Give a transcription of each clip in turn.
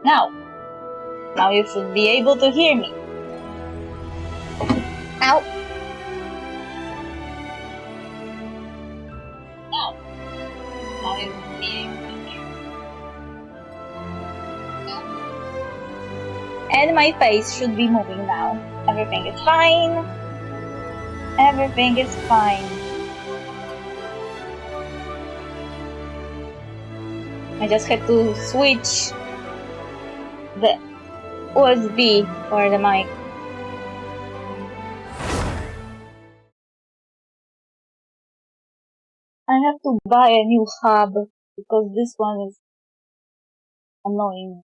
Now. Now you should be able to hear me. Ow. Now. Now you should be able to hear me. And my face should be moving now. Everything is fine. Everything is fine. I just had to switch the USB for the mic. I have to buy a new hub because this one is annoying.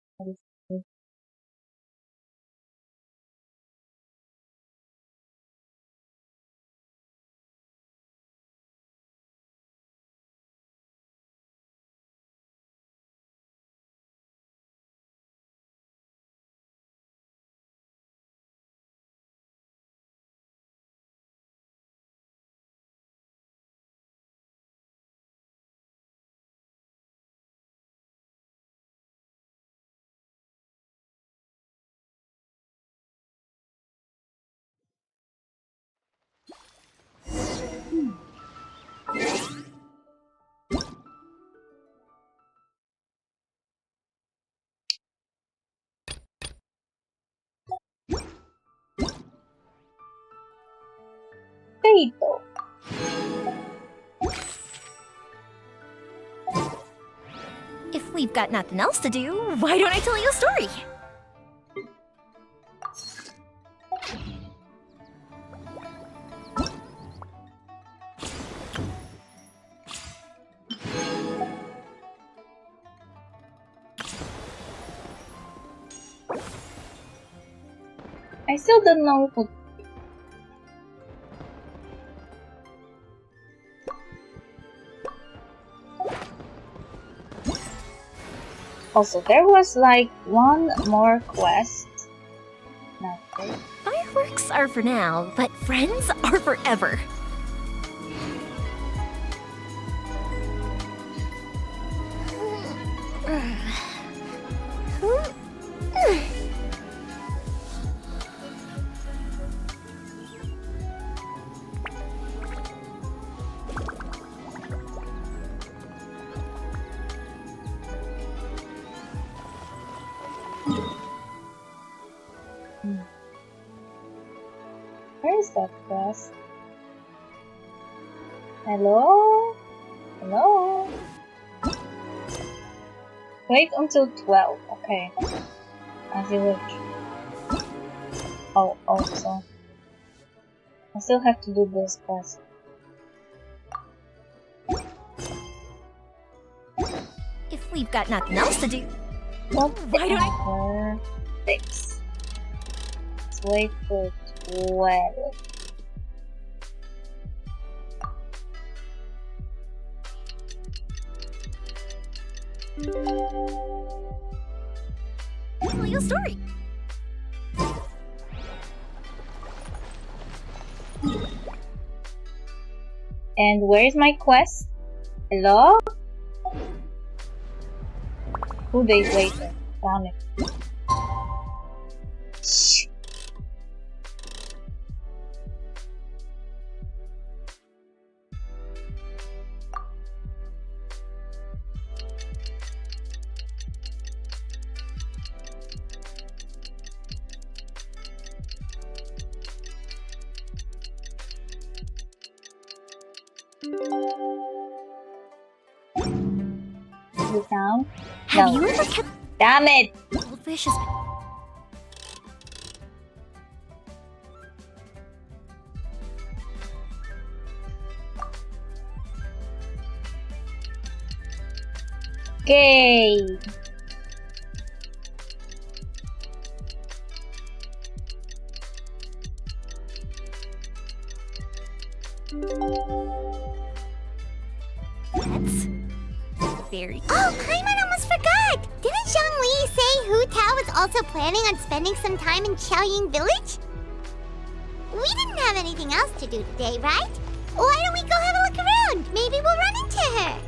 Potato. If we've got nothing else to do, why don't I tell you a story? I still don't know who. Also, there was like one more quest. Nothing. Fireworks are for now, but friends are forever. Where is that quest? Hello? Hello? Wait until 12. Okay. As you wish. Oh, also. I still have to do this quest. If we've got nothing else to do, Why don't I? 6. Let's wait for 12. tell you a story. And where's my quest? Hello? 2 days later. Damn it. Shh. You down? Have No. you ever kept Damn it! goldfish as Okay. pets? Very Oh, Paimon almost forgot! Didn't Zhongli say Hu Tao was also planning on spending some time in Xiaoying Village? We didn't have anything else to do today, right? Why don't we go have a look around? Maybe we'll run into her.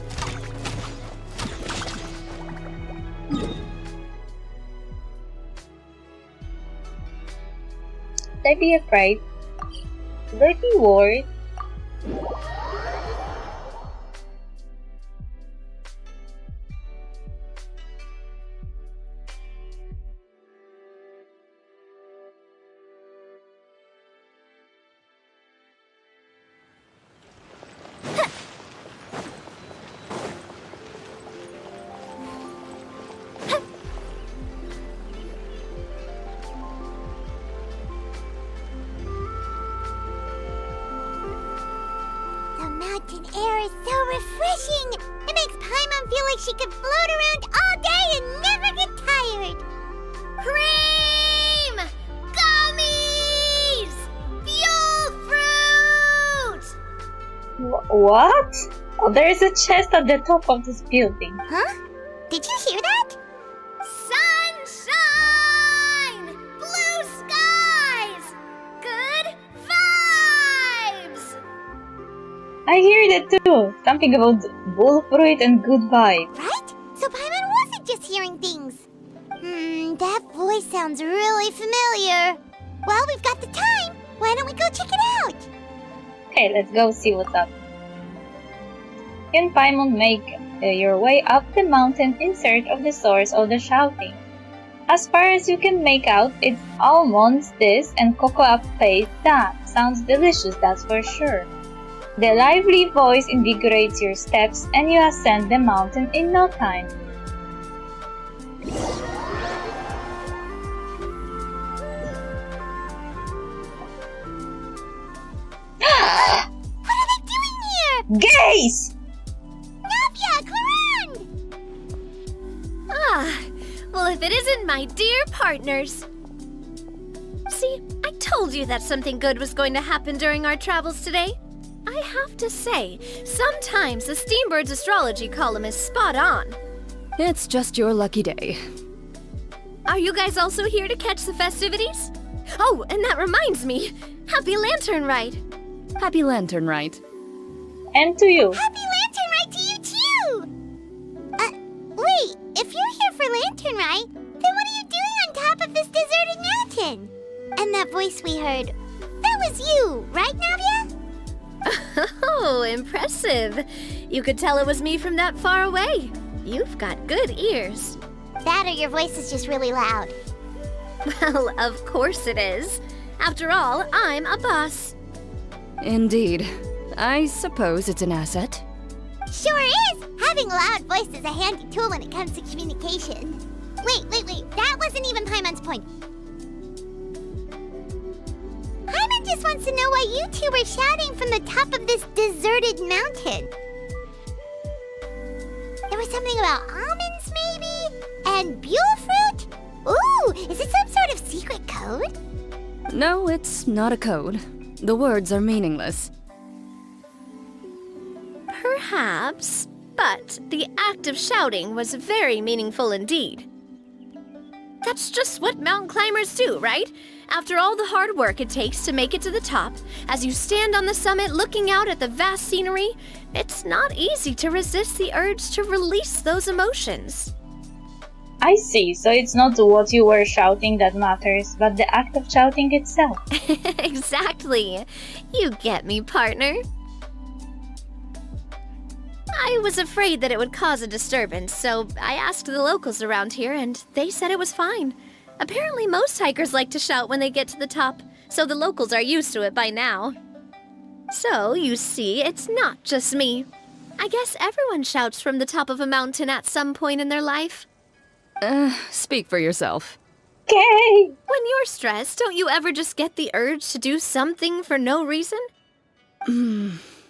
I be afraid? Should I be worried? The mountain air is so refreshing! It makes Paimon feel like she could float around all day and never get tired! Cream! Gummies! Fuel fruit! What? Oh, there is a chest at the top of this building. Huh? Did you hear that? Sunshine! Blue skies! Good vibes! I hear that too. Something about bull fruit and good vibe. Right? So Paimon wasn't just hearing things. That voice sounds really familiar. Well, we've got the time. Why don't we go check it out? Okay, let's go see what's up. You and Paimon make your way up the mountain in search of the source of the shouting. As far as you can make out, it's almonds this and cocoa paste that. Sounds delicious, that's for sure. The lively voice invigorates your steps and you ascend the mountain in no time. What are they doing here? Gaze! Navia, Clarande! Ah, well, if it isn't my dear partners. See, I told you that something good was going to happen during our travels today. I have to say, sometimes the Steambird's astrology column is spot on. It's just your lucky day. Are you guys also here to catch the festivities? Oh, and that reminds me, Happy Lantern Rite! Happy Lantern Rite. And to you. Happy Lantern Rite to you too! Wait, if you're here for Lantern Rite, then what are you doing on top of this deserted mountain? And that voice we heard, that was you, right, Navia? Oh, impressive. You could tell it was me from that far away. You've got good ears. That or your voice is just really loud. Well, of course it is. After all, I'm a boss. Indeed. I suppose it's an asset. Sure is! Having a loud voice is a handy tool when it comes to communication. Wait. That wasn't even Paimon's point. Paimon just wants to know why you two were shouting from the top of this deserted mountain. There was something about almonds, maybe? And buell fruit? Ooh, is it some sort of secret code? No, it's not a code. The words are meaningless. Perhaps, but the act of shouting was very meaningful indeed. That's just what mountain climbers do, right? After all the hard work it takes to make it to the top, as you stand on the summit looking out at the vast scenery, it's not easy to resist the urge to release those emotions. I see, so it's not what you were shouting that matters, but the act of shouting itself. Exactly. You get me, partner. I was afraid that it would cause a disturbance, so I asked the locals around here and they said it was fine. Apparently most hikers like to shout when they get to the top, so the locals are used to it by now. So, you see, it's not just me. I guess everyone shouts from the top of a mountain at some point in their life. Speak for yourself. Okay! When you're stressed, don't you ever just get the urge to do something for no reason?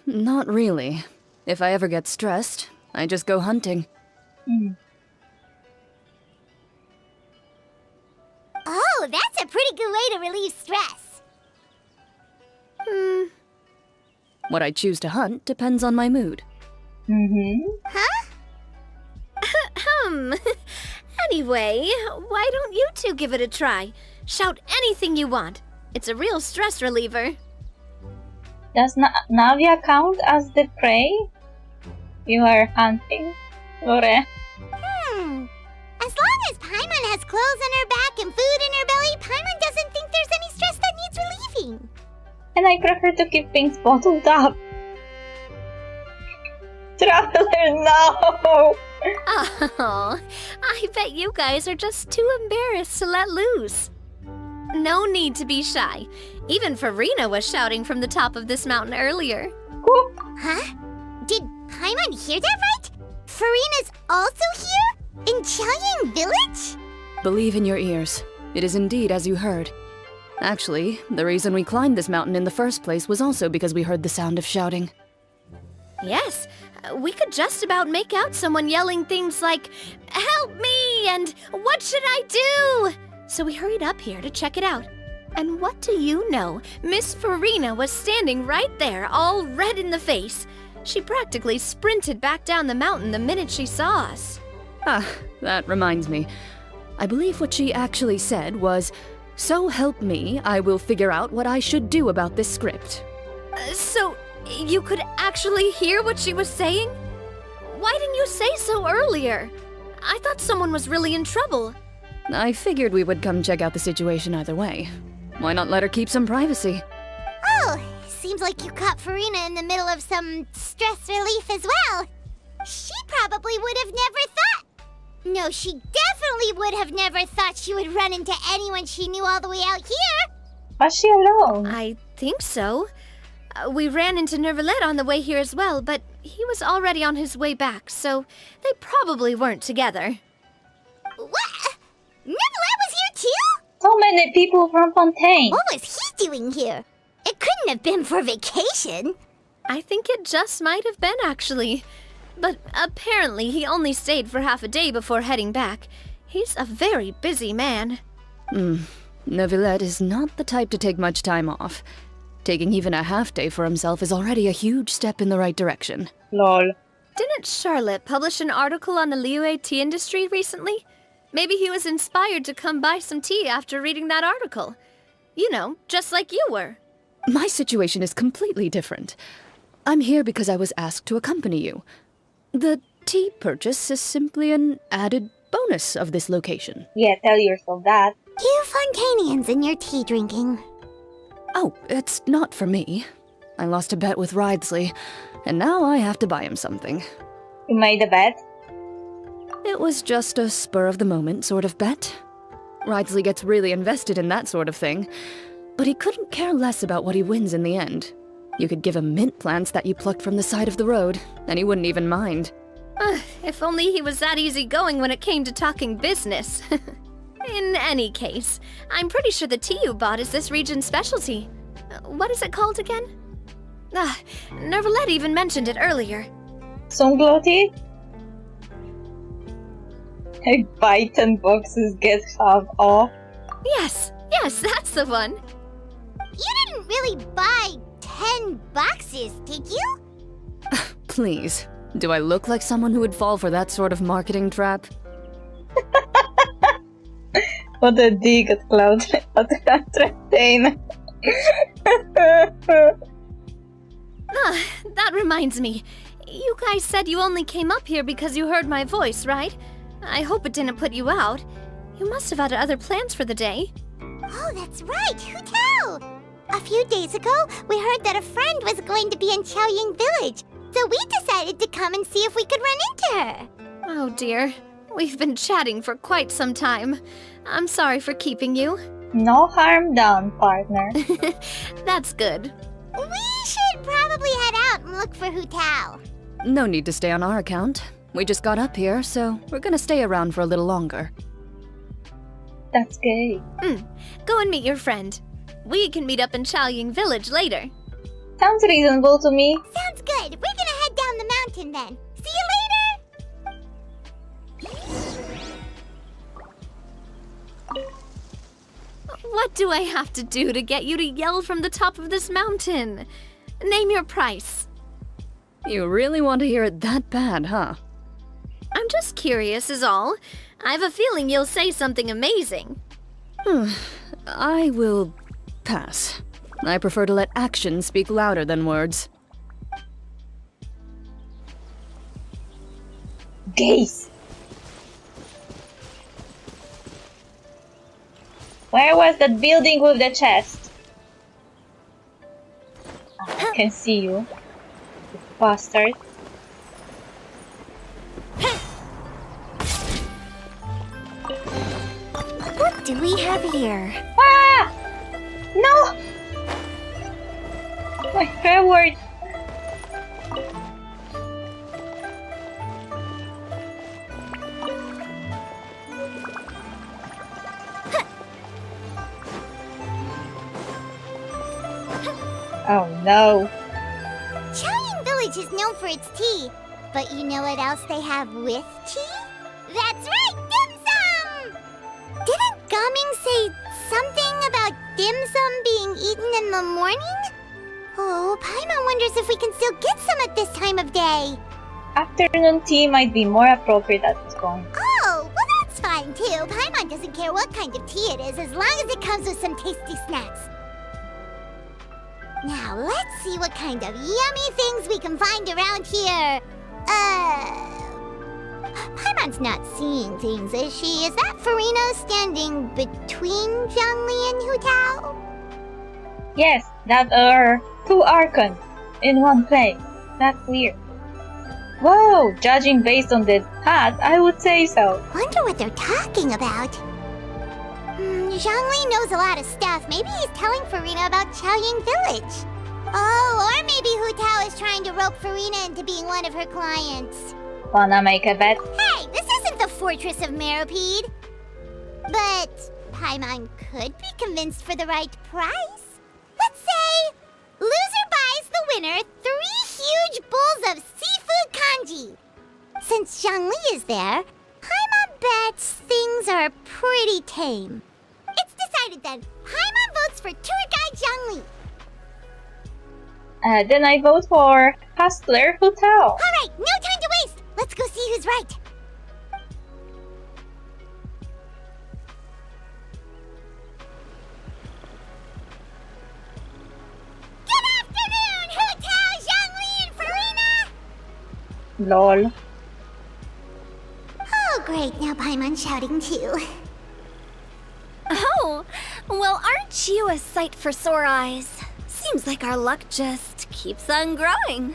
Not really. If I ever get stressed, I just go hunting. Oh, that's a pretty good way to relieve stress. What I choose to hunt depends on my mood. Huh? Anyway, why don't you two give it a try? Shout anything you want. It's a real stress reliever. Does Navia count as the prey? You are hunting, Lore. As long as Paimon has clothes on her back and food in her belly, Paimon doesn't think there's any stress that needs it's relieving. And I prefer to keep things bottled up. Traveler, no! Oh, I bet you guys are just too embarrassed to let loose. No need to be shy. Even Farina was shouting from the top of this mountain earlier. Huh? Did Paimon hear that right? Farina's also here? In Qiaoying Village? Believe in your ears. It is indeed as you heard. Actually, the reason we climbed this mountain in the first place was also because we heard the sound of shouting. Yes, we could just about make out someone yelling things like, "Help me!" and "What should I do?" So we hurried up here to check it out. And what do you know? Miss Farina was standing right there, all red in the face. She practically sprinted back down the mountain the minute she saw us. Ah, that reminds me. I believe what she actually said was, "So help me, I will figure out what I should do about this script." So, you could actually hear what she was saying? Why didn't you say so earlier? I thought someone was really in trouble. I figured we would come check out the situation either way. Why not let her keep some privacy? Oh, seems like you caught Farina in the middle of some stress relief as well. She probably would have never thought. No, she definitely would have never thought she would run into anyone she knew all the way out here. Was she alone? I think so. We ran into Nervalet on the way here as well, but he was already on his way back, so they probably weren't together. What? Nervalet was here too? So many people from Fontaine. What was he doing here? It couldn't have been for vacation. I think it just might have been, actually. But apparently he only stayed for half a day before heading back. He's a very busy man. Neuvillette is not the type to take much time off. Taking even a half day for himself is already a huge step in the right direction. Lol. Didn't Charlotte publish an article on the Liyue tea industry recently? Maybe he was inspired to come buy some tea after reading that article. You know, just like you were. My situation is completely different. I'm here because I was asked to accompany you. The tea purchase is simply an added bonus of this location. Yeah, tell yourself that. You Fontainians and your tea drinking. Oh, it's not for me. I lost a bet with Ridesley, and now I have to buy him something. You made a bet? It was just a spur-of-the-moment sort of bet. Ridesley gets really invested in that sort of thing, but he couldn't care less about what he wins in the end. You could give him mint plants that you plucked from the side of the road, and he wouldn't even mind. If only he was that easygoing when it came to talking business. In any case, I'm pretty sure the tea you bought is this region's specialty. What is it called again? Nervalet even mentioned it earlier. Sunglow tea? Buy 10 boxes, get half off. Yes, that's the one. You didn't really buy 10 boxes, did you? Please, do I look like someone who would fall for that sort of marketing trap? What a dig at Cloud Entertainment. That reminds me. You guys said you only came up here because you heard my voice, right? I hope it didn't put you out. You must have had other plans for the day. Oh, that's right. Who tell? A few days ago, we heard that a friend was going to be in Qiaoying Village, so we decided to come and see if we could run into her. Oh dear. We've been chatting for quite some time. I'm sorry for keeping you. No harm done, partner. That's good. We should probably head out and look for Hu Tao. No need to stay on our account. We just got up here, so we're gonna stay around for a little longer. That's good. Go and meet your friend. We can meet up in Qiaoying Village later. Sounds reasonable to me. Sounds good. We're gonna head down the mountain then. See you later! What do I have to do to get you to yell from the top of this mountain? Name your price. You really want to hear it that bad, huh? I'm just curious is all. I have a feeling you'll say something amazing. I will pass. I prefer to let actions speak louder than words. Gaze. Where was that building with the chest? I can see you. You bastard. What do we have here? Ah! No! My reward! Oh no. Chaoying Village is known for its tea, but you know what else they have with tea? That's right, dim sum! Didn't Gaming say something about dim sum being eaten in the morning? Oh, Paimon wonders if we can still get some at this time of day. Afternoon tea might be more appropriate at this point. Oh, well that's fine too. Paimon doesn't care what kind of tea it is as long as it comes with some tasty snacks. Now, let's see what kind of yummy things we can find around here. Paimon's not seeing things, is she? Is that Farina standing between Zhongli and Hu Tao? Yes, that are two archons in one place. That's weird. Whoa, judging based on the hat, I would say so. Wonder what they're talking about. Zhongli knows a lot of stuff. Maybe he's telling Farina about Chaoying Village. Oh, or maybe Hu Tao is trying to rope Farina into being one of her clients. Wanna make a bet? Hey, this isn't the Fortress of Meropide. But Paimon could be convinced for the right price. Let's say loser buys the winner 3 huge bowls of seafood kanji. Since Zhongli is there, Paimon bets things are pretty tame. It's decided then. Paimon votes for tour guide Zhongli. Then I vote for Hustler Hu Tao. All right, no time to waste. Let's go see who's right. Good afternoon, Hu Tao, Zhongli, and Farina. Lol. Oh, great. Now Paimon's shouting too. Oh, well, aren't you a sight for sore eyes? Seems like our luck just keeps on growing.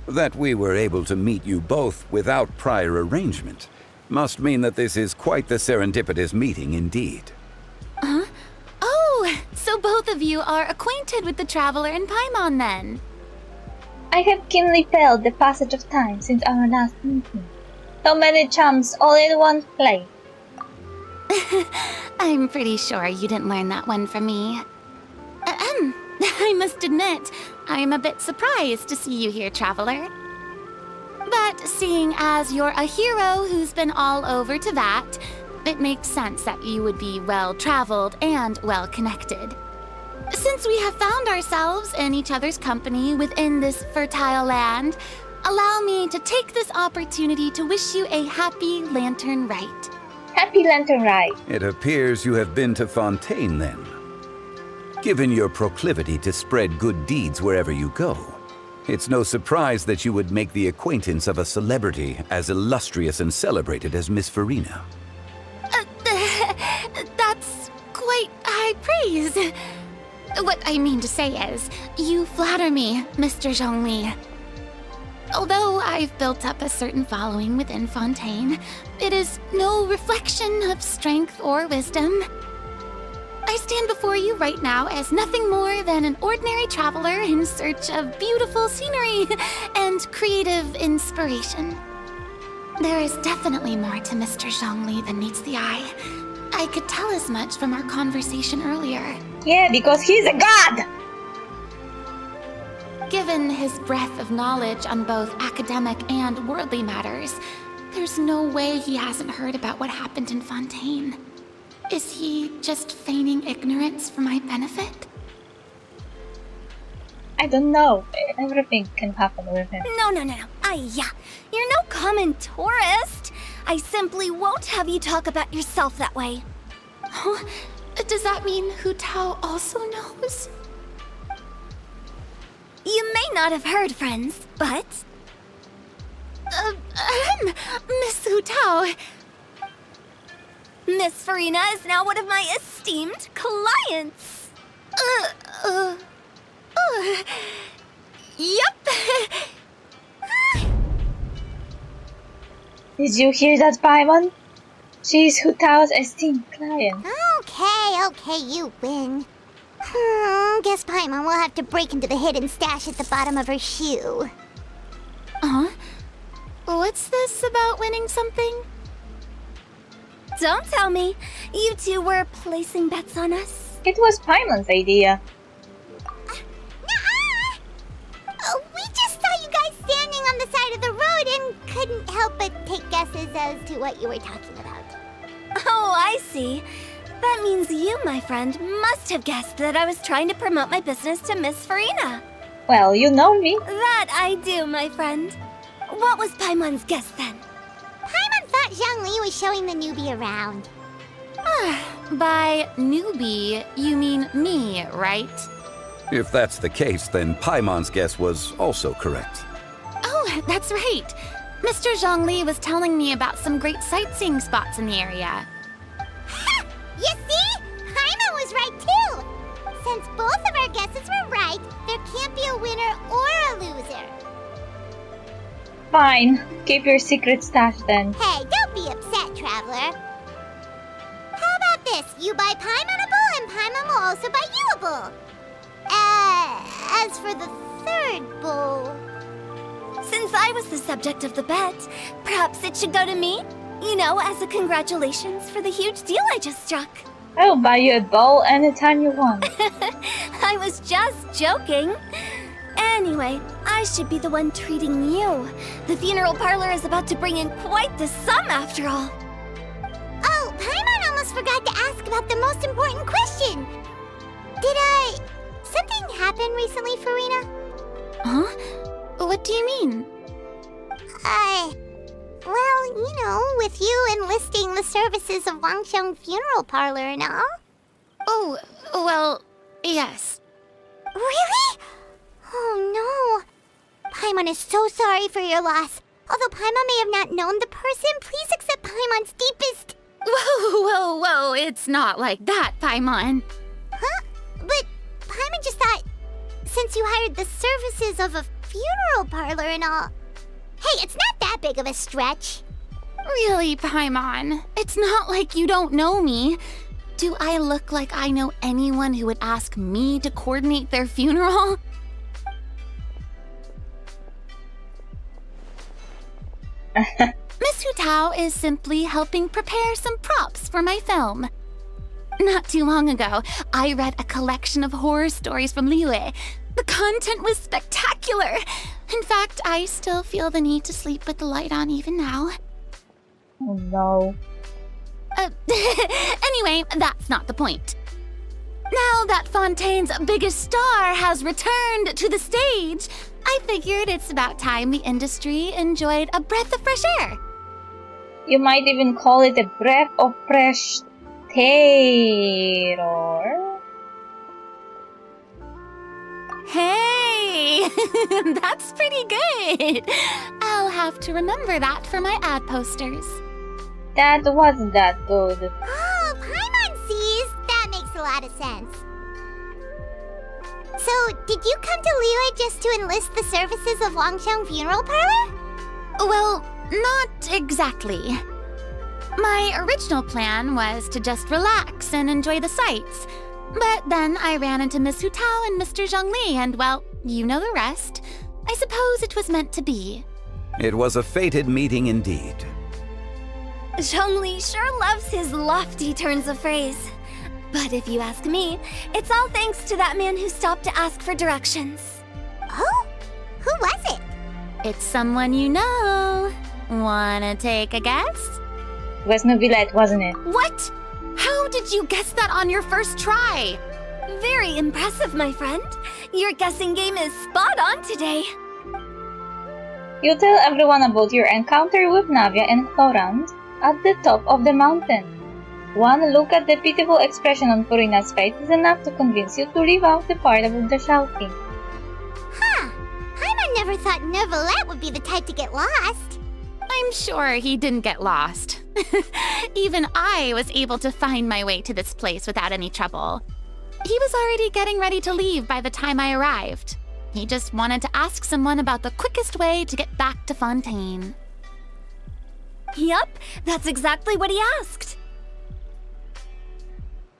That we were able to meet you both without prior arrangement must mean that this is quite the serendipitous meeting indeed. Huh? Oh, so both of you are acquainted with the Traveler and Paimon then? I have keenly felt the passage of time since our last meeting. So many chums all in one place. I'm pretty sure you didn't learn that one from me. I must admit, I'm a bit surprised to see you here, Traveler. But seeing as you're a hero who's been all over to that, it makes sense that you would be well-traveled and well-connected. Since we have found ourselves in each other's company within this fertile land, allow me to take this opportunity to wish you a happy Lantern Rite. Happy Lantern Rite. It appears you have been to Fontaine then. Given your proclivity to spread good deeds wherever you go, it's no surprise that you would make the acquaintance of a celebrity as illustrious and celebrated as Miss Farina. That's quite high praise. What I mean to say is, you flatter me, Mr. Zhongli. Although I've built up a certain following within Fontaine, it is no reflection of strength or wisdom. I stand before you right now as nothing more than an ordinary traveler in search of beautiful scenery and creative inspiration. There is definitely more to Mr. Zhongli than meets the eye. I could tell as much from our conversation earlier. Yeah, because he's a god! Given his breadth of knowledge on both academic and worldly matters, there's no way he hasn't heard about what happened in Fontaine. Is he just feigning ignorance for my benefit? I don't know. Everything can happen with him. No. You're no common tourist. I simply won't have you talk about yourself that way. Huh? Does that mean Hu Tao also knows? You may not have heard, friends, but... Miss Hu Tao... Miss Farina is now one of my esteemed clients. Oh, yep. Did you hear that, Paimon? She's Hutao's esteemed client. Okay, you win. Guess Paimon will have to break into the hidden stash at the bottom of her shoe. Huh? What's this about winning something? Don't tell me. You two were placing bets on us. It was Paimon's idea. Nuh-uh! We just saw you guys standing on the side of the road and couldn't help but take guesses as to what you were talking about. Oh, I see. That means you, my friend, must have guessed that I was trying to promote my business to Miss Farina. Well, you know me. That I do, my friend. What was Paimon's guess then? Paimon thought Zhongli was showing the newbie around. By newbie, you mean me, right? If that's the case, then Paimon's guess was also correct. Oh, that's right. Mr. Zhongli was telling me about some great sightseeing spots in the area. Ha! You see? Paimon was right too! Since both of our guesses were right, there can't be a winner or a loser. Fine. Keep your secret stash then. Hey, don't be upset, Traveler. How about this? You buy Paimon a bowl and Paimon will also buy you a bowl. As for the third bowl... Since I was the subject of the bet, perhaps it should go to me? You know, as a congratulations for the huge deal I just struck. I'll buy you a bowl anytime you want. I was just joking. Anyway, I should be the one treating you. The funeral parlor is about to bring in quite the sum after all. Oh, Paimon almost forgot to ask about the most important question. Something happen recently, Farina? Huh? What do you mean? Well, you know, with you enlisting the services of Wangsheng Funeral Parlor and all. Oh, well, yes. Really? Oh no. Paimon is so sorry for your loss. Although Paimon may have not known the person, please accept Paimon's deepest... Whoa, it's not like that, Paimon. Huh? But Paimon just thought, since you hired the services of a funeral parlor and all... Hey, it's not that big of a stretch. Really, Paimon? It's not like you don't know me. Do I look like I know anyone who would ask me to coordinate their funeral? Miss Hutao is simply helping prepare some props for my film. Not too long ago, I read a collection of horror stories from Liyue. The content was spectacular. In fact, I still feel the need to sleep with the light on even now. Oh no. Anyway, that's not the point. Now that Fontaine's biggest star has returned to the stage, I figured it's about time the industry enjoyed a breath of fresh air. You might even call it a breath of fresh terror. Hey, that's pretty good. I'll have to remember that for my ad posters. That wasn't that good. Oh, Paimon sees. That makes a lot of sense. So, did you come to Liyue just to enlist the services of Wangsheng Funeral Parlor? Well, not exactly. My original plan was to just relax and enjoy the sights. But then I ran into Miss Hutao and Mr. Zhongli, and well, you know the rest. I suppose it was meant to be. It was a fated meeting indeed. Zhongli sure loves his lofty turns of phrase. But if you ask me, it's all thanks to that man who stopped to ask for directions. Oh? Who was it? It's someone you know. Wanna take a guess? It was Nobilette, wasn't it? What? How did you guess that on your first try? Very impressive, my friend. Your guessing game is spot on today. You tell everyone about your encounter with Navia and Florent at the top of the mountain. One look at the pitiful expression on Purina's face is enough to convince you to leave out the part about the shouting. Huh. Paimon never thought Neuvillette would be the type to get lost. I'm sure he didn't get lost. Even I was able to find my way to this place without any trouble. He was already getting ready to leave by the time I arrived. He just wanted to ask someone about the quickest way to get back to Fontaine. Yup, that's exactly what he asked.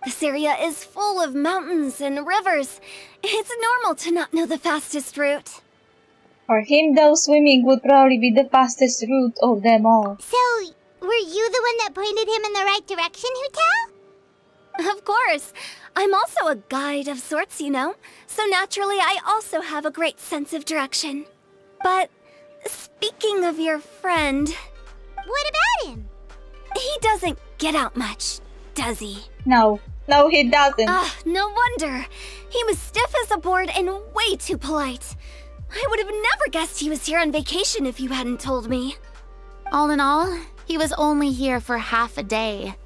This area is full of mountains and rivers. It's normal to not know the fastest route. For him, though, swimming would probably be the fastest route of them all. So, were you the one that pointed him in the right direction, Hu-Tao? Of course. I'm also a guide of sorts, you know. So naturally, I also have a great sense of direction. But speaking of your friend... What about him? He doesn't get out much, does he? No, he doesn't. No wonder. He was stiff as a board and way too polite. I would have never guessed he was here on vacation if you hadn't told me. All in all, he was only here for half a day.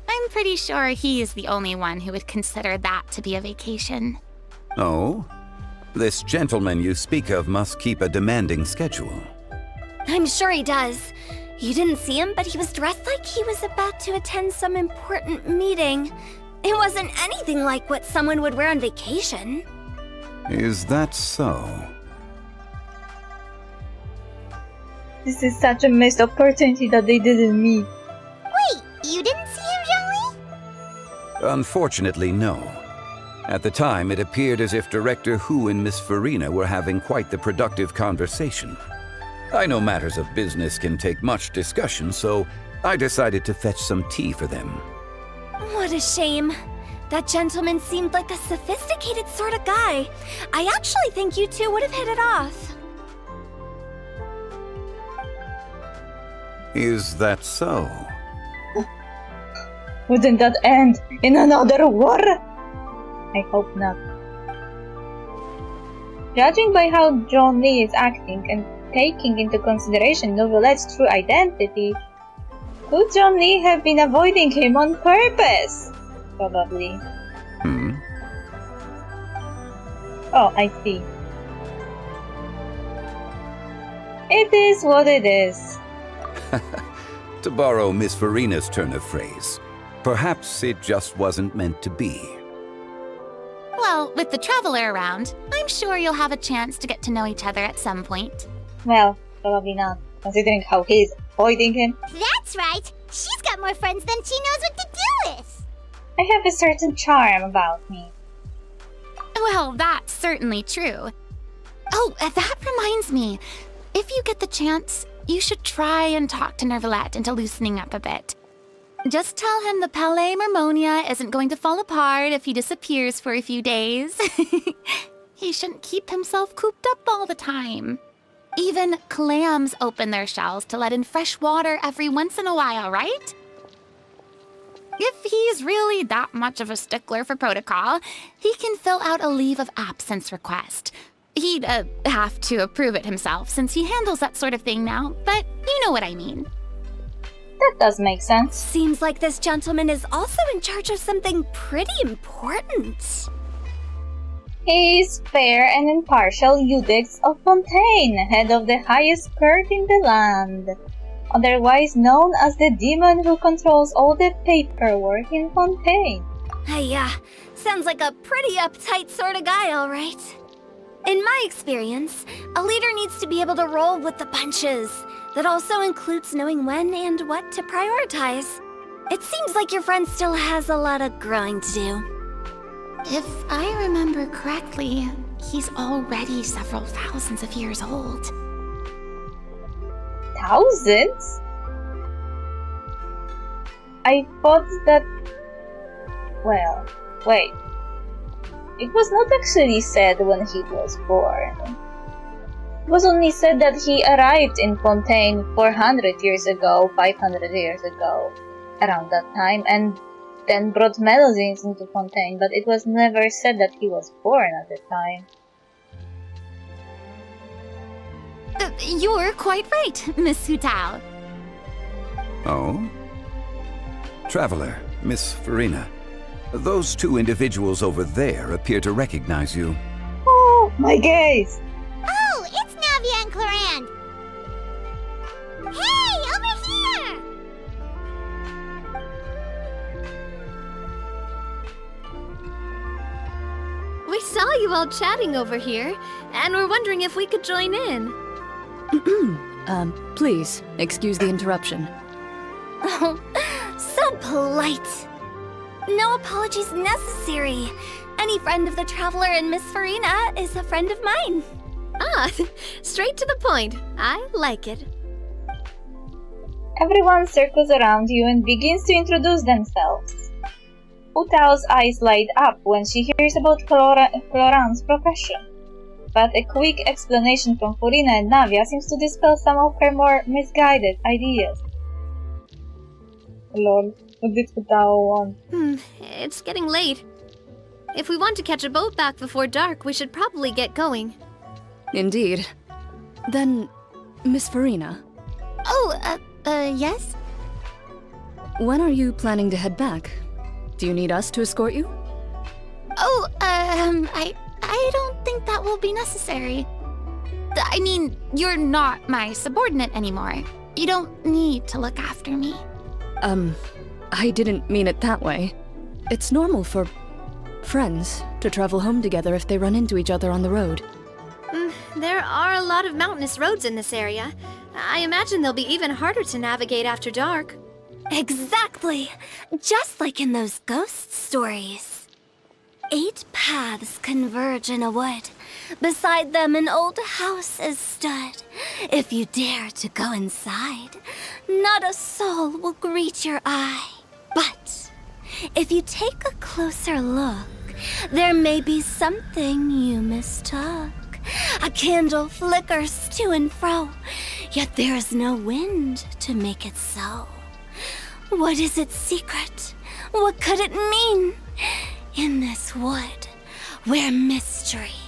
I'm pretty sure he is the only one who would consider that to be a vacation. Oh? This gentleman you speak of must keep a demanding schedule. I'm sure he does. You didn't see him, but he was dressed like he was about to attend some important meeting. It wasn't anything like what someone would wear on vacation. Is that so? This is such a missed opportunity that they didn't meet. Wait, you didn't see him, Zhongli? Unfortunately, no. At the time, it appeared as if Director Hu and Miss Farina were having quite the productive conversation. I know matters of business can take much discussion, so I decided to fetch some tea for them. What a shame. That gentleman seemed like a sophisticated sort of guy. I actually think you two would have hit it off. Is that so? Wouldn't that end in another war? I hope not. Judging by how Zhongli is acting and taking into consideration Nouvelette's true identity, could Zhongli have been avoiding him on purpose? Probably. Oh, I see. It is what it is. To borrow Miss Farina's turn of phrase, perhaps it just wasn't meant to be. Well, with the Traveler around, I'm sure you'll have a chance to get to know each other at some point. Well, probably not, considering how he's avoiding him. That's right. She's got more friends than she knows what to do with. I have a certain charm about me. Well, that's certainly true. Oh, that reminds me. If you get the chance, you should try and talk to Nouvelette into loosening up a bit. Just tell him the Palais Mermonia isn't going to fall apart if he disappears for a few days. He shouldn't keep himself cooped up all the time. Even clams open their shells to let in fresh water every once in a while, right? If he's really that much of a stickler for protocol, he can fill out a leave of absence request. He'd have to approve it himself since he handles that sort of thing now, but you know what I mean. That does make sense. Seems like this gentleman is also in charge of something pretty important. He is fair and impartial Iudex of Fontaine, head of the highest court in the land, otherwise known as the demon who controls all the paperwork in Fontaine. Yeah, sounds like a pretty uptight sort of guy, all right. In my experience, a leader needs to be able to roll with the punches. That also includes knowing when and what to prioritize. It seems like your friend still has a lot of growing to do. If I remember correctly, he's already several thousands of years old. Thousands? I thought that... Well, wait. It was not actually said when he was born. It was only said that he arrived in Fontaine 400 years ago, 500 years ago, around that time, and then brought medicines into Fontaine, but it was never said that he was born at the time. You're quite right, Miss Hu-Tao. Oh? Traveler, Miss Farina. Those two individuals over there appear to recognize you. Oh, my gaze! Oh, it's Navia and Clarand. Hey, over here! saw you all chatting over here, and were wondering if we could join in. Please, excuse the interruption. Oh, so polite. No apologies necessary. Any friend of the Traveler and Miss Farina is a friend of mine. Ah, straight to the point. I like it. Everyone circles around you and begins to introduce themselves. Utao's eyes light up when she hears about Cloran's profession, but a quick explanation from Furina and Navia seems to dispel some of her more misguided ideas. Lol, what did Utao want? It's getting late. If we want to catch a boat back before dark, we should probably get going. Indeed. Then, Miss Farina, Oh, yes? when are you planning to head back? Do you need us to escort you? Oh, I don't think that will be necessary. I mean, you're not my subordinate anymore. You don't need to look after me. I didn't mean it that way. It's normal for friends to travel home together if they run into each other on the road. There are a lot of mountainous roads in this area. I imagine they'll be even harder to navigate after dark. Exactly. Just like in those ghost stories. 8 paths converge in a wood. Beside them an old house is stood. If you dare to go inside, not a soul will greet your eye. But if you take a closer look, there may be something you mistook. A candle flickers to and fro, yet there is no wind to make it so. What is its secret? What could it mean? In this wood, where mystery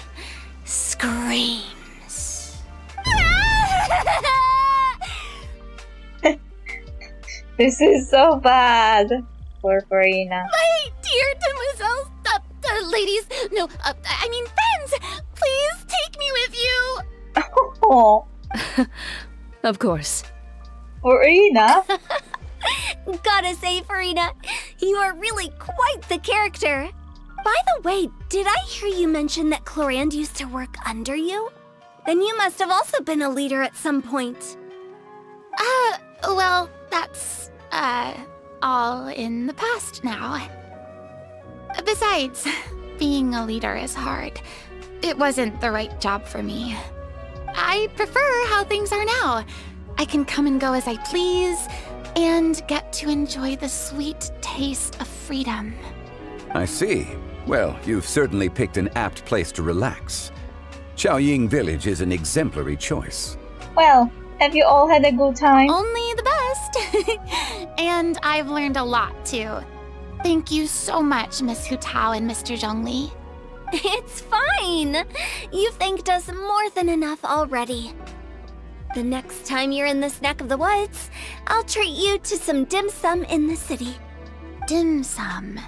screams. This is so bad for Farina. My dear demoiselles, ladies, no, I mean friends, please take me with you. Oh, Of course. Farina? Gotta say, Farina, you are really quite the character. By the way, did I hear you mention that Clorand used to work under you? Then you must have also been a leader at some point. Well, that's, all in the past now. Besides, being a leader is hard. It wasn't the right job for me. I prefer how things are now. I can come and go as I please, and get to enjoy the sweet taste of freedom. I see. Well, you've certainly picked an apt place to relax. Xiaoying Village is an exemplary choice. Well, have you all had a good time? Only the best! And I've learned a lot, too. Thank you so much, Miss Hutao and Mr. Zhongli. It's fine. You've thanked us more than enough already. The next time you're in this neck of the woods, I'll treat you to some dim sum in the city. Dim sum.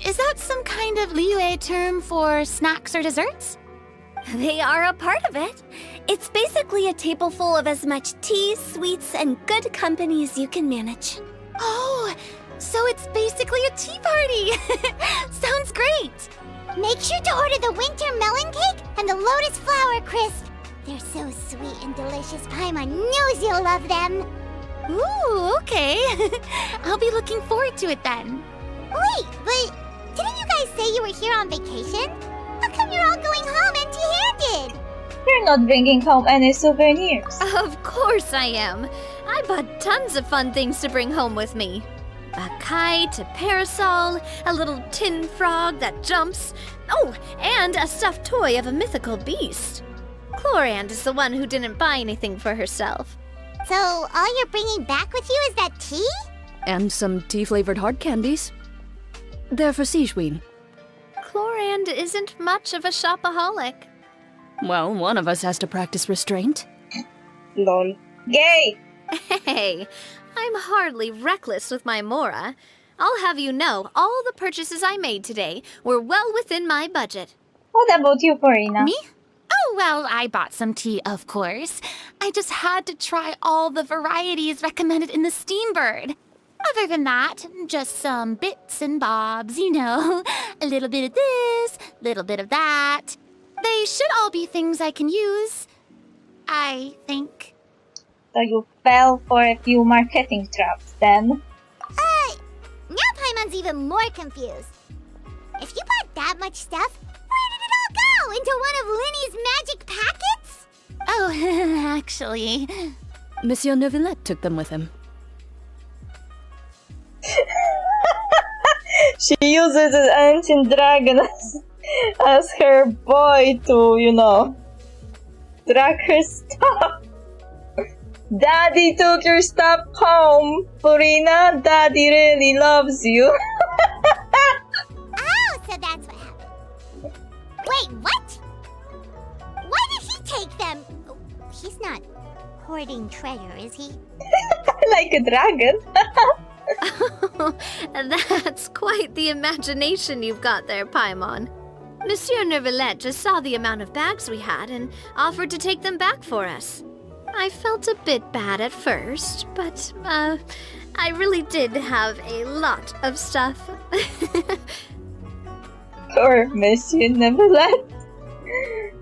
Is that some kind of Liyue term for snacks or desserts? They are a part of it. It's basically a table full of as much tea, sweets, and good company as you can manage. Oh, so it's basically a tea party. Sounds great. Make sure to order the winter melon cake and the lotus flower crisp. They're so sweet and delicious, Paimon knows you'll love them. Ooh, okay. I'll be looking forward to it then. Wait, but didn't you guys say you were here on vacation? How come you're all going home empty-handed? You're not bringing home any souvenirs. Of course I am. I bought tons of fun things to bring home with me. A kite, a parasol, a little tin frog that jumps. Oh, and a stuffed toy of a mythical beast. Clorand is the one who didn't buy anything for herself. So all you're bringing back with you is that tea? And some tea-flavored hard candies. They're for Sishwin. Clorand isn't much of a shopaholic. Well, one of us has to practice restraint. Lol. Gay! Hey, I'm hardly reckless with my Mora. I'll have you know, all the purchases I made today were well within my budget. What about you, Farina? Me? Oh, well, I bought some tea, of course. I just had to try all the varieties recommended in the Steambird. Other than that, just some bits and bobs, you know. A little bit of this, little bit of that. They should all be things I can use, I think. So you fell for a few marketing traps then? Now Paimon's even more confused. If you bought that much stuff, where did it all go? Into one of Linny's magic packets? Oh, actually... Monsieur Neuvillette took them with him. She uses an ancient dragon as her boy to, track her stuff. Daddy took your stuff home, Purina. Daddy really loves you. Oh, so that's what happened. Wait, what? Why did he take them? Oh, he's not hoarding treasure, is he? Like a dragon. That's quite the imagination you've got there, Paimon. Monsieur Neuvillette just saw the amount of bags we had and offered to take them back for us. I felt a bit bad at first, but, I really did have a lot of stuff. Poor Monsieur Neuvillette.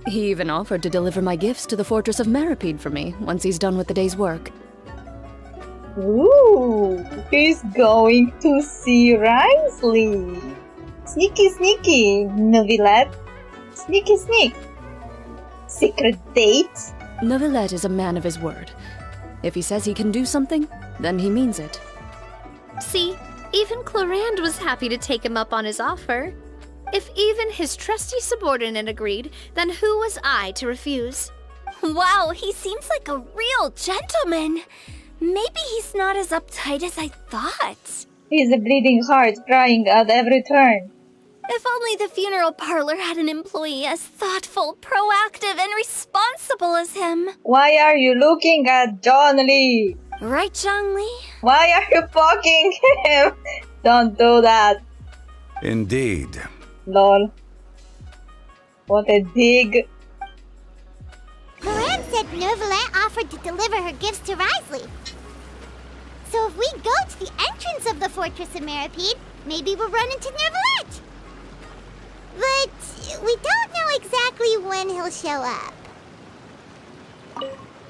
He even offered to deliver my gifts to the Fortress of Meripede for me once he's done with the day's work. Ooh, he's going to see Risley. Sneaky, sneaky, Neuvillette. Sneaky, sneak. Secret date? Neuvillette is a man of his word. If he says he can do something, then he means it. See, even Clorand was happy to take him up on his offer. If even his trusty subordinate agreed, then who was I to refuse? Wow, he seems like a real gentleman. Maybe he's not as uptight as I thought. He's a bleeding heart crying at every turn. If only the funeral parlor had an employee as thoughtful, proactive, and responsible as him. Why are you looking at John Lee? Right, Zhongli? Why are you poking him? Don't do that. Indeed. Lol. What a dig. Moran said Neuvillette offered to deliver her gifts to Risley. So if we go to the entrance of the Fortress of Meripede, maybe we'll run into Neuvillette. But we don't know exactly when he'll show up.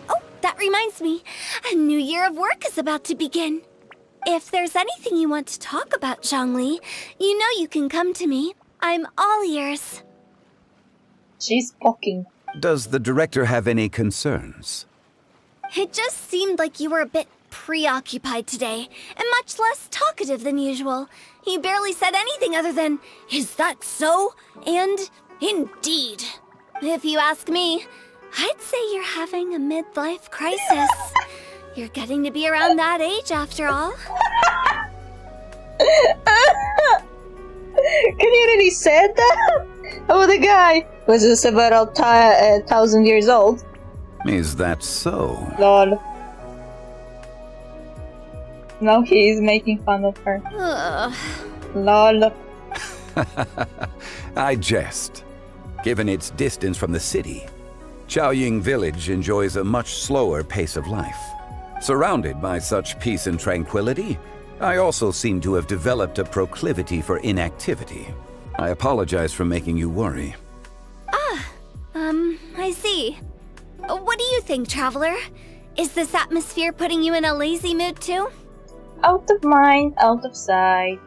Oh, that reminds me. A new year of work is about to begin. If there's anything you want to talk about, Zhongli, you know you can come to me. I'm all ears. She's poking. Does the director have any concerns? It just seemed like you were a bit preoccupied today, and much less talkative than usual. You barely said anything other than, "Is that so?" and "Indeed." If you ask me, I'd say you're having a midlife crisis. You're getting to be around that age after all. Can you really say that? Oh, the guy was several thousand years old. Is that so? Lol. Now he is making fun of her. Ugh. Lol. I jest. Given its distance from the city, Chaoying Village enjoys a much slower pace of life. Surrounded by such peace and tranquility, I also seem to have developed a proclivity for inactivity. I apologize for making you worry. I see. What do you think, Traveler? Is this atmosphere putting you in a lazy mood too? Out of mind, out of sight.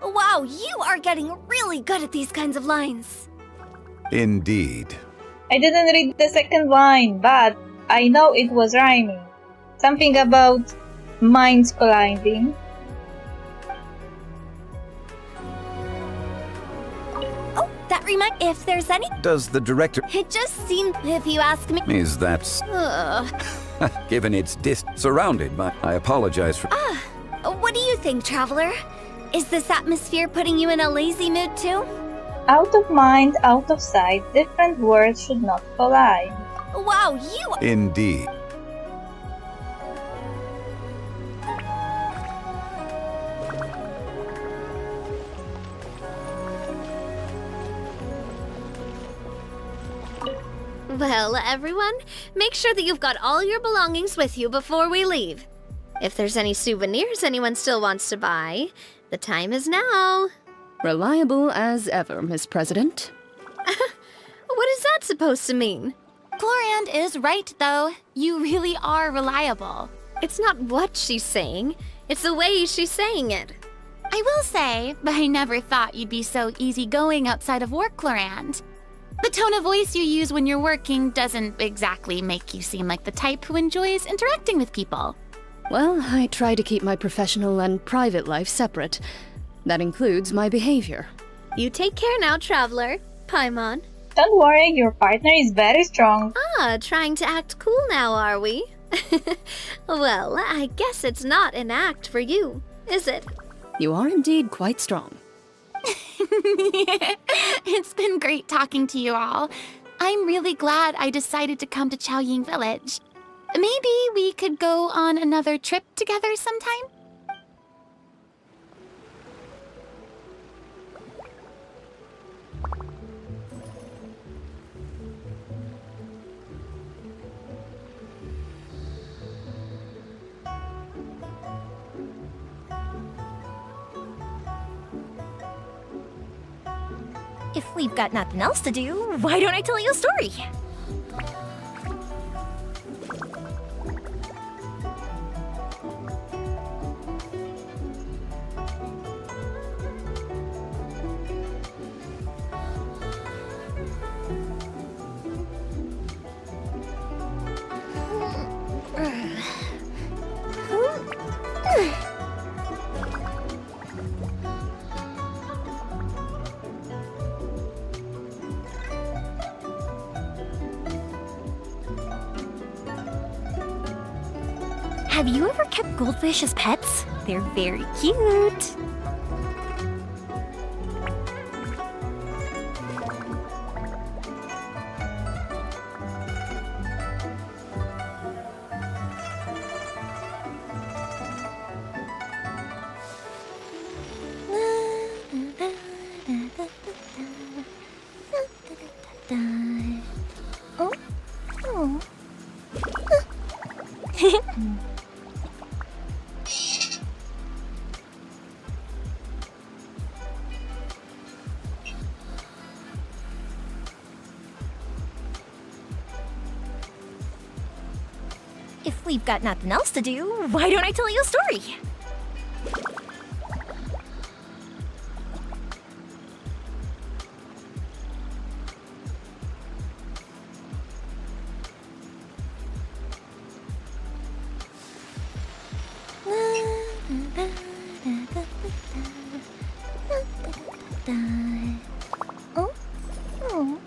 Wow, you are getting really good at these kinds of lines. Indeed. I didn't read the second line, but I know it was rhyming. Something about minds colliding. Oh, that reminds. If there's any. Does the director... It just seemed, if you ask me. Is that... Ugh. Given its surrounded by... I apologize for... What do you think, Traveler? Is this atmosphere putting you in a lazy mood too? Out of mind, out of sight. Different words should not collide. Wow, you. Indeed. Well, everyone, make sure that you've got all your belongings with you before we leave. If there's any souvenirs anyone still wants to buy, the time is now. Reliable as ever, Miss President. What is that supposed to mean? Glorand is right, though. You really are reliable. It's not what she's saying, it's the way she's saying it. I will say, I never thought you'd be so easygoing outside of work, Glorand. The tone of voice you use when you're working doesn't exactly make you seem like the type who enjoys interacting with people. Well, I try to keep my professional and private life separate. That includes my behavior. You take care now, Traveler. Paimon. Don't worry, your partner is very strong. Ah, trying to act cool now, are we? Well, I guess it's not an act for you, is it? You are indeed quite strong. It's been great talking to you all. I'm really glad I decided to come to Chaoying Village. Maybe we could go on another trip together sometime? If we've got nothing else to do, why don't I tell you a story? Have you ever kept goldfish as pets? They're very cute. Oh. Oh. If we've got nothing else to do, why don't I tell you a story? Oh. Oh.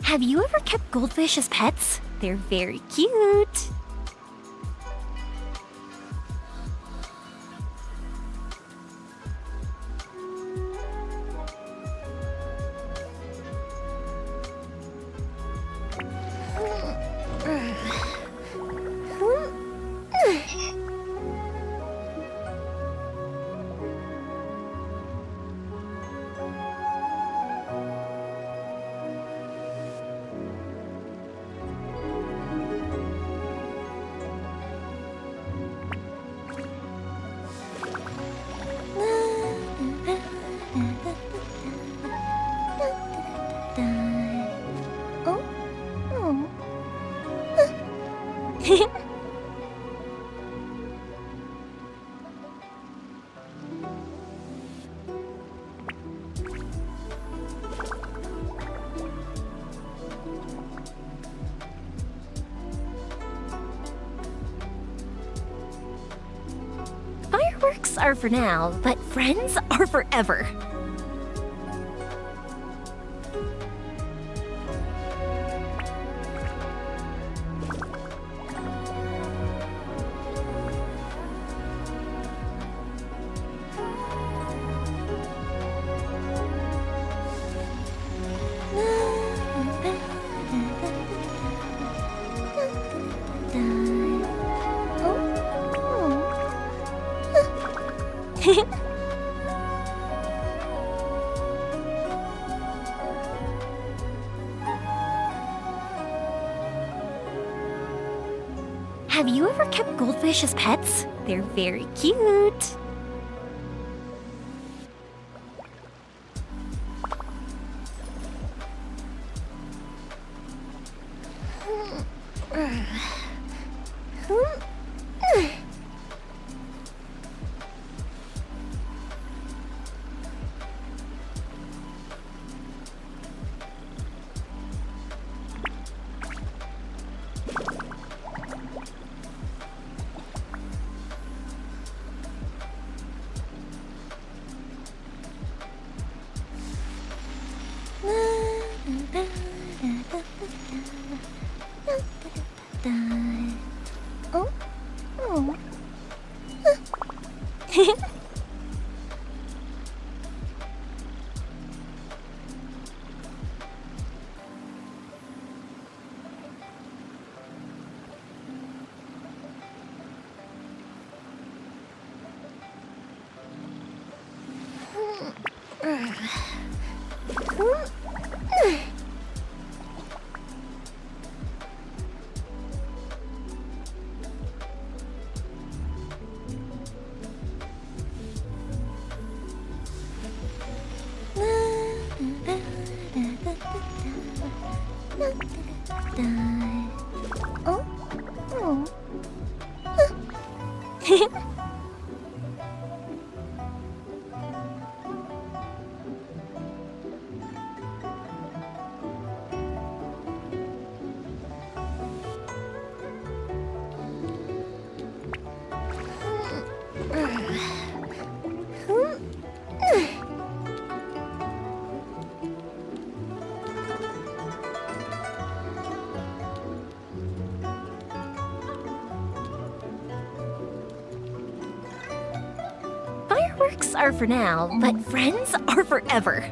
Have you ever kept goldfish as pets? They're very cute. Fireworks are for now, but friends are forever. Have you ever kept goldfish as pets? They're very cute. Fireworks are for now, but friends are forever.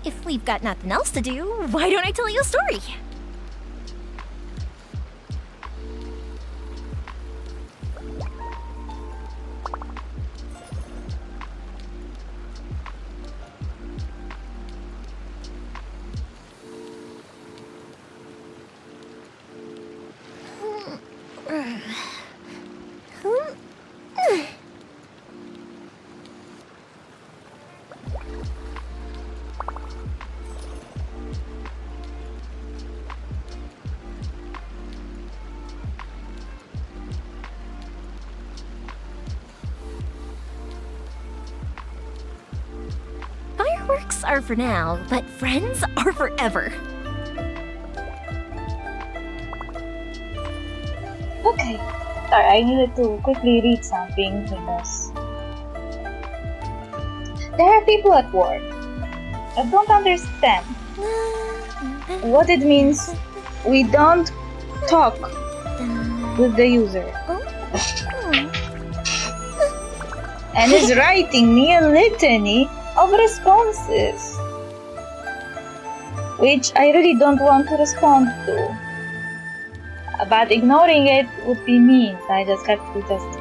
If we've got nothing else to do, why don't I tell you a story? Fireworks are for now, but friends are forever. Okay. Sorry, I needed to quickly read something because there are people at work. I don't understand what it means. We don't talk with the user. And is writing me a litany of responses, which I really don't want to respond to. But ignoring it would be mean, so I just have to just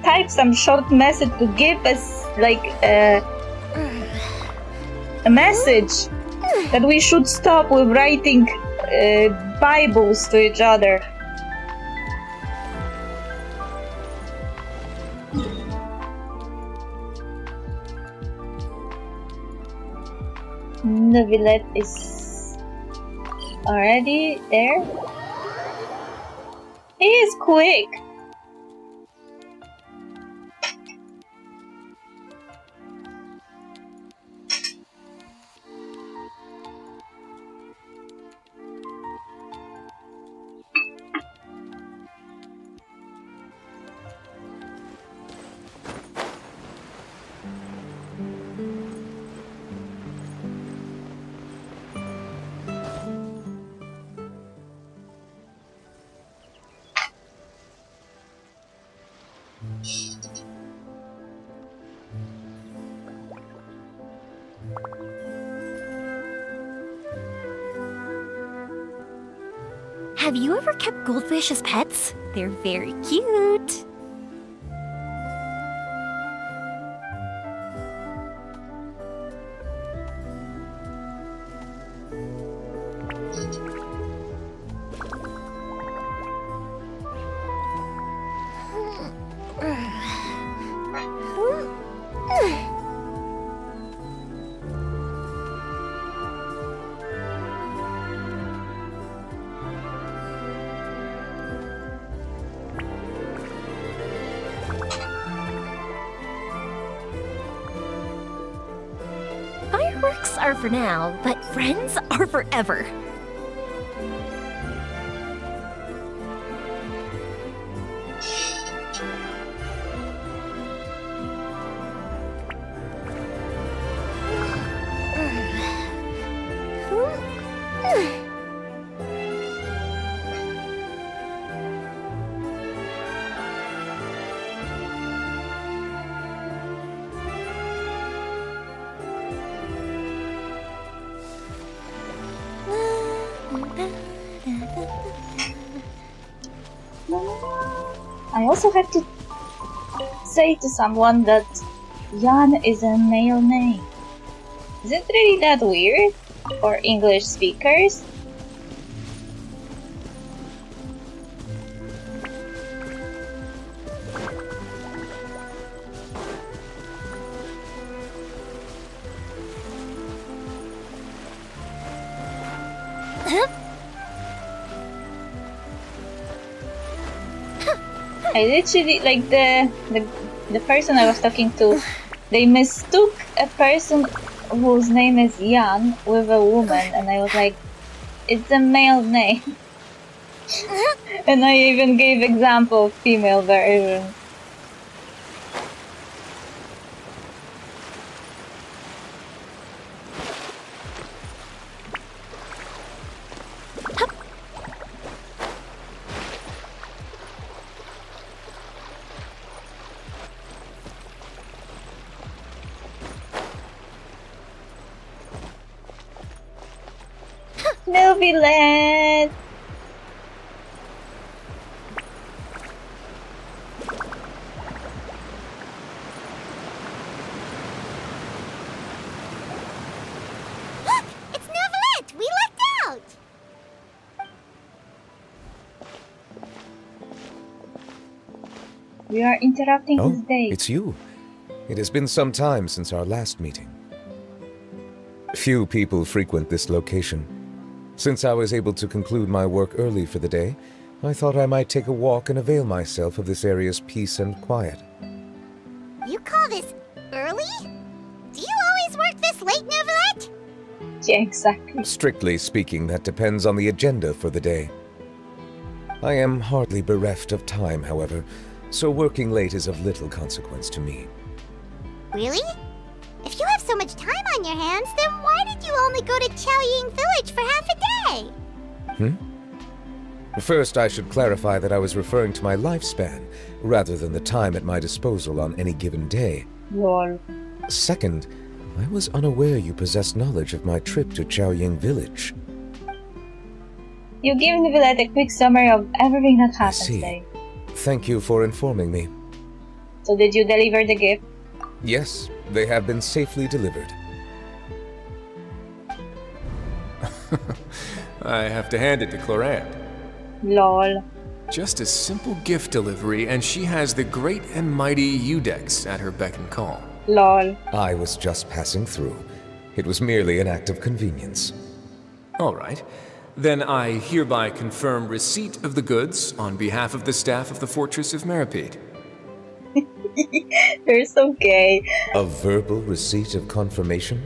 type some short message to give us like a message that we should stop with writing Bibles to each other. Neuvillette is already there. He is quick. Have you ever kept goldfish as pets? They're very cute. Fireworks are for now, but friends are forever. I also have to say to someone that Jan is a male name. Is it really that weird for English speakers? I literally, like, the person I was talking to, they mistook a person whose name is Jan with a woman, and I was like, it's a male name. And I even gave example of female version. Milvyland! Look! It's Neuvillette! We lucked out! We are interrupting his Oh, day. it's you. It has been some time since our last meeting. Few people frequent this location. Since I was able to conclude my work early for the day, I thought I might take a walk and avail myself of this area's peace and quiet. You call this early? Do you always work this late, Neuvillette? Yeah, exactly. Strictly speaking, that depends on the agenda for the day. I am hardly bereft of time, however, so working late is of little consequence to me. Really? If you have so much time on your hands, then why did you only go to Chaoying Village for half a day? First, I should clarify that I was referring to my lifespan, rather than the time at my disposal on any given day. Lol. Second, I was unaware you possessed knowledge of my trip to Chaoying Village. You give Milvyland a quick summary of everything that I happened see. today. Thank you for informing me. So did you deliver the gift? Yes, they have been safely delivered. I have to hand it to Clorant. Lol. Just a simple gift delivery, and she has the great and mighty Udex at her beck and call. Lol. I was just passing through. It was merely an act of convenience. All right. Then I hereby confirm receipt of the goods on behalf of the staff of the Fortress of Meripede. You're so gay. A verbal receipt of confirmation?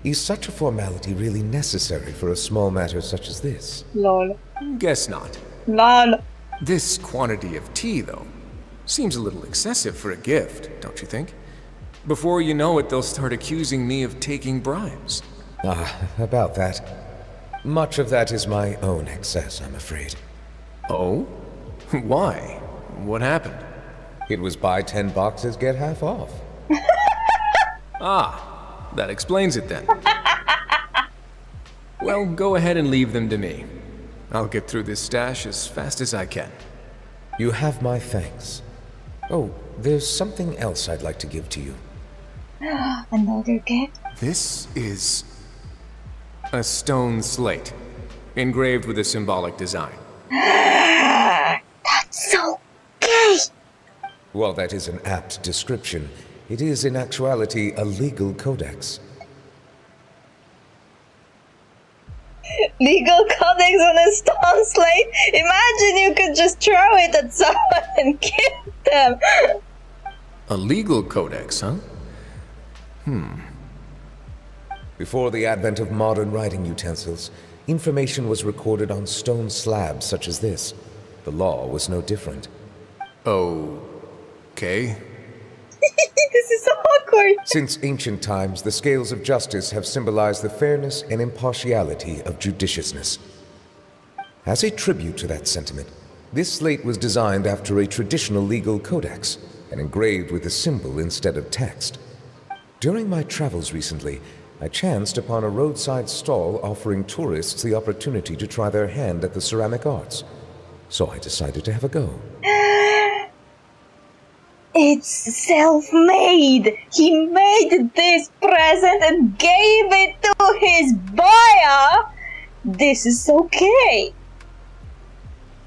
Is such a formality really necessary for a small matter such as this? Lol. Guess not. Lol. This quantity of tea, though, seems a little excessive for a gift, don't you think? Before you know it, they'll start accusing me of taking bribes. About that. Much of that is my own excess, I'm afraid. Oh? Why? What happened? It was buy 10 boxes, get half off. That explains it then. Well, go ahead and leave them to me. I'll get through this stash as fast as I can. You have my thanks. Oh, there's something else I'd like to give to you. Another gift? This is a stone slate, engraved with a symbolic design. That's so gay! While that is an apt description, it is in actuality a legal codex. Legal codex on a stone slate? Imagine you could just throw it at someone and kill them! A legal codex, huh? Before the advent of modern writing utensils, information was recorded on stone slabs such as this. The law was no different. Okay. This is so awkward! Since ancient times, the scales of justice have symbolized the fairness and impartiality of judiciousness. As a tribute to that sentiment, this slate was designed after a traditional legal codex and engraved with a symbol instead of text. During my travels recently, I chanced upon a roadside stall offering tourists the opportunity to try their hand at the ceramic arts. So I decided to have a go. It's self-made! He made this present and gave it to his buyer! This is okay!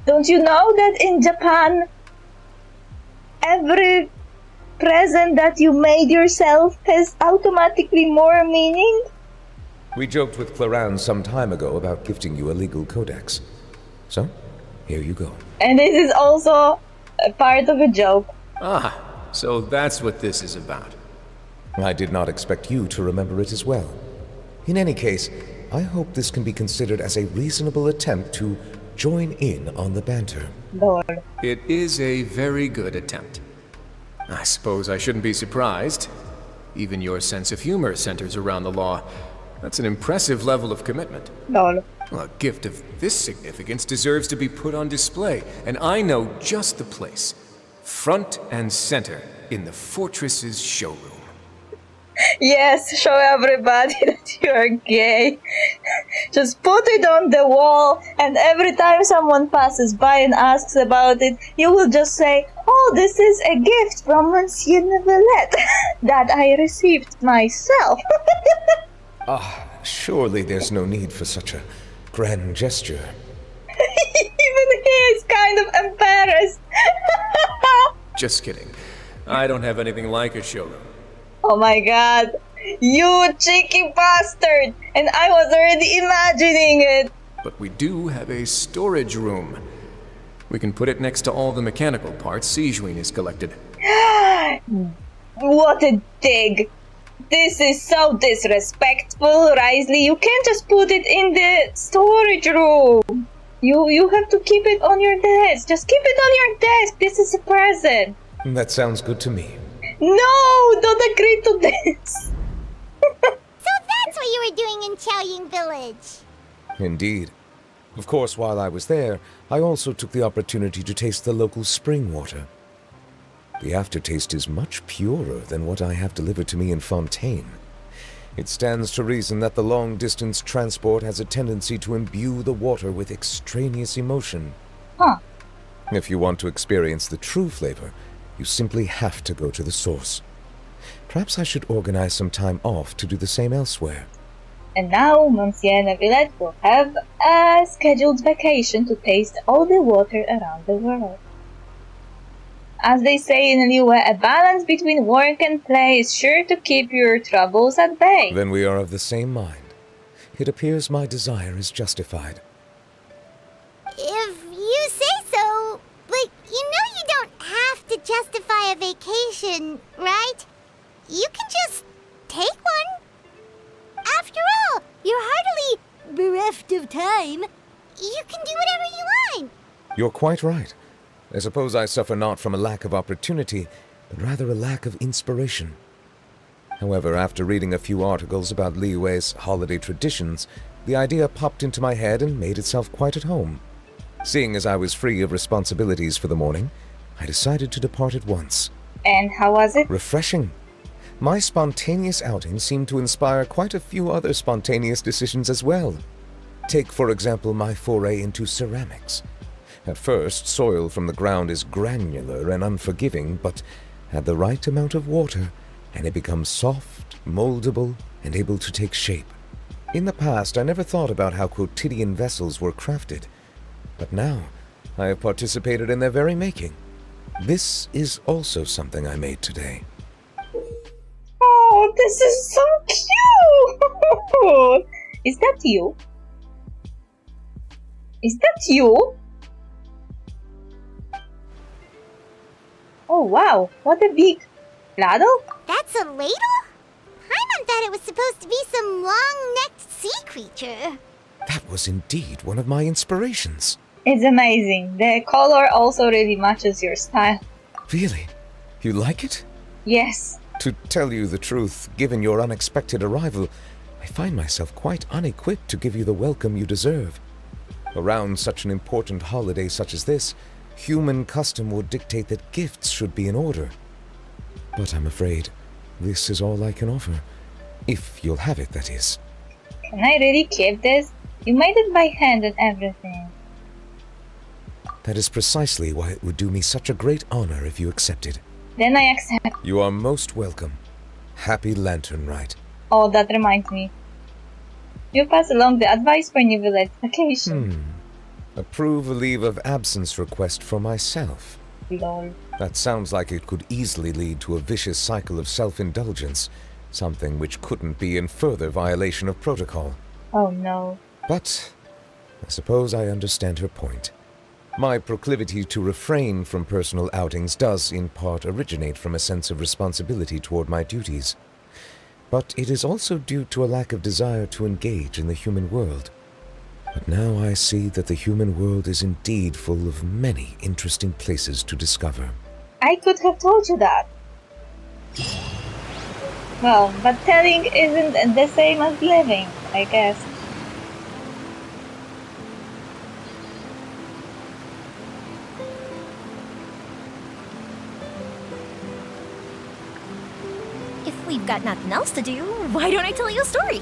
Don't you know that in Japan, every present that you made yourself has automatically more meaning? We joked with Claran some time ago about gifting you a legal codex. So, here you go. And this is also a part of a joke. Ah, so that's what this is about. I did not expect you to remember it as well. In any case, I hope this can be considered as a reasonable attempt to join in on the banter. Lol. It is a very good attempt. I suppose I shouldn't be surprised. Even your sense of humor centers around the law. That's an impressive level of commitment. Lol. A gift of this significance deserves to be put on display, and I know just the place. Front and center in the fortress's showroom. Yes, show everybody that you are gay. Just put it on the wall, and every time someone passes by and asks about it, you will just say, "Oh, this is a gift from Monsieur Neuvillette that I received myself." Surely there's no need for such a grand gesture. Even he is kind of embarrassed. Just kidding. I don't have anything like a showroom. Oh my god, you cheeky bastard! And I was already imagining it. But we do have a storage room. We can put it next to all the mechanical parts Sijuin has collected. What a dig! This is so disrespectful, Risley. You can't just put it in the storage room. You have to keep it on your desk. Just keep it on your desk. This is a present. That sounds good to me. No, don't agree to this. So that's what you were doing in Chaoying Village. Indeed. Of course, while I was there, I also took the opportunity to taste the local spring water. The aftertaste is much purer than what I have delivered to me in Fontaine. It stands to reason that the long-distance transport has a tendency to imbue the water with extraneous emotion. Huh. If you want to experience the true flavor, you simply have to go to the source. Perhaps I should organize some time off to do the same elsewhere. And now Monsieur Neuvillette will have a scheduled vacation to taste all the water around the world. As they say in Liyue, a balance between work and play is sure to keep your troubles at bay. Then we are of the same mind. It appears my desire is justified. If you say so, but you know you don't have to justify a vacation, right? You can just take one. After all, you're hardly bereft of time. You can do whatever you want. You're quite right. I suppose I suffer not from a lack of opportunity, but rather a lack of inspiration. However, after reading a few articles about Liyue's holiday traditions, the idea popped into my head and made itself quite at home. Seeing as I was free of responsibilities for the morning, I decided to depart at once. And how was it? Refreshing. My spontaneous outing seemed to inspire quite a few other spontaneous decisions as well. Take, for example, my foray into ceramics. At first, soil from the ground is granular and unforgiving, but add the right amount of water, and it becomes soft, moldable, and able to take shape. In the past, I never thought about how quotidian vessels were crafted, but now I have participated in their very making. This is also something I made today. Oh, this is so cute! Is that you? Is that you? Oh wow, what a big ladle! That's a ladle? Paimon thought it was supposed to be some long-necked sea creature. That was indeed one of my inspirations. It's amazing. The color also really matches your style. Really? You like it? Yes. To tell you the truth, given your unexpected arrival, I find myself quite unequipped to give you the welcome you deserve. Around such an important holiday such as this, human custom would dictate that gifts should be in order. But I'm afraid this is all I can offer. If you'll have it, that is. Can I really keep this? You made it by hand and everything. That is precisely why it would do me such a great honor if you accepted. Then I accept. You are most welcome. Happy Lantern Rite. Oh, that reminds me. You pass along the advice for new village vacation. Approve a leave of absence request for myself. Lol. That sounds like it could easily lead to a vicious cycle of self-indulgence, something which couldn't be in further violation of protocol. Oh no. But I suppose I understand her point. My proclivity to refrain from personal outings does in part originate from a sense of responsibility toward my duties. But it is also due to a lack of desire to engage in the human world. But now I see that the human world is indeed full of many interesting places to discover. I could have told you that. Well, but telling isn't the same as living, I guess. If we've got nothing else to do, why don't I tell you a story?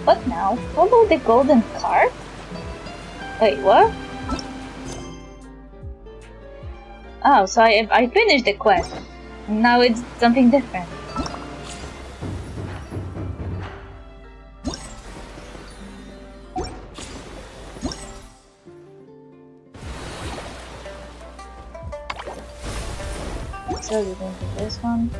What now? Follow the golden cart? Wait, what? Oh, so I finished the quest. Now it's something different. So we're going to this one.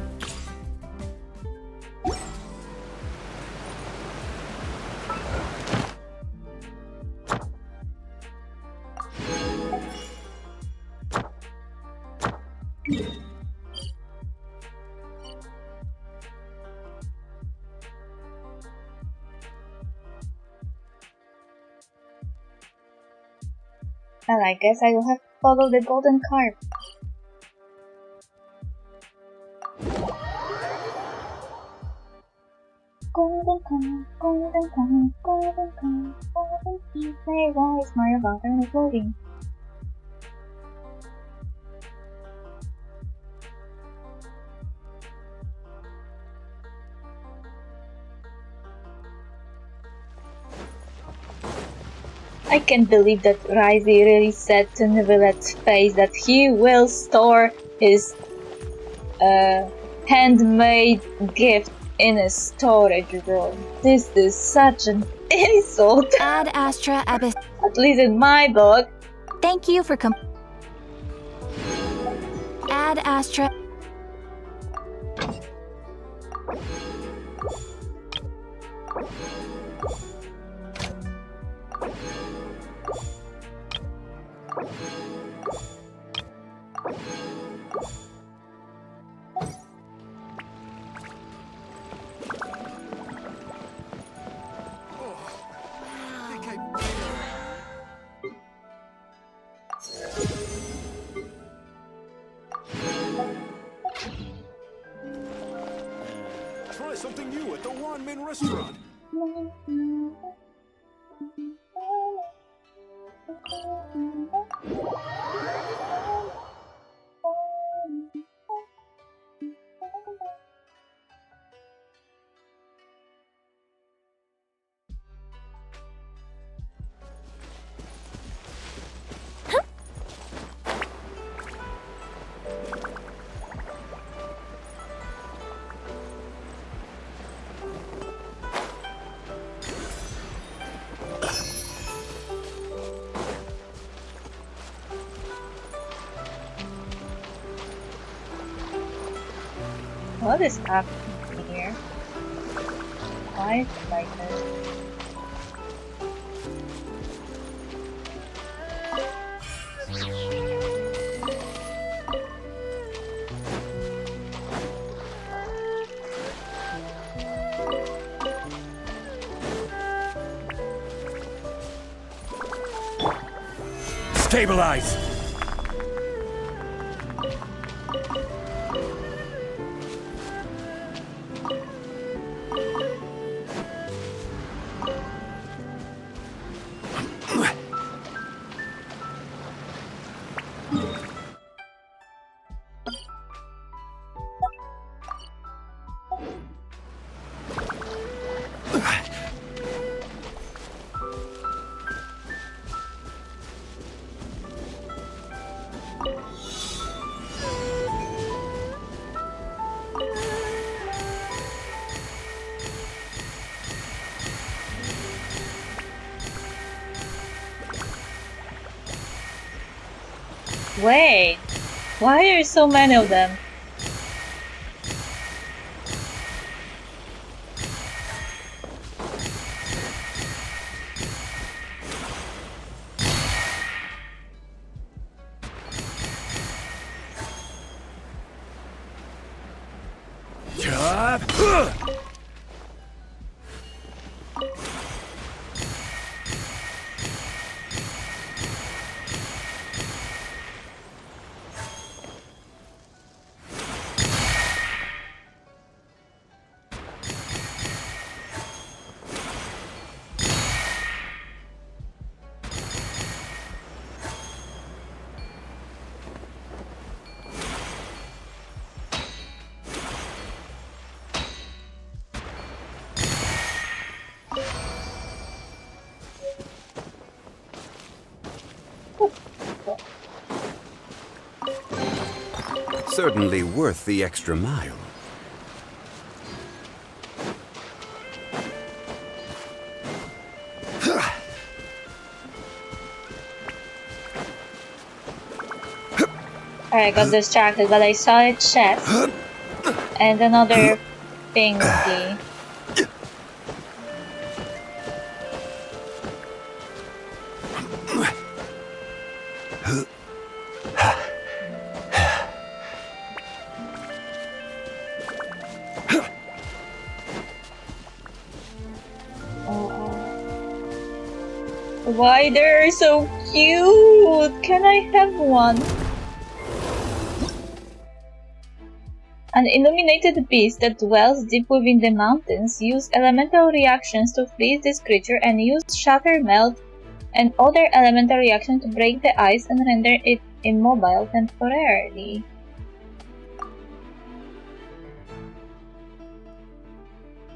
Well, I guess I will have to follow the golden carp. Golden carp, golden carp, golden carp, golden feet may rise, my water is floating. I can't believe that Riley really said to Nivellette's face that he will store his handmade gift in a storage room. This is such an insult. Ad Astra Abyss. At least in my book. Thank you for Ad Astra. Try something new at the Wanmin restaurant. What is happening here? Why is it like this? Stabilize! Wait, why are so many of them? Certainly worth the extra mile. I got distracted, but I saw a chest and another thingy. Why they're so cute? Can I have one? An illuminated beast that dwells deep within the mountains use elemental reactions to freeze this creature and use shatter, melt, and other elemental reactions to break the ice and render it immobile temporarily.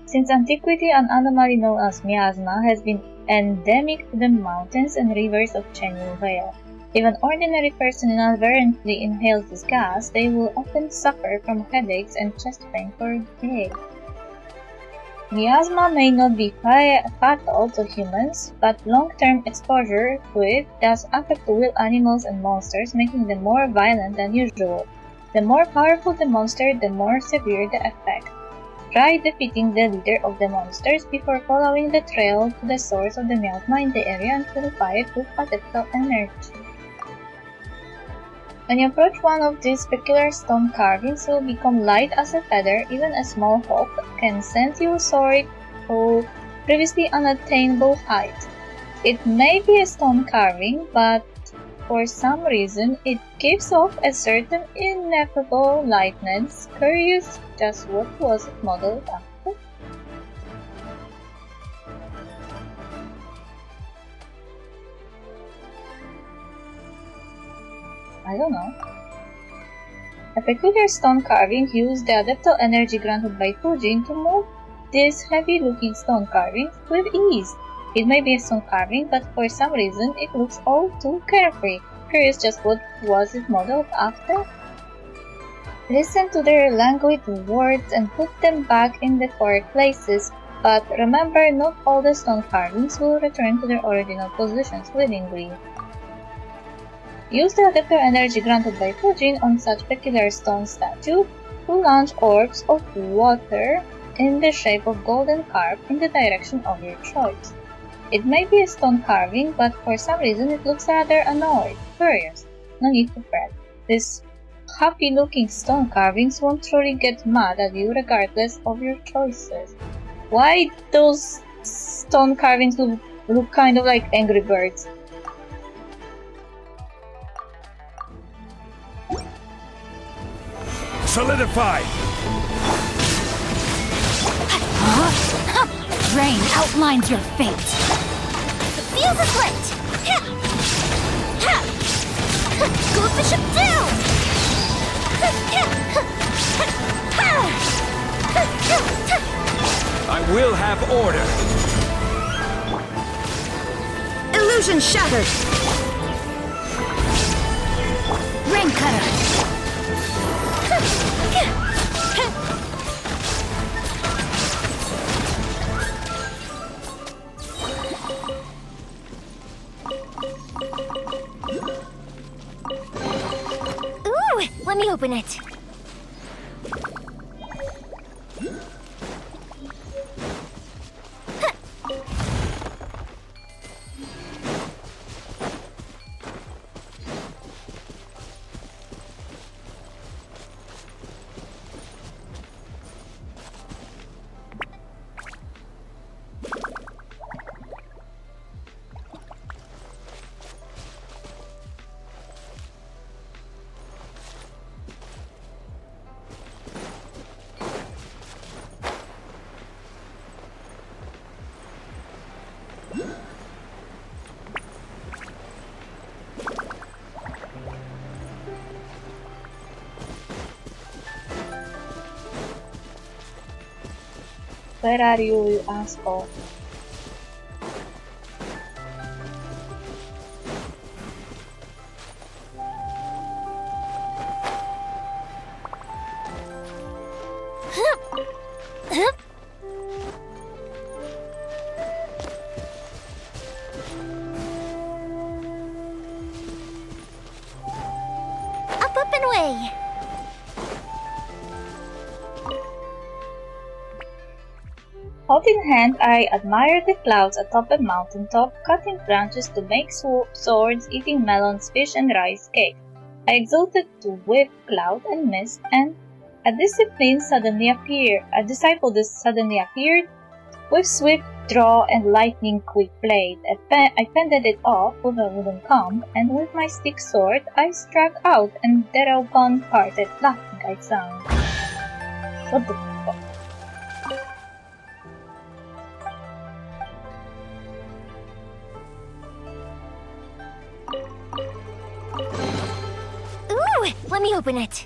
Since antiquity, an anomaly known as miasma has been endemic to the mountains and rivers of Chenyu Vale. If an ordinary person inadvertently inhales this gas, they will often suffer from headaches and chest pain for days. Miasma may not be fatal to humans, but long-term exposure to it does affect wild animals and monsters, making them more violent than usual. The more powerful the monster, the more severe the effect. Try defeating the leader of the monsters before following the trail to the source of the Meowth Mine the area and purify it with adeptal energy. When you approach one of these specular stone carvings, you will become light as a feather. Even a small hawk can send you soaring to previously unattainable height. It may be a stone carving, but for some reason it gives off a certain ineffable lightness. Curious just what was it modeled after? I don't know. A peculiar stone carving used the adeptal energy granted by Fujin to move these heavy-looking stone carvings with ease. It may be a stone carving, but for some reason it looks all too carefree. Curious just what was it modeled after? Listen to their languid words and put them back in the correct places, but remember not all the stone carvings will return to their original positions willingly. Use the adapter energy granted by Fujin on such peculiar stone statue to launch orbs of water in the shape of golden carp in the direction of your choice. It may be a stone carving, but for some reason it looks rather annoyed. Curious. No need to fret. These happy-looking stone carvings won't truly get mad at you regardless of your choices. Why those stone carvings look kind of like Angry Birds? Solidify! Rain outlines your fate. The fuse is lit! Go Bishop down! I will have order! Illusion shattered! Rain cutter. Ooh, let me open it. Where are you asshole? Up and away. Hold in hand, I admire the clouds atop a mountaintop, cutting branches to make swords, eating melons, fish, and rice cake. I exulted to whip cloud and mist, and a disciple suddenly appeared with swift draw and lightning quick blade. I fended it off with a wooden comb, and with my stick sword I struck out, and thereupon parted, laughing I sound. What the fuck? Ooh, let me open it.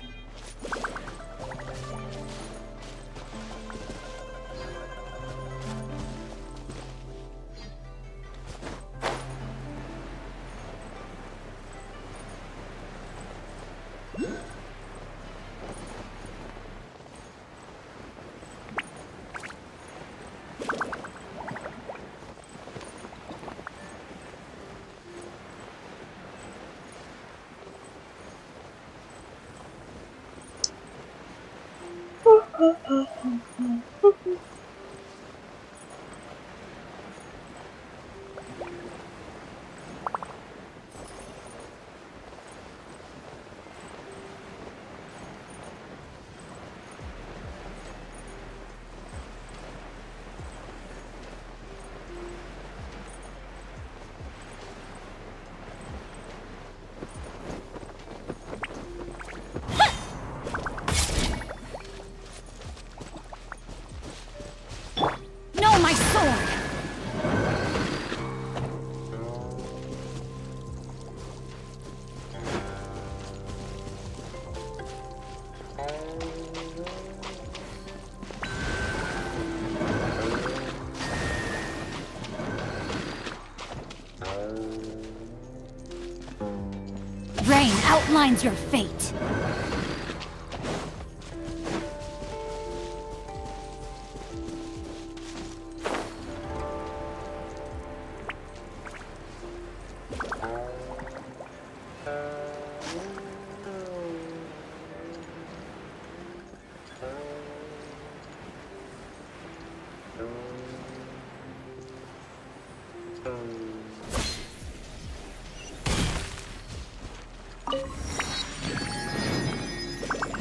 No, my sword! Rain outlines your fate.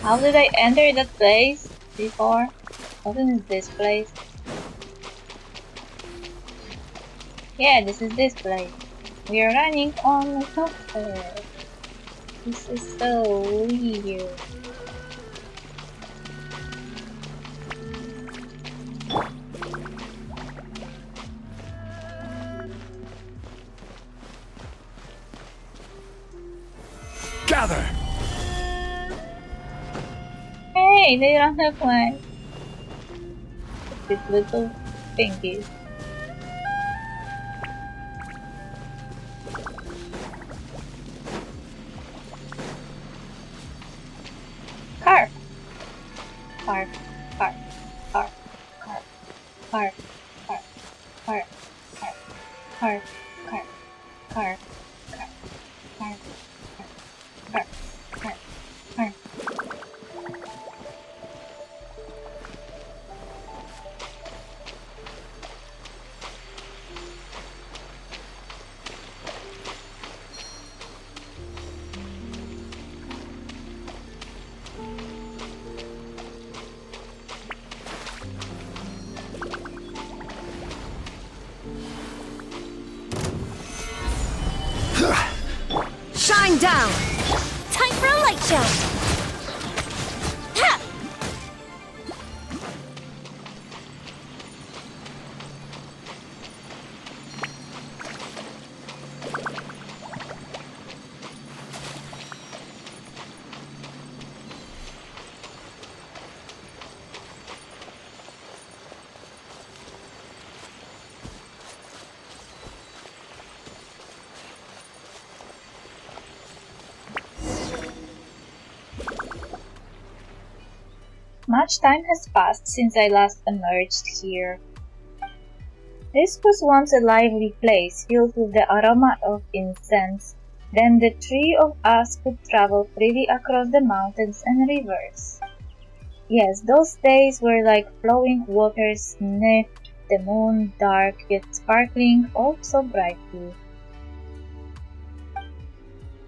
How did I enter that place before? Wasn't it this place? Yeah, this is this place. We are running on a software. This is so weird. Gather! Hey, they run away. These little thingies. Car. Car. Car. Car. Car. Car. Car. Car. Car. Car. Car. Car. Car. Car. Car. Car. Shine down! Time for a light show! Ha! Much time has passed since I last emerged here. This was once a lively place filled with the aroma of incense. Then the three of us could travel freely across the mountains and rivers. Yes, those days were like flowing waters sniffed, the moon dark yet sparkling oh so brightly.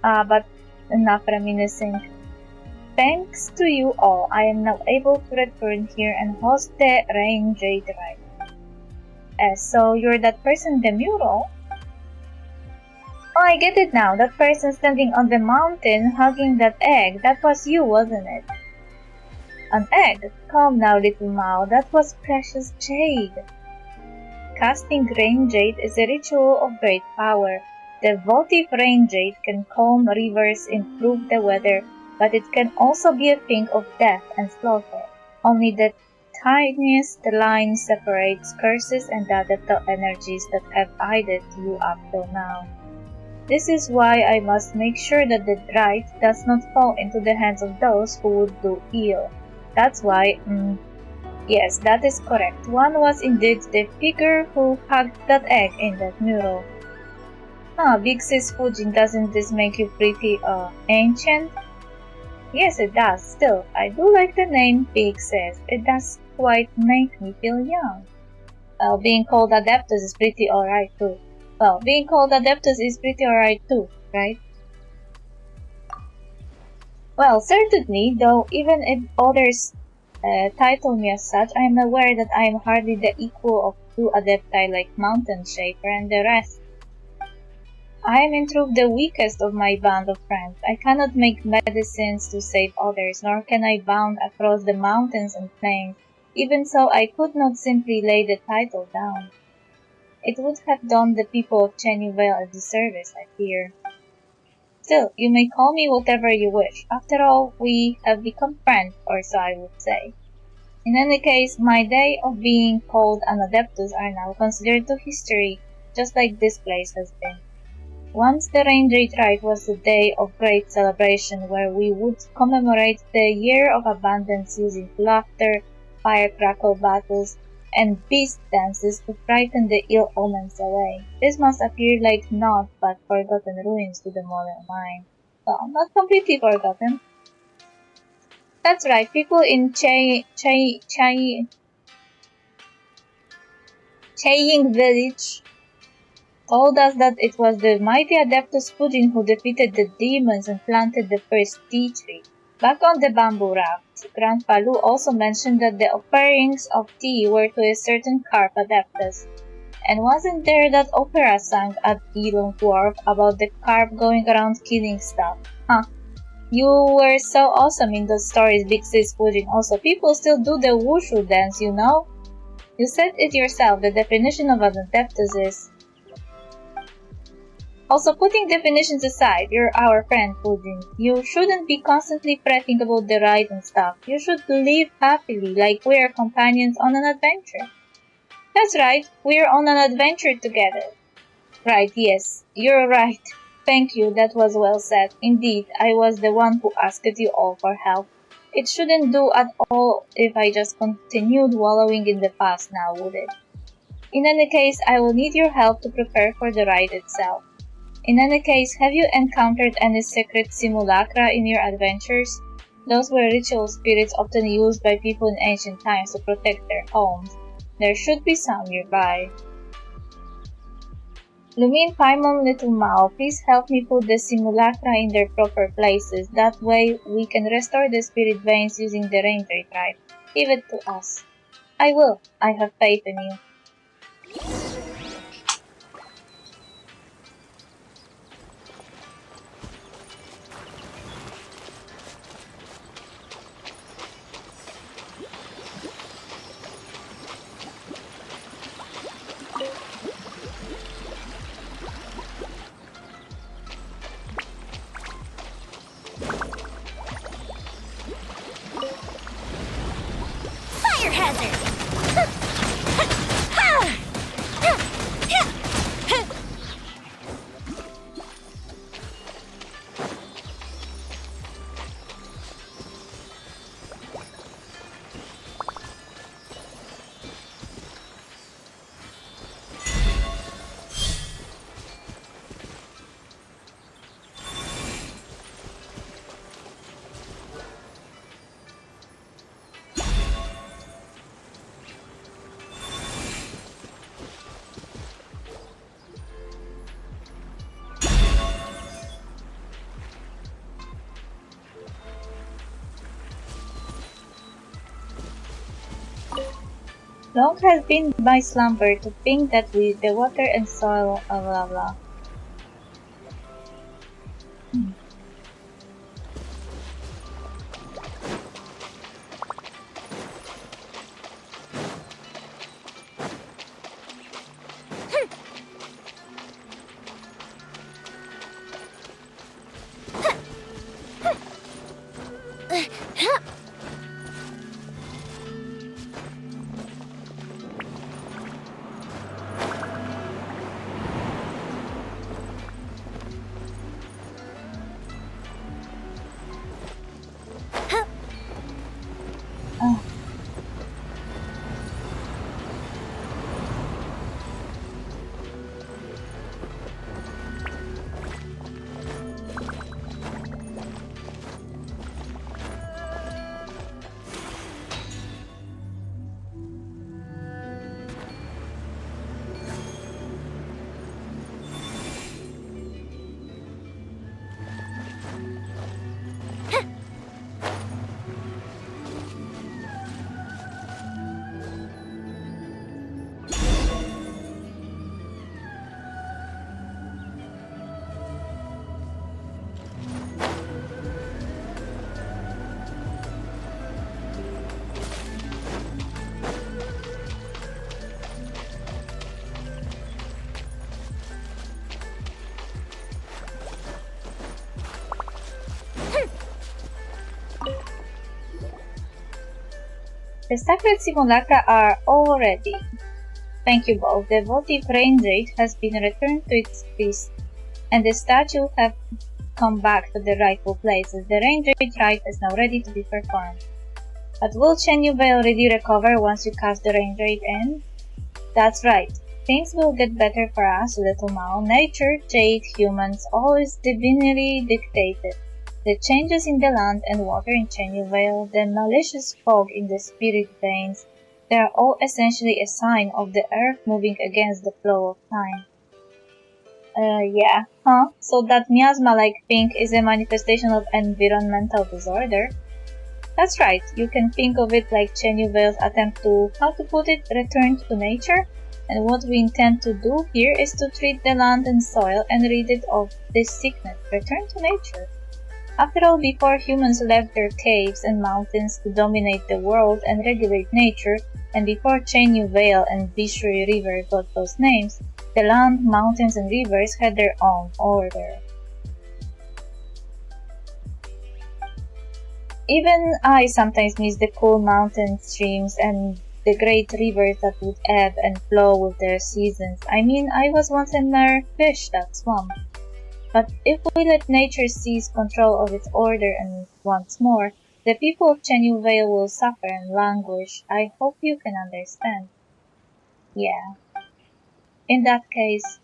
But enough reminiscing. Thanks to you all, I am now able to return here and host the Rain Jade Rite. So you're that person in the mural? Oh, I get it now. That person standing on the mountain hugging that egg. That was you, wasn't it? An egg? Calm now, little Mao. That was precious jade. Casting Rain Jade is a ritual of great power. The votive Rain Jade can calm rivers, improve the weather, but it can also be a thing of death and slaughter. Only the tiniest line separates curses and other energies that have aided you up till now. This is why I must make sure that the rite does not fall into the hands of those who would do ill. That's why, yes, that is correct. One was indeed the figure who hugged that egg in that mural. Big Sis Fujin, doesn't this make you pretty, ancient? Yes, it does. Still, I do like the name Big says. It does quite make me feel young. Well, being called Adeptus is pretty alright too. Right? Well, certainly, though even if others title me as such, I am aware that I am hardly the equal of two adepti like Mountain Shaper and the rest. I am in truth the weakest of my band of friends. I cannot make medicines to save others, nor can I bound across the mountains and plains. Even so, I could not simply lay the title down. It would have done the people of Chenyvale a disservice, I fear. Still, you may call me whatever you wish. After all, we have become friends, or so I would say. In any case, my day of being called an Adeptus are now considered to history, just like this place has been. Once the Lantern Rite was a day of great celebration where we would commemorate the Year of Abundance using laughter, firecrackle battles, and beast dances to frighten the ill omens away. This must appear like naught but forgotten ruins to the modern mind. Well, not completely forgotten. That's right, people in Chaying Village told us that it was the mighty Adeptus Pujin who defeated the demons and planted the first tea tree. Back on the bamboo raft, Grandpa Lu also mentioned that the offerings of tea were to a certain carp Adeptus. And wasn't there that opera sung at Elon Wharf about the carp going around killing stuff? Huh. You were so awesome in those stories, Big Sis Pujin. Also, people still do the wushu dance, you know? You said it yourself, the definition of an Adeptus is... Also, putting definitions aside, you're our friend, Pujin. You shouldn't be constantly fretting about the ride and stuff. You should live happily, like we're companions on an adventure. That's right, we're on an adventure together. Right, yes, you're right. Thank you, that was well said. Indeed, I was the one who asked you all for help. It shouldn't do at all if I just continued wallowing in the past now, would it? In any case, I will need your help to prepare for the ride itself. In any case, have you encountered any secret simulacra in your adventures? Those were ritual spirits often used by people in ancient times to protect their homes. There should be some nearby. Lumin, Paimon, Little Mao, please help me put the simulacra in their proper places. That way, we can restore the spirit veins using the Lantern Rite. Leave it to us. I will. I have faith in you. Fire hazard! Long has been my slumber to think that with the water and soil, blah blah. The sacred simulacra are all ready. Thank you both. The votive rain-jade has been returned to its priest, and the statue have come back to the rightful places. The rain-jade rite is now ready to be performed. But will Chenuvel already recover once you cast the rain-jade in? That's right. Things will get better for us, little Mal. Nature, jade, humans, all is divinely dictated. The changes in the land and water in Chenuvel, the malicious fog in the spirit veins, they are all essentially a sign of the earth moving against the flow of time. Yeah, huh? So that miasma-like pink is a manifestation of environmental disorder? That's right, you can think of it like Chenuvel's attempt to, how to put it, return to nature? And what we intend to do here is to treat the land and soil and rid it of this sickness, return to nature. After all, before humans left their caves and mountains to dominate the world and regulate nature, and before Chenuvel and Vishri River got those names, the land, mountains, and rivers had their own order. Even I sometimes miss the cool mountain streams and the great rivers that would ebb and flow with their seasons. I mean, I was once a mere fish that swam. But if we let nature seize control of its order and once more, the people of Chenuvel will suffer and languish. I hope you can understand. Yeah. In that case...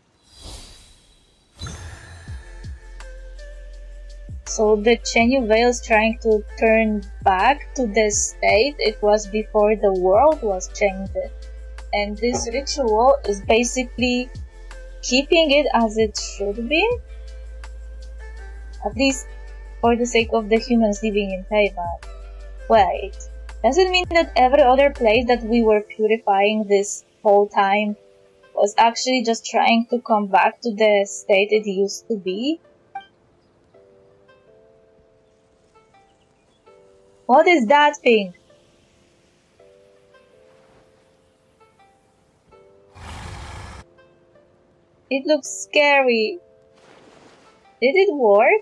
So the Chenuvel's trying to turn back to the state it was before the world was changed. And this ritual is basically keeping it as it should be? At least for the sake of the humans living in Teyvat. Wait, does it mean that every other place that we were purifying this whole time was actually just trying to come back to the state it used to be? What is that thing? It looks scary. Did it work?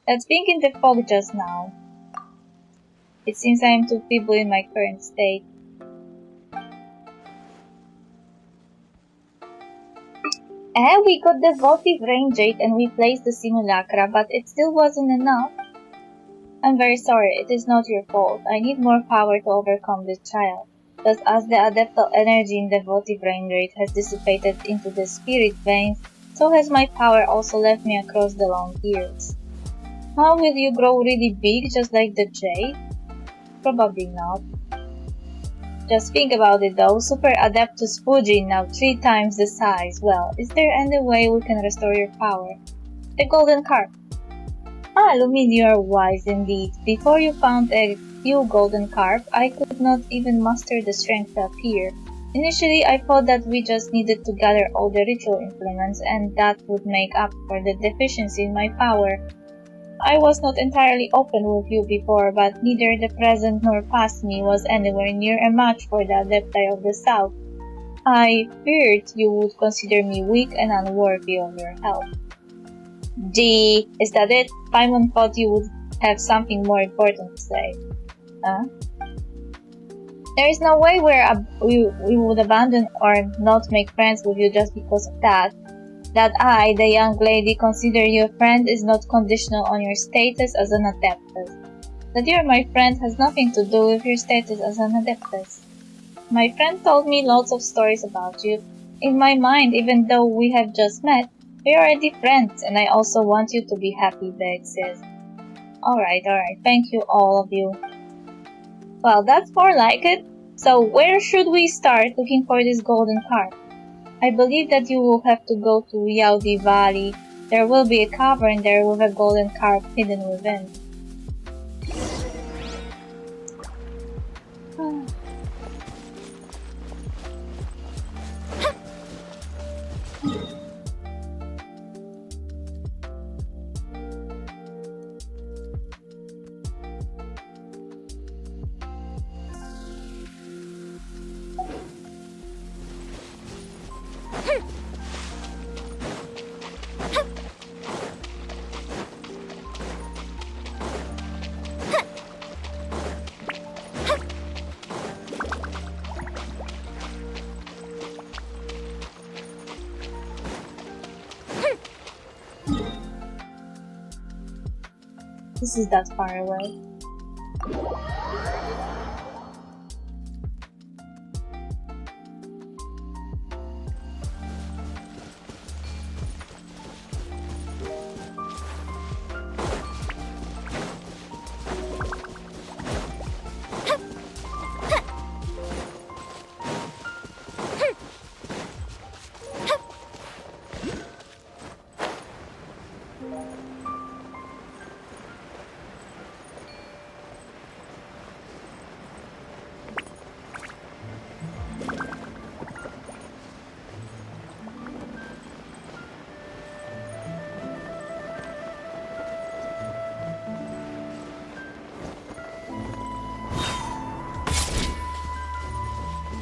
That's being in the fog just now. It seems I am too feeble in my current state. We got the votive rain-jade and we placed the simulacra, but it still wasn't enough. I'm very sorry, it is not your fault. I need more power to overcome this trial. Thus, as the adeptal energy in the votive rain-jade has dissipated into the spirit veins, so has my power also left me across the long years. How will you grow really big just like the jade? Probably not. Just think about it though, Super Adeptus Fujin now 3 times the size. Well, is there any way we can restore your power? The golden carp. Ah, Lumine, you are wise indeed. Before you found a few golden carp, I could not even muster the strength to appear. Initially, I thought that we just needed to gather all the ritual implements and that would make up for the deficiency in my power. I was not entirely open with you before, but neither the present nor past me was anywhere near a match for the Adepti of the South. I feared you would consider me weak and unworthy of your help. Gee, is that it? Paimon thought you would have something more important to say. Huh? There is no way we would abandon or not make friends with you just because of that. That I, the young lady, consider you a friend is not conditional on your status as an adeptus. That you're my friend has nothing to do with your status as an adeptus. My friend told me lots of stories about you. In my mind, even though we have just met, we are already friends, and I also want you to be happy, Beg says. Alright, thank you all of you. Well, that's more like it. So where should we start looking for this golden carp? I believe that you will have to go to Yaudi Valley. There will be a cavern there with a golden carp hidden within. this is that far away.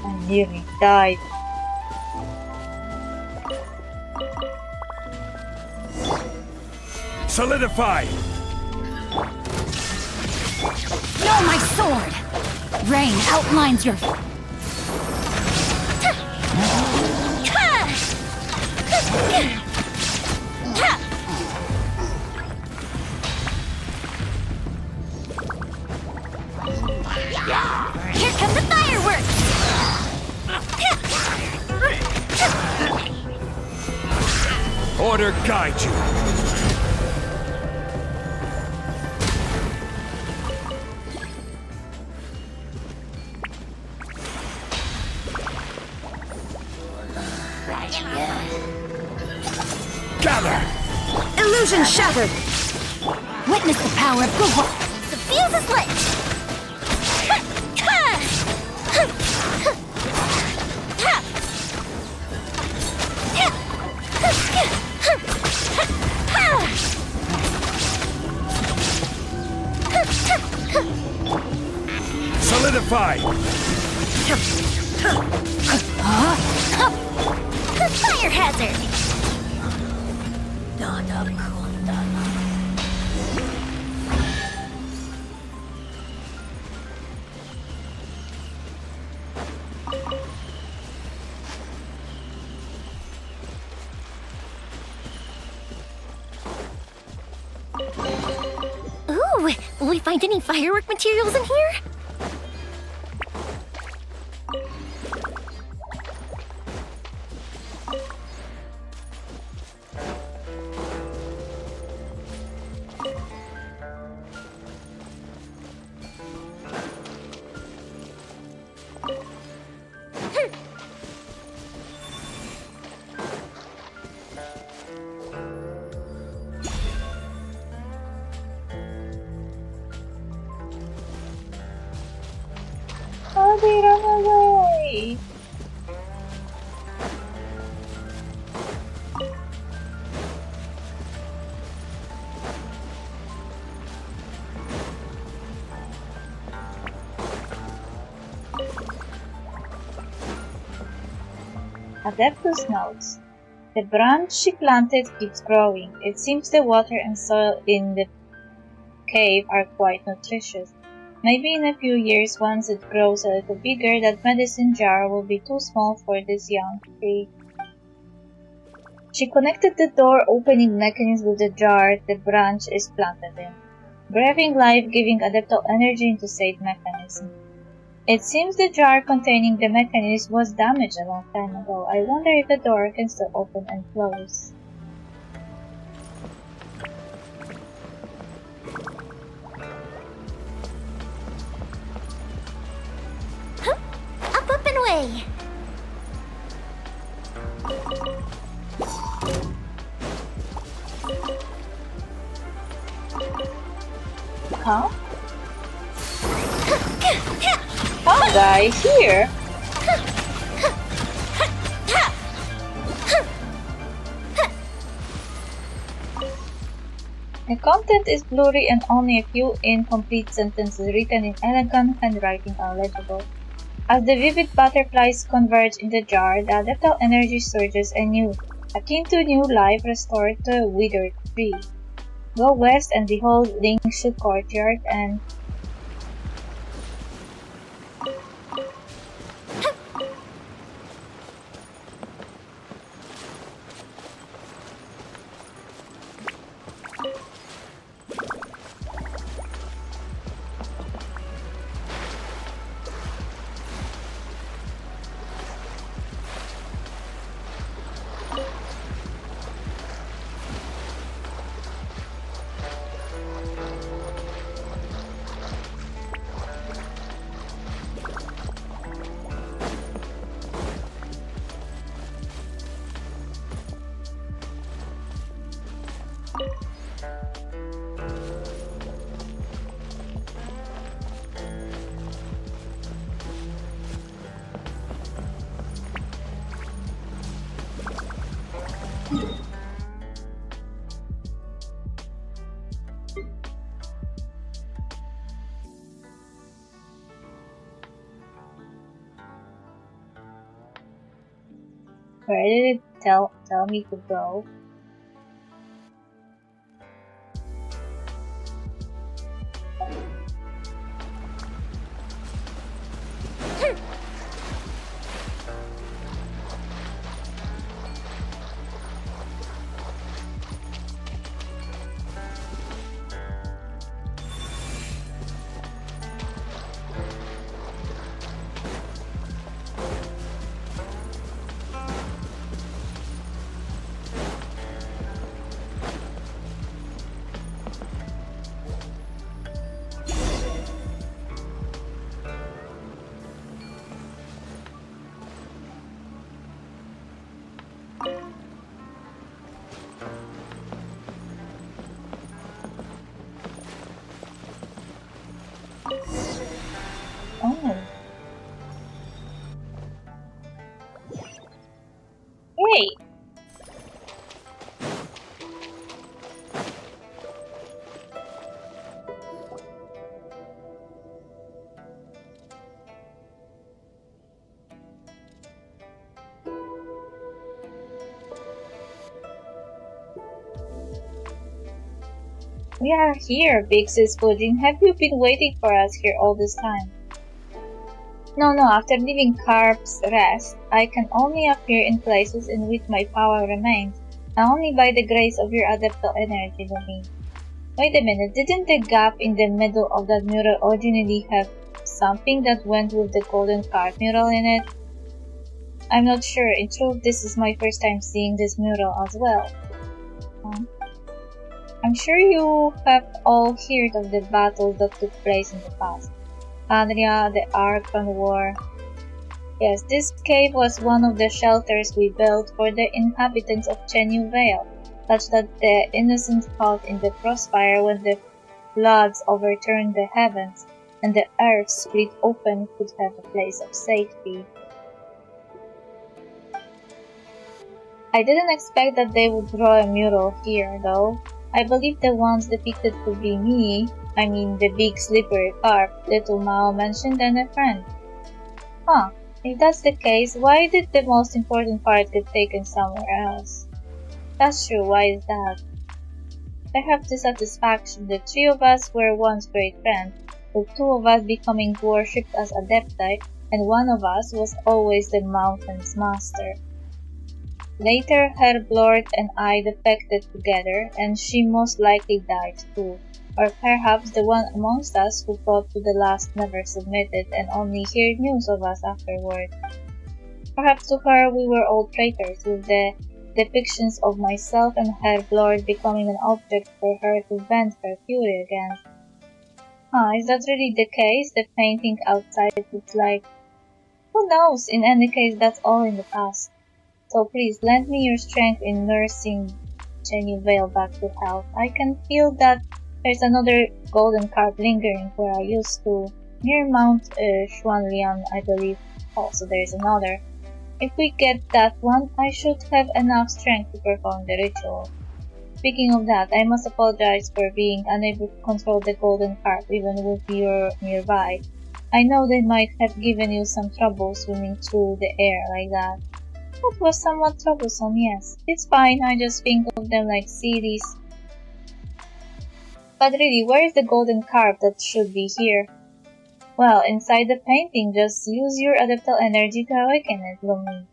I nearly died. Solidify! No, my sword! Rain outlines your... Here come the fireworks! Order guide you! Gather! Illusion shattered! Witness the power of the work! The fuse is lit! Solidify! Fire hazard! Ooh, will we find any firework materials in here? How they run away? Adeptus notes. The branch she planted keeps growing. It seems the water and soil in the cave are quite nutritious. Maybe in a few years, once it grows a little bigger, that medicine jar will be too small for this young tree. She connected the door opening mechanism with the jar the branch is planted in, breathing life-giving adeptal energy into said mechanism. It seems the jar containing the mechanism was damaged a long time ago. I wonder if the door can still open and close. Up and away! Huh? How did I hear? The content is blurry and only a few incomplete sentences written in elegant handwriting are legible. As the vivid butterflies converge in the jar, the adeptal energy surges anew, akin to new life restored to a withered tree. Go west and behold Lingshu Courtyard and Where did it tell me to go? Oh. Wait. We are here, Big Sis Pudding. Have you been waiting for us here all this time? No, after leaving Carp's Rest, I can only appear in places in which my power remains, and only by the grace of your adeptal energy, Domain. Wait a minute, didn't the gap in the middle of that mural originally have something that went with the golden carp mural in it? I'm not sure. In truth, this is my first time seeing this mural as well. I'm sure you have all heard of the battles that took place in the past. Adria, the Archon War. Yes, this cave was one of the shelters we built for the inhabitants of Chenyu Vale, such that the innocents caught in the crossfire when the floods overturned the heavens and the earth split open could have a place of safety. I didn't expect that they would draw a mural here, though. I believe the ones depicted to be me, I mean the big slippery carp, little Mao mentioned, and a friend. Huh, if that's the case, why did the most important part get taken somewhere else? That's true, why is that? I have the satisfaction the three of us were once great friends, with two of us becoming worshipped as adepti, and one of us was always the mountain's master. Later, Herr Blord and I defected together, and she most likely died too. Or perhaps the one amongst us who fought to the last never submitted and only heard news of us afterward. Perhaps to her we were all traitors, with the depictions of myself and Herr Blord becoming an object for her to vent her fury against. Is that really the case? The painting outside looks like... Who knows? In any case, that's all in the past. So please, lend me your strength in nursing Chenyu Vale back to health. I can feel that there's another golden carp lingering where I used to, near Mount Xuanlian, I believe. Also, there's another. If we get that one, I should have enough strength to perform the ritual. Speaking of that, I must apologize for being unable to control the golden carp even with you nearby. I know they might have given you some trouble swimming through the air like that. That was somewhat troublesome, yes. It's fine, I just think of them like series. But really, where is the golden carp that should be here? Well, inside the painting, just use your adeptal energy to awaken it, Lumi.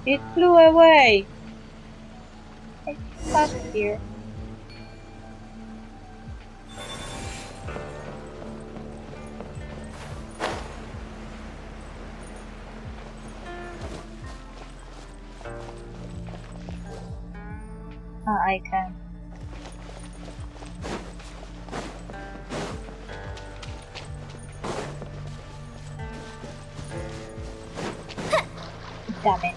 It flew away! It's stuck here. I can. Damn it.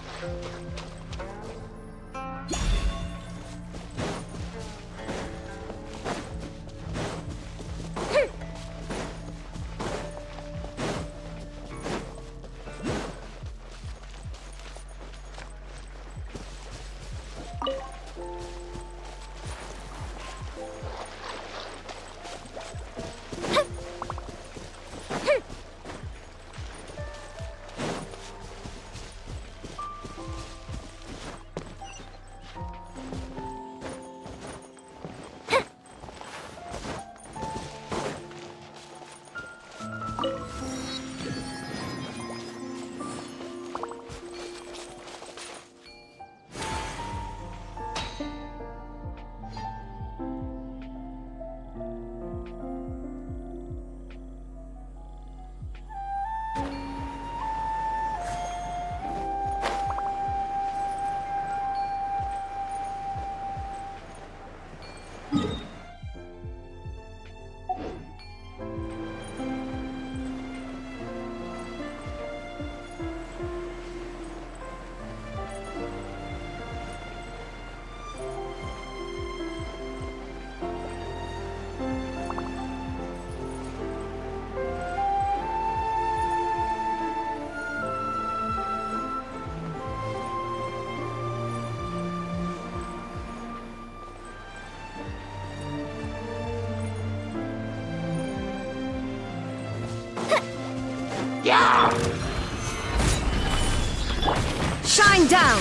Shine down!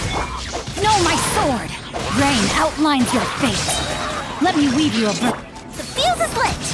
No, my sword! Rain outlines your fate. Let me weave you a The fuse is lit!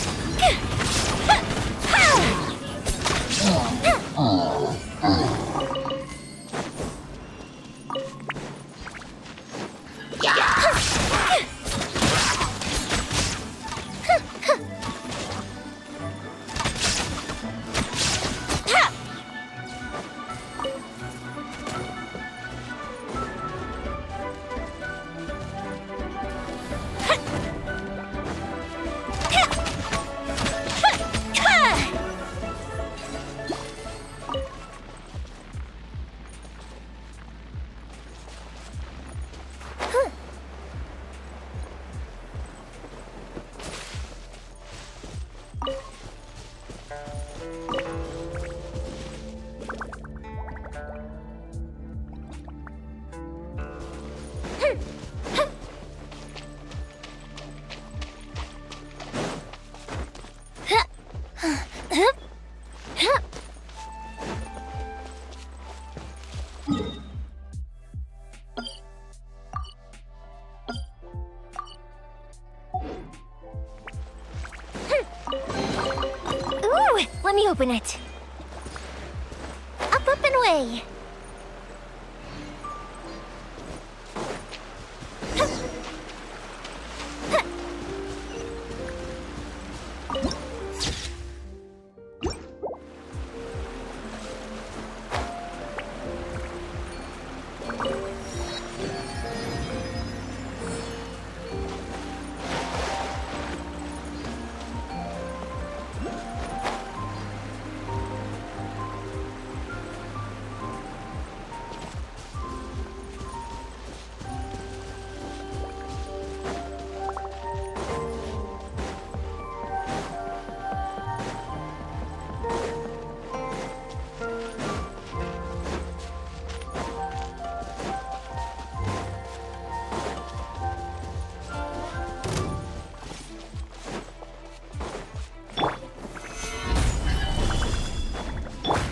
Ooh, let me open it. Up, and away!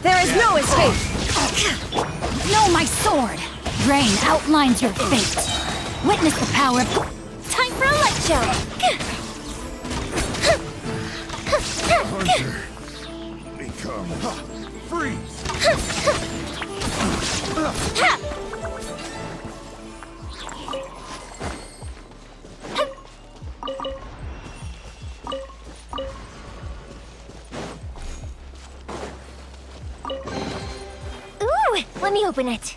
There is no escape! No, my sword! Rain outlines your fate. Witness the power of... Time for a light show. Hunter. Become. Freeze! Ooh, let me open it.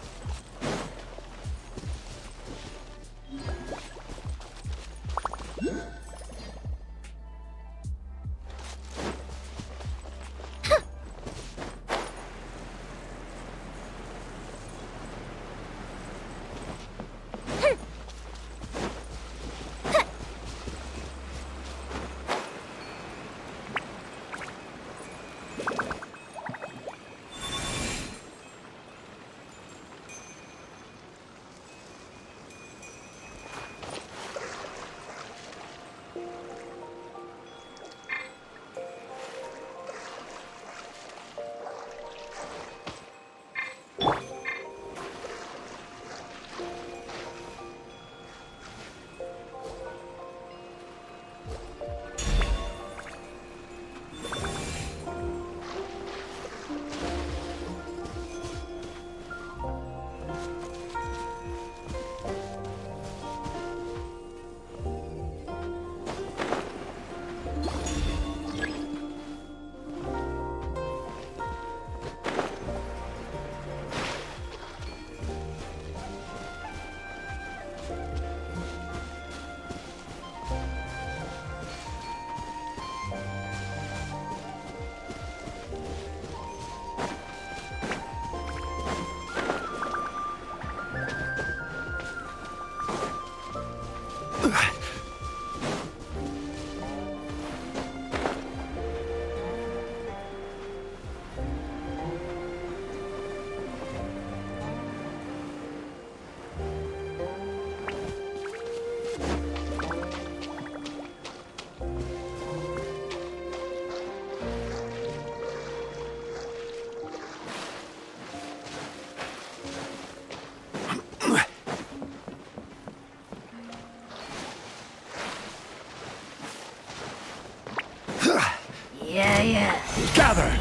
Yeah. Gather!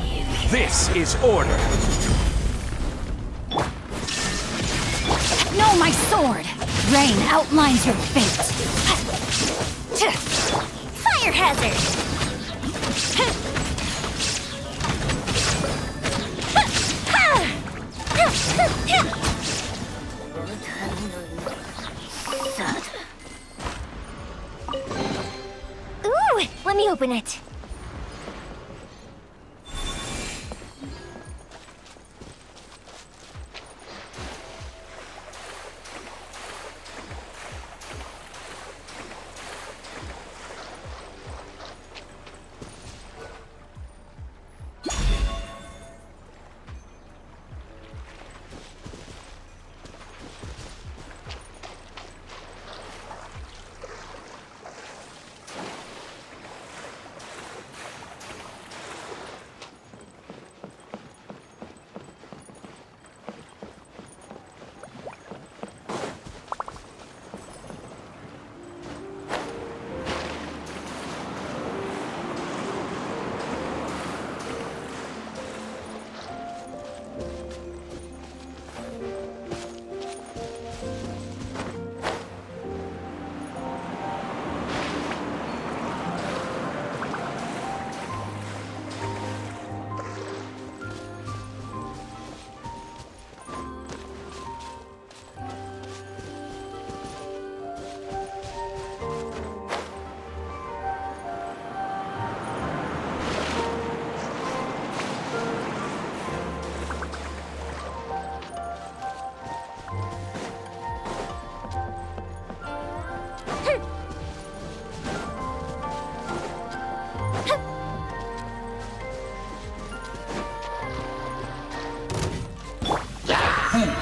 This is order! No, my sword! Rain outlines your fate. Fire hazard! Ooh, let me open it.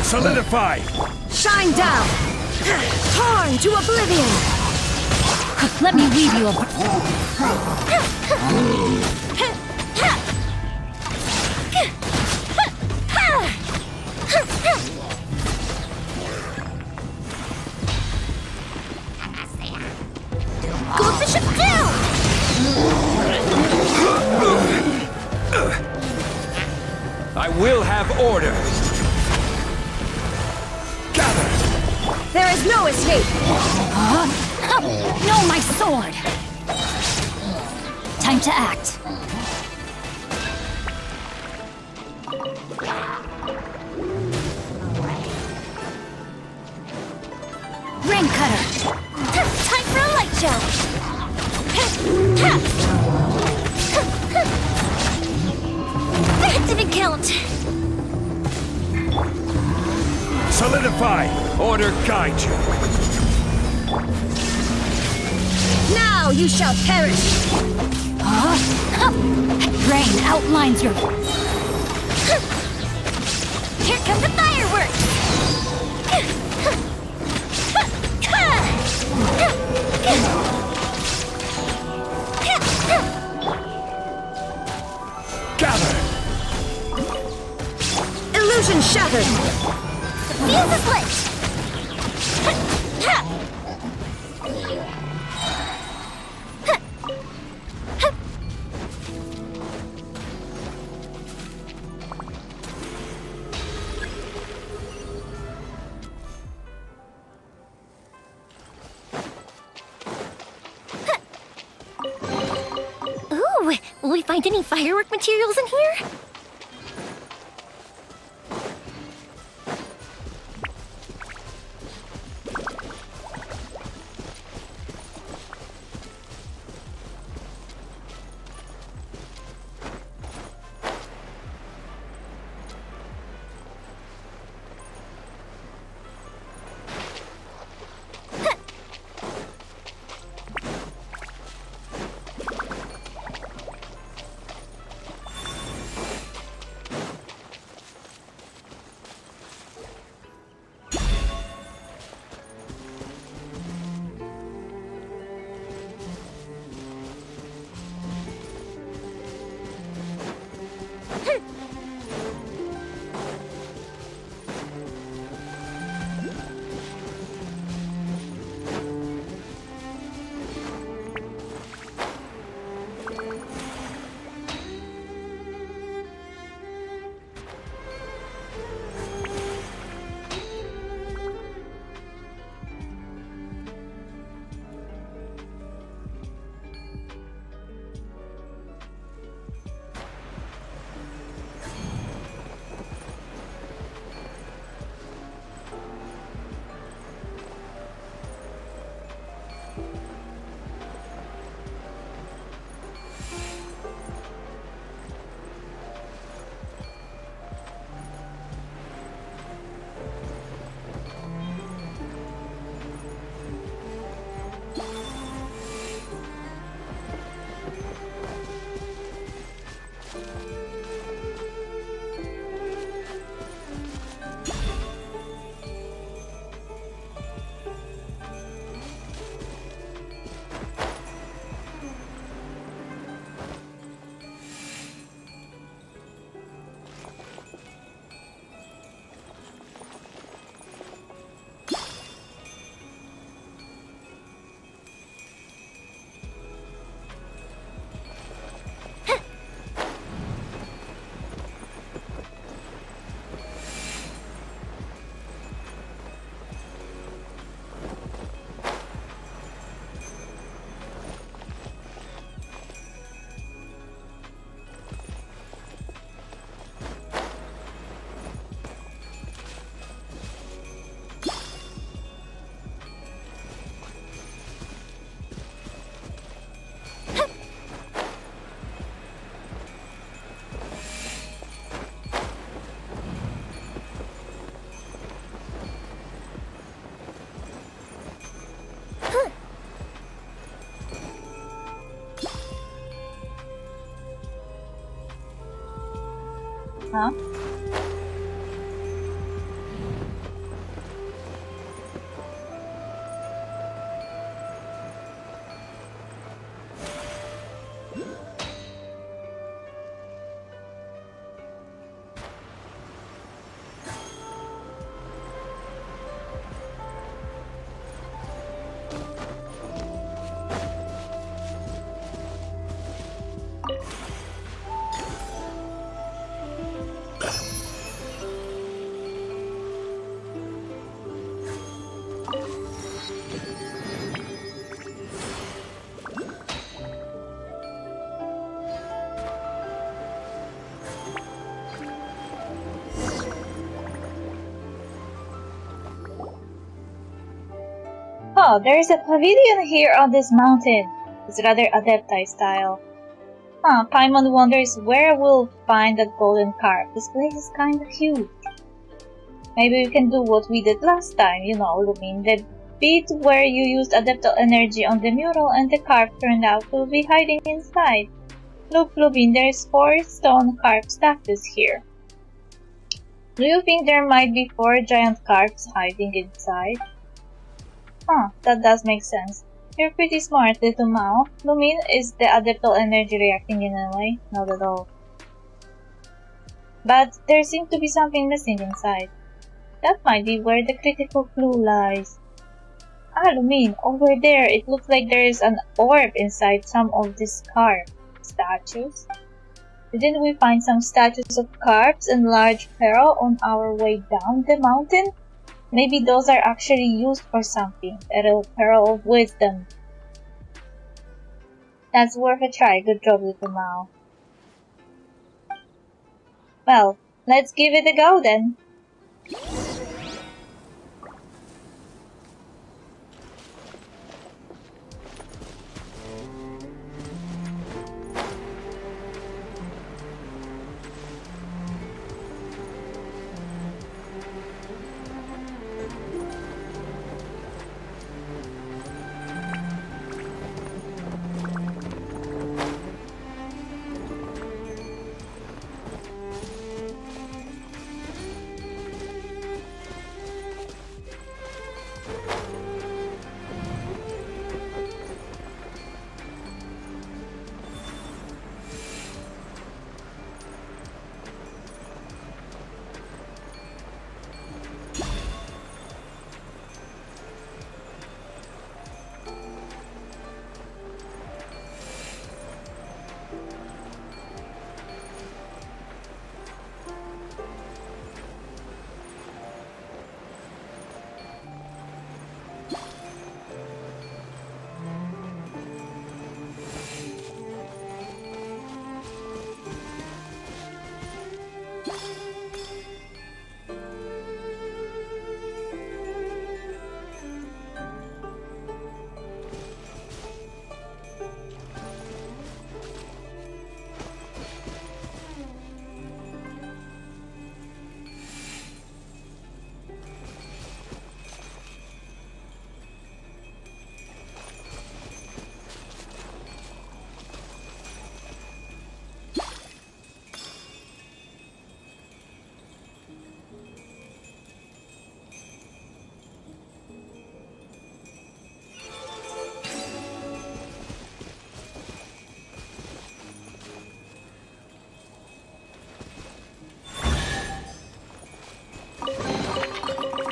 Solidify! Shine down! Torn to oblivion! Let me weave you a... Go bishop down! I will have order! Gather! There is no escape! No, my sword! Time to act. Rain cutter! Time for a light show! That didn't count! Solidify! Order guide you! Now you shall perish! Rain outlines your... Here come the fireworks! Gather! Illusion shattered! The fuse is lit! Ooh, will we find any firework materials in here? Huh? Oh, there is a pavilion here on this mountain. It's rather Adepti style. Paimon wonders where we'll find that golden carp. This place is kinda huge. Maybe we can do what we did last time, you know, Lumin. The bit where you used Adeptal energy on the mural and the carp turned out to be hiding inside. Look, Lumin, there's 4 stone carp statues here. Do you think there might be 4 giant carps hiding inside? That does make sense. You're pretty smart, little Mao. Lumin, is the Adeptal energy reacting in a way? Not at all. But there seems to be something missing inside. That might be where the critical clue lies. Lumin, over there, it looks like there is an orb inside some of these carp statues. Didn't we find some statues of carps and large peril on our way down the mountain? Maybe those are actually used for something. A real pearl of wisdom. That's worth a try. Good job, little Mao. Well, let's give it a go then.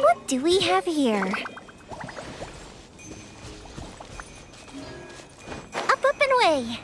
What do we have here? Up, up, and away!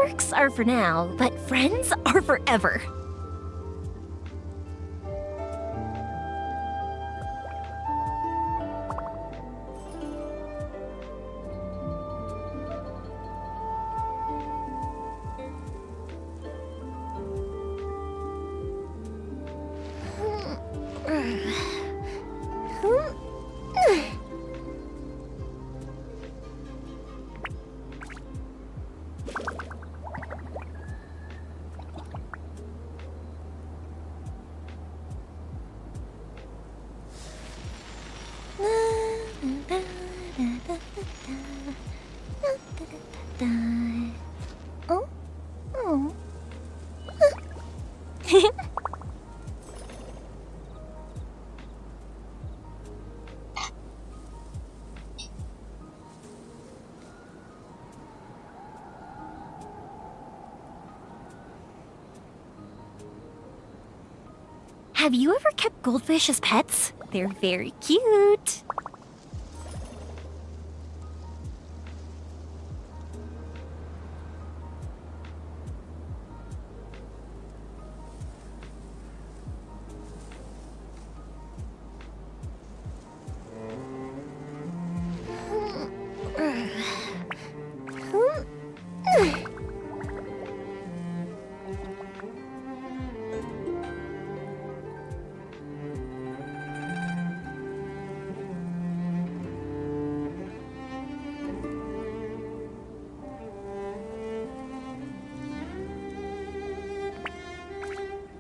Lurks are for now, but friends are forever. Have you ever kept goldfish as pets? They're very cute.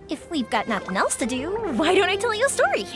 If we've got nothing else to do, why don't I tell you a story?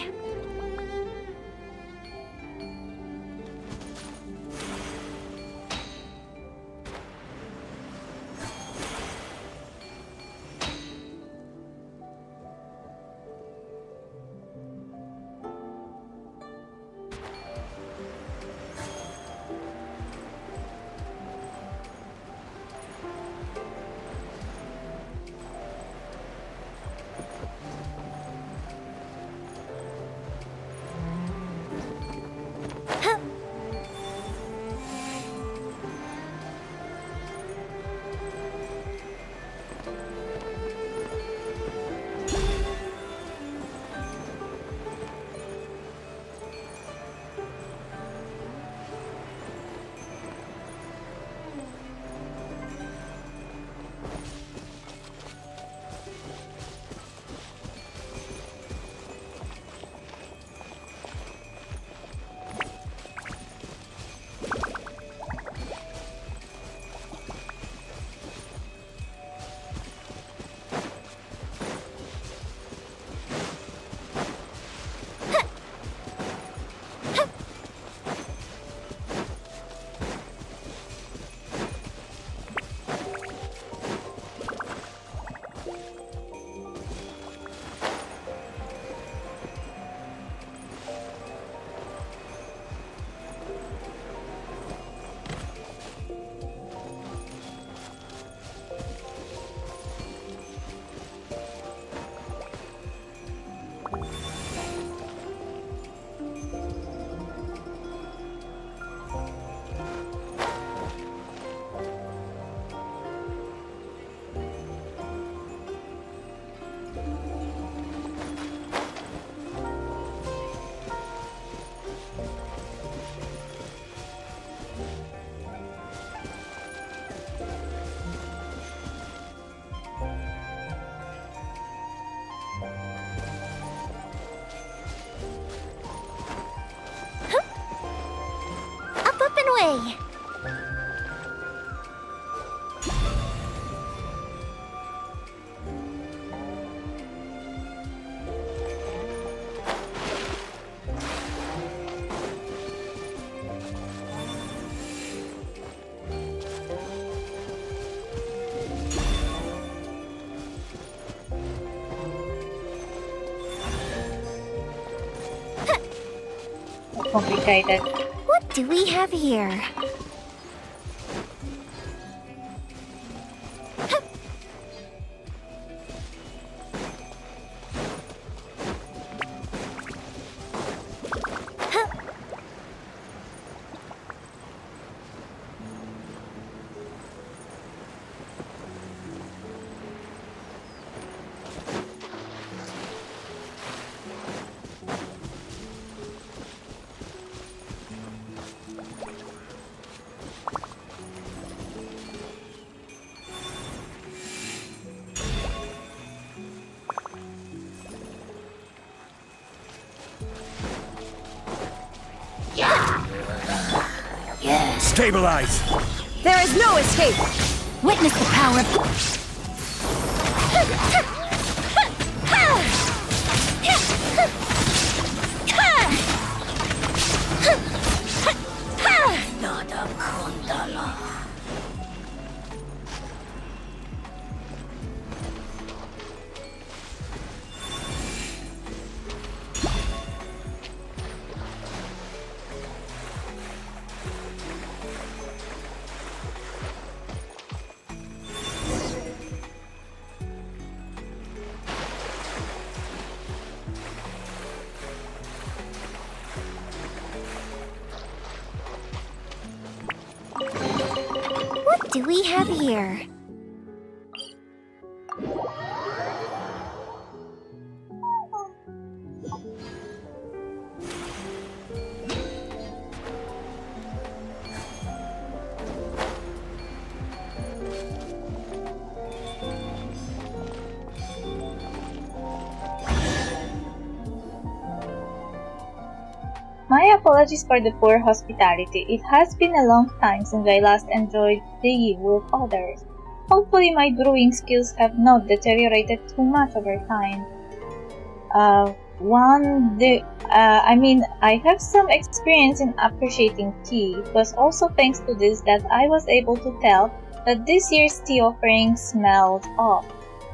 Way. Complicated. What do we have here? Stabilize! There is no escape! Witness the power of... What do we have here? My apologies for the poor hospitality. It has been a long time since I last enjoyed the Yi with others. Hopefully my brewing skills have not deteriorated too much over time. I have some experience in appreciating tea. It was also thanks to this that I was able to tell that this year's tea offering smelled off.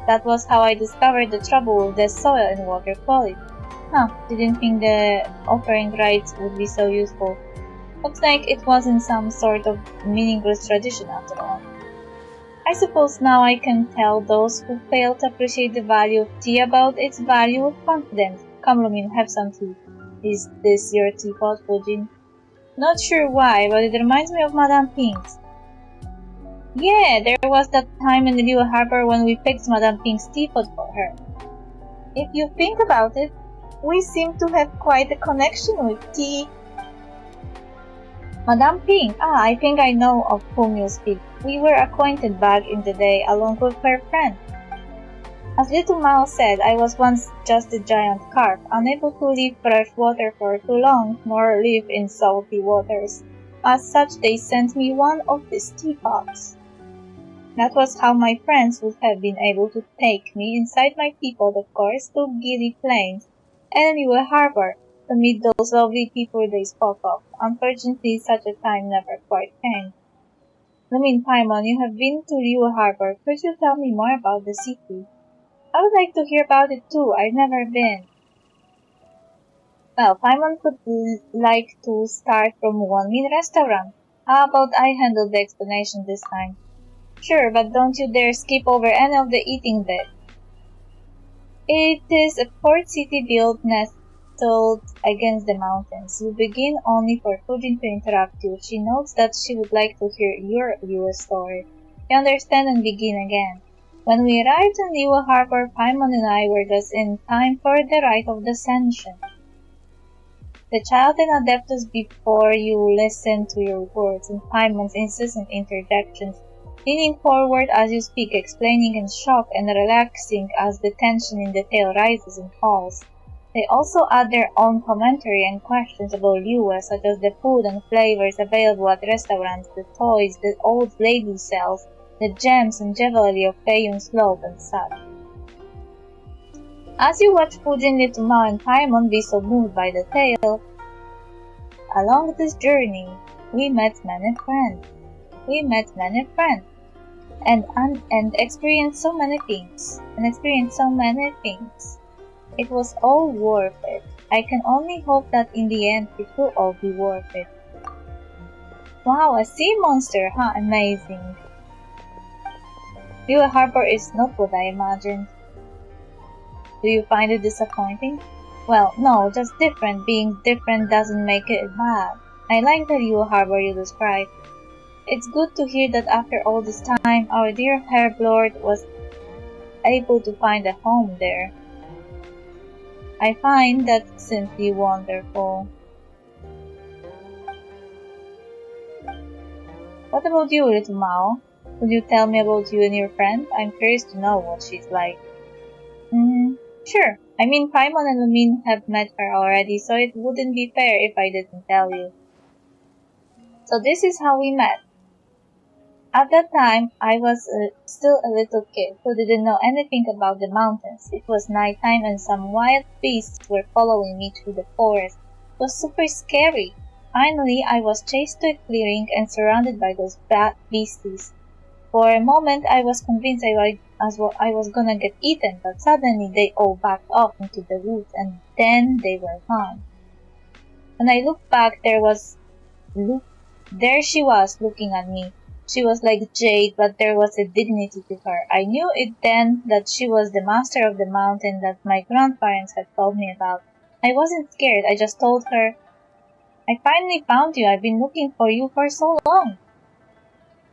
That was how I discovered the trouble with the soil and water quality. Didn't think the offering rites would be so useful. Looks like it wasn't some sort of meaningless tradition after all. I suppose now I can tell those who fail to appreciate the value of tea about its value with confidence. Come, Lumin, have some tea. Is this your teapot, Fujin? Not sure why, but it reminds me of Madame Pink's. Yeah, there was that time in the Liu Harbor when we fixed Madame Pink's teapot for her. If you think about it, we seem to have quite a connection with tea. Madame Pink, I think I know of whom you speak. We were acquainted back in the day along with her friend. As Little Mao said, I was once just a giant carp, unable to leave fresh water for too long, nor live in salty waters. As such, they sent me one of these teapots. That was how my friends would have been able to take me inside my teapot, of course, to Giddy Plains and Liu Harbor to meet those lovely people they spoke of. Unfortunately, such a time never quite came. Paimon, you have been to Liu Harbor. Could you tell me more about the city? I would like to hear about it too. I've never been. Well, Paimon would like to start from one mean restaurant. How about I handle the explanation this time? Sure, but don't you dare skip over any of the eating bit. It is a port city built nestled against the mountains. You begin only for Fujin to interrupt you. She notes that she would like to hear your Liu story. You understand and begin again. When we arrived in Liu Harbor, Paimon and I were just in time for the rite of the Ascension. The child and Adeptus before you listen to your words and Paimon's incessant interjections, leaning forward as you speak, explaining in shock and relaxing as the tension in the tale rises and falls. They also add their own commentary and questions about Liu, such as the food and flavors available at restaurants, the toys the old lady sells, the gems and jewelry of Feiyun Slope and such. As you watch Fujin, Little Mao, and Paimon be so moved by the tale, along this journey, we met many friends. And experienced so many things. It was all worth it. I can only hope that in the end it will all be worth it. Wow, a sea monster, huh? Amazing. Liu Harbor is not what I imagined. Do you find it disappointing? Well, no, just different. Being different doesn't make it bad. I like the Liu Harbor you described. It's good to hear that after all this time, our dear Herb Lord was able to find a home there. I find that simply wonderful. What about you, Little Mao? Could you tell me about you and your friend? I'm curious to know what she's like. Sure. I mean, Paimon and Lumin have met her already, so it wouldn't be fair if I didn't tell you. So this is how we met. At that time, I was still a little kid who didn't know anything about the mountains. It was nighttime and some wild beasts were following me through the forest. It was super scary. Finally, I was chased to a clearing and surrounded by those bad beasties. For a moment, I was convinced I was gonna get eaten, but suddenly they all backed off into the woods and then they were gone. When I looked back, there she was looking at me. She was like jade, but there was a dignity to her. I knew it then that she was the master of the mountain that my grandparents had told me about. I wasn't scared, I just told her, I finally found you, I've been looking for you for so long.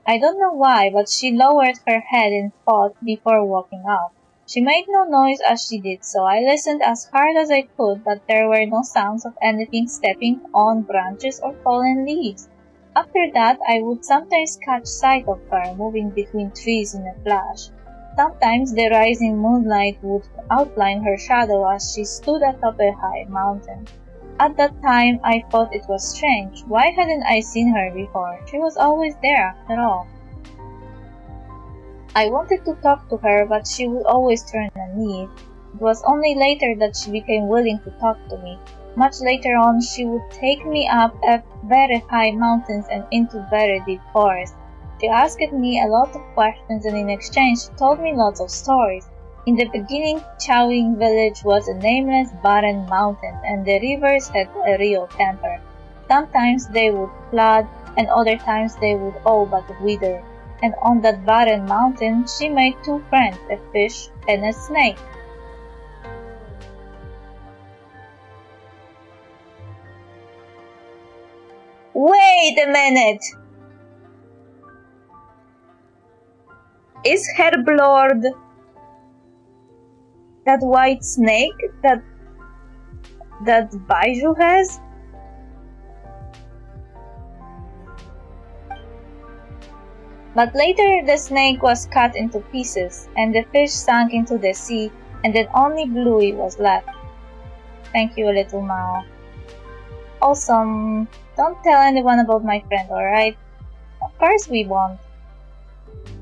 I don't know why, but she lowered her head in thought before walking off. She made no noise as she did so. I listened as hard as I could, but there were no sounds of anything stepping on branches or fallen leaves. After that, I would sometimes catch sight of her moving between trees in a flash. Sometimes the rising moonlight would outline her shadow as she stood atop a high mountain. At that time, I thought it was strange. Why hadn't I seen her before? She was always there, after all. I wanted to talk to her, but she would always turn and leave. It was only later that she became willing to talk to me. Much later on, she would take me up very high mountains and into very deep forests. She asked me a lot of questions and in exchange she told me lots of stories. In the beginning, Chowing village was a nameless barren mountain and the rivers had a real temper. Sometimes they would flood and other times they would all but wither. And on that barren mountain, she made two friends, a fish and a snake. Wait a minute! Is Herblord that white snake that Baiju has? But later the snake was cut into pieces, and the fish sank into the sea, and then only Bluey was left. Thank you, little Mao. Awesome. Don't tell anyone about my friend, alright? Of course we won't.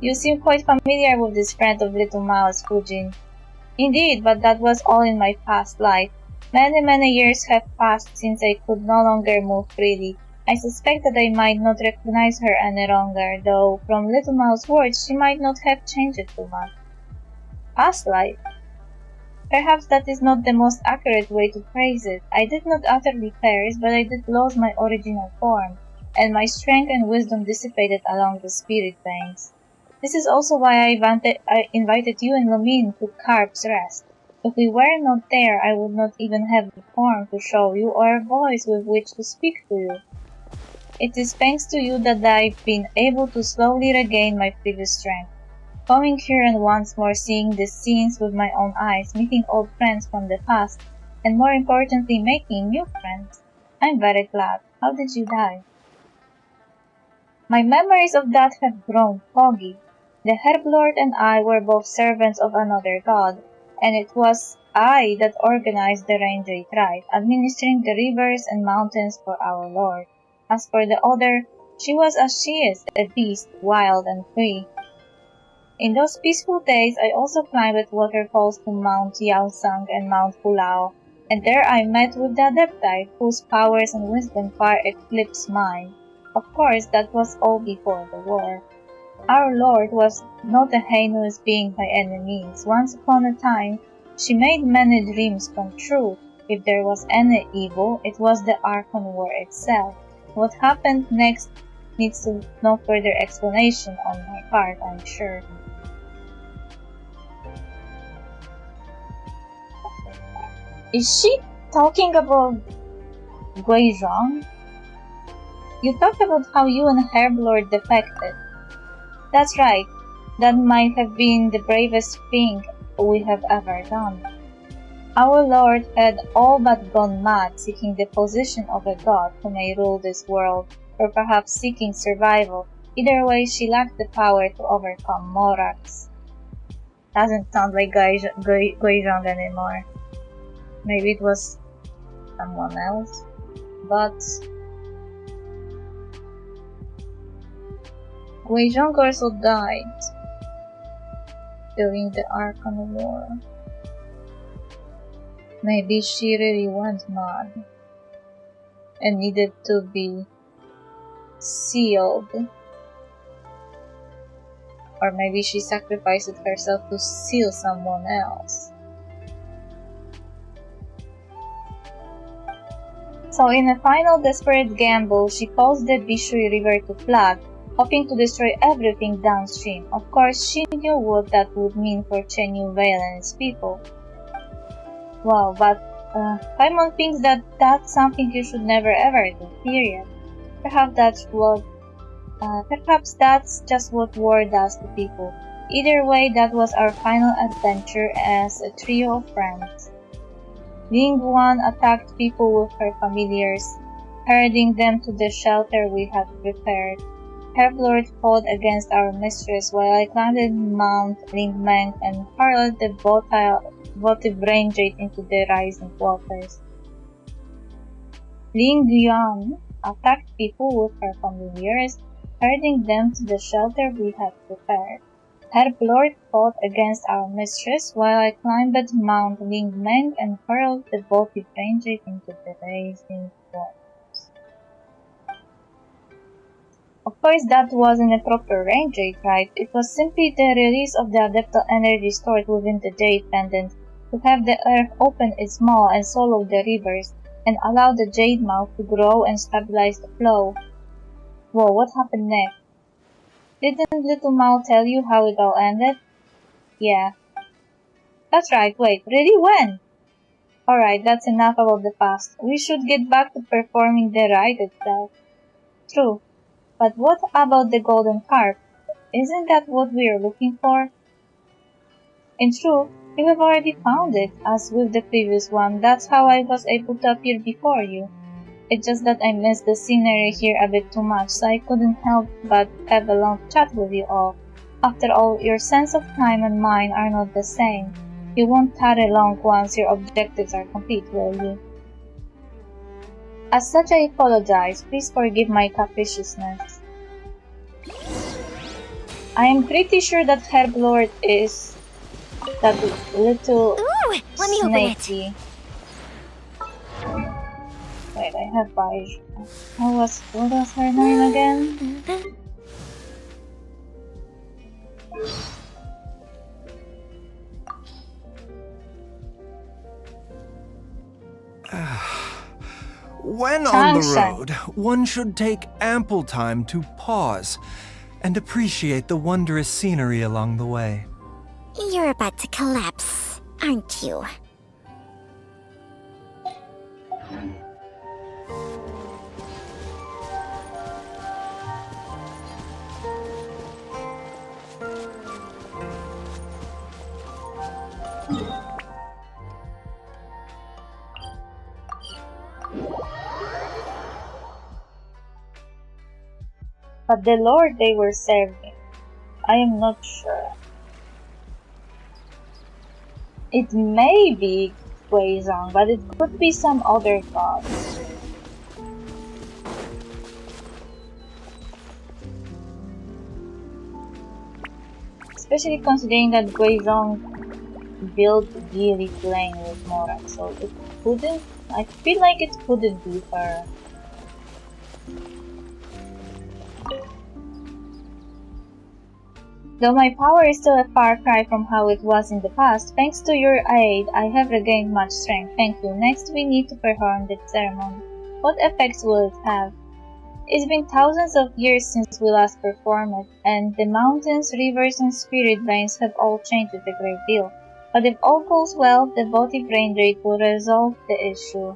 You seem quite familiar with this friend of little Mao's, Fujin. Indeed, but that was all in my past life. Many years have passed since I could no longer move freely. I suspect that I might not recognize her any longer, though from Little Mouse's words she might not have changed too much. Past life? Perhaps that is not the most accurate way to phrase it. I did not utterly perish, but I did lose my original form, and my strength and wisdom dissipated along the spirit veins. This is also why I invited you and Lumine to Carp's Rest. If we were not there, I would not even have a form to show you or a voice with which to speak to you. It is thanks to you that I've been able to slowly regain my previous strength. Coming here and once more seeing the scenes with my own eyes, meeting old friends from the past, and more importantly making new friends. I'm very glad. How did you die? My memories of that have grown foggy. The Herblord and I were both servants of another god, and it was I that organized the Rain-Jade Rite, administering the rivers and mountains for our lord. As for the other, she was as she is, a beast, wild and free. In those peaceful days, I also climbed waterfalls to Mount Yaosang and Mount Pulao, and there I met with the Adeptite, whose powers and wisdom far eclipsed mine. Of course, that was all before the war. Our Lord was not a heinous being by any means. Once upon a time, she made many dreams come true. If there was any evil, it was the Archon War itself. What happened next needs no further explanation on my part, I'm sure. Is she talking about Guizhong? You talked about how you and Herblord defected. That's right. That might have been the bravest thing we have ever done. Our Lord had all but gone mad seeking the position of a god who may rule this world, or perhaps seeking survival. Either way, she lacked the power to overcome Morax. Doesn't sound like Guizhong anymore. Maybe it was someone else. But Guizhong also died during the Archon War. Maybe she really went mad and needed to be sealed. Or maybe she sacrificed herself to seal someone else. So in a final desperate gamble, she caused the Bishui River to flood, hoping to destroy everything downstream. Of course, she knew what that would mean for Chenyu Vale and its people. Wow, but Paimon thinks that that's something you should never ever do, period. Perhaps that's just what war does to people. Either way, that was our final adventure as a trio of friends. Ling Guan attacked people with her familiars, herding them to the shelter we had prepared. Herblord fought against our mistress while I climbed Mount Lingmeng and hurled the votive rainjade into the rising waters. Ling Yuan attacked people with her familiars, herding them to the shelter we had prepared. Herblord fought against our mistress while I climbed Mount Lingmeng and hurled the votive rainjade into the rising waters. Of course, that wasn't a proper rainjade, right? It was simply the release of the adeptal energy stored within the jade pendant to have the earth open its maw and swallow the rivers, and allow the jade mouth to grow and stabilize the flow. Whoa, what happened next? Didn't Little Mao tell you how it all ended? Yeah. That's right, wait, really when? Alright, that's enough about the past. We should get back to performing the rite itself. True. But what about the golden harp? Isn't that what we're looking for? In truth, you have already found it, as with the previous one. That's how I was able to appear before you. It's just that I missed the scenery here a bit too much, so I couldn't help but have a long chat with you all. After all, your sense of time and mine are not the same. You won't tarry long once your objectives are complete, will you? As such, I apologize. Please forgive my capriciousness. I am pretty sure that Herblord is that little let me open it. snaky. Wait, I have Baij. What was her name again? When on the Changshan. road, one should take ample time to pause and appreciate the wondrous scenery along the way. You're about to collapse, aren't you? But the lord they were serving, I am not sure. It may be Guizhong, but it could be some other god. Especially considering that Guizhong built Gili playing with Mora, so it couldn't. I feel like it couldn't be her. Though my power is still a far cry from how it was in the past, thanks to your aid, I have regained much strength. Thank you. Next, we need to perform the ceremony. What effects will it have? It's been thousands of years since we last performed it, and the mountains, rivers, and spirit veins have all changed a great deal. But if all goes well, the votive rain rate will resolve the issue.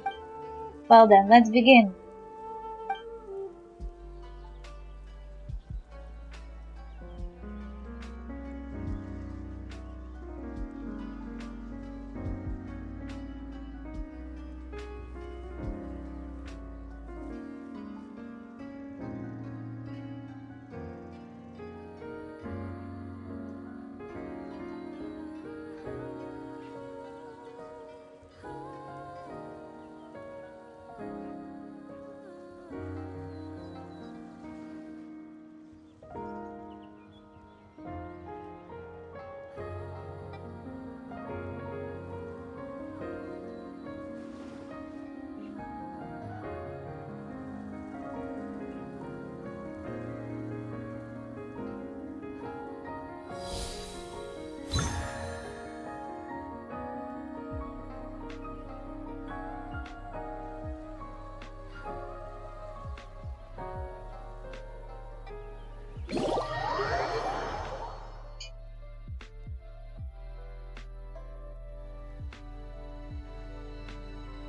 Well then, let's begin.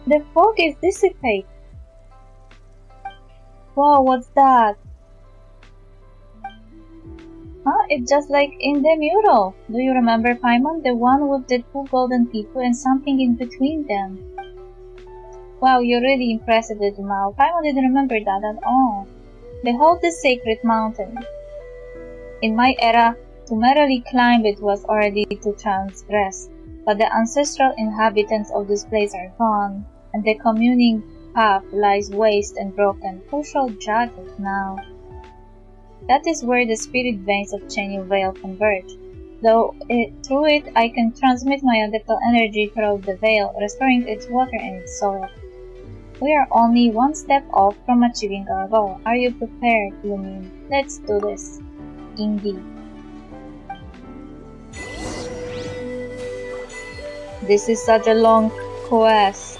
The fog is dissipated. Wow, what's that? Huh? It's just like in the mural. Do you remember, Paimon? The one with the two golden people and something in between them. Wow, you're really impressed with it now. Paimon didn't remember that at all. Behold the sacred mountain. In my era, to merely climb it was already to transgress, but the ancestral inhabitants of this place are gone, and the communing path lies waste and broken. Who shall judge it now? That is where the spirit veins of Chenyu Vale converge. Through it I can transmit my adeptal energy throughout the Vale, restoring its water and its soil. We are only one step off from achieving our goal. Are you prepared, Lumin? Let's do this. Indeed. This is such a long quest.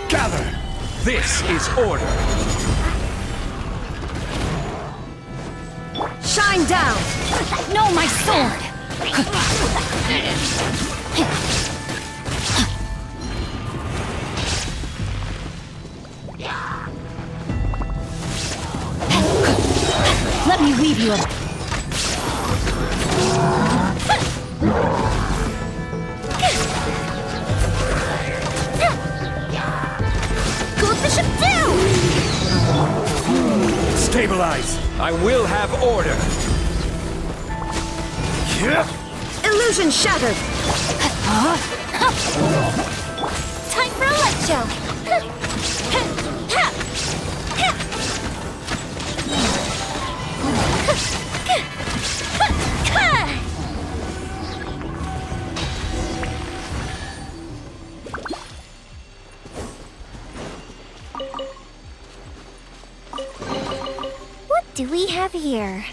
Gather! This is order! Shine down! No, my sword! Let me weave you a... Stabilize! I will have order! Illusion shattered! Time for a light show! What do we have here?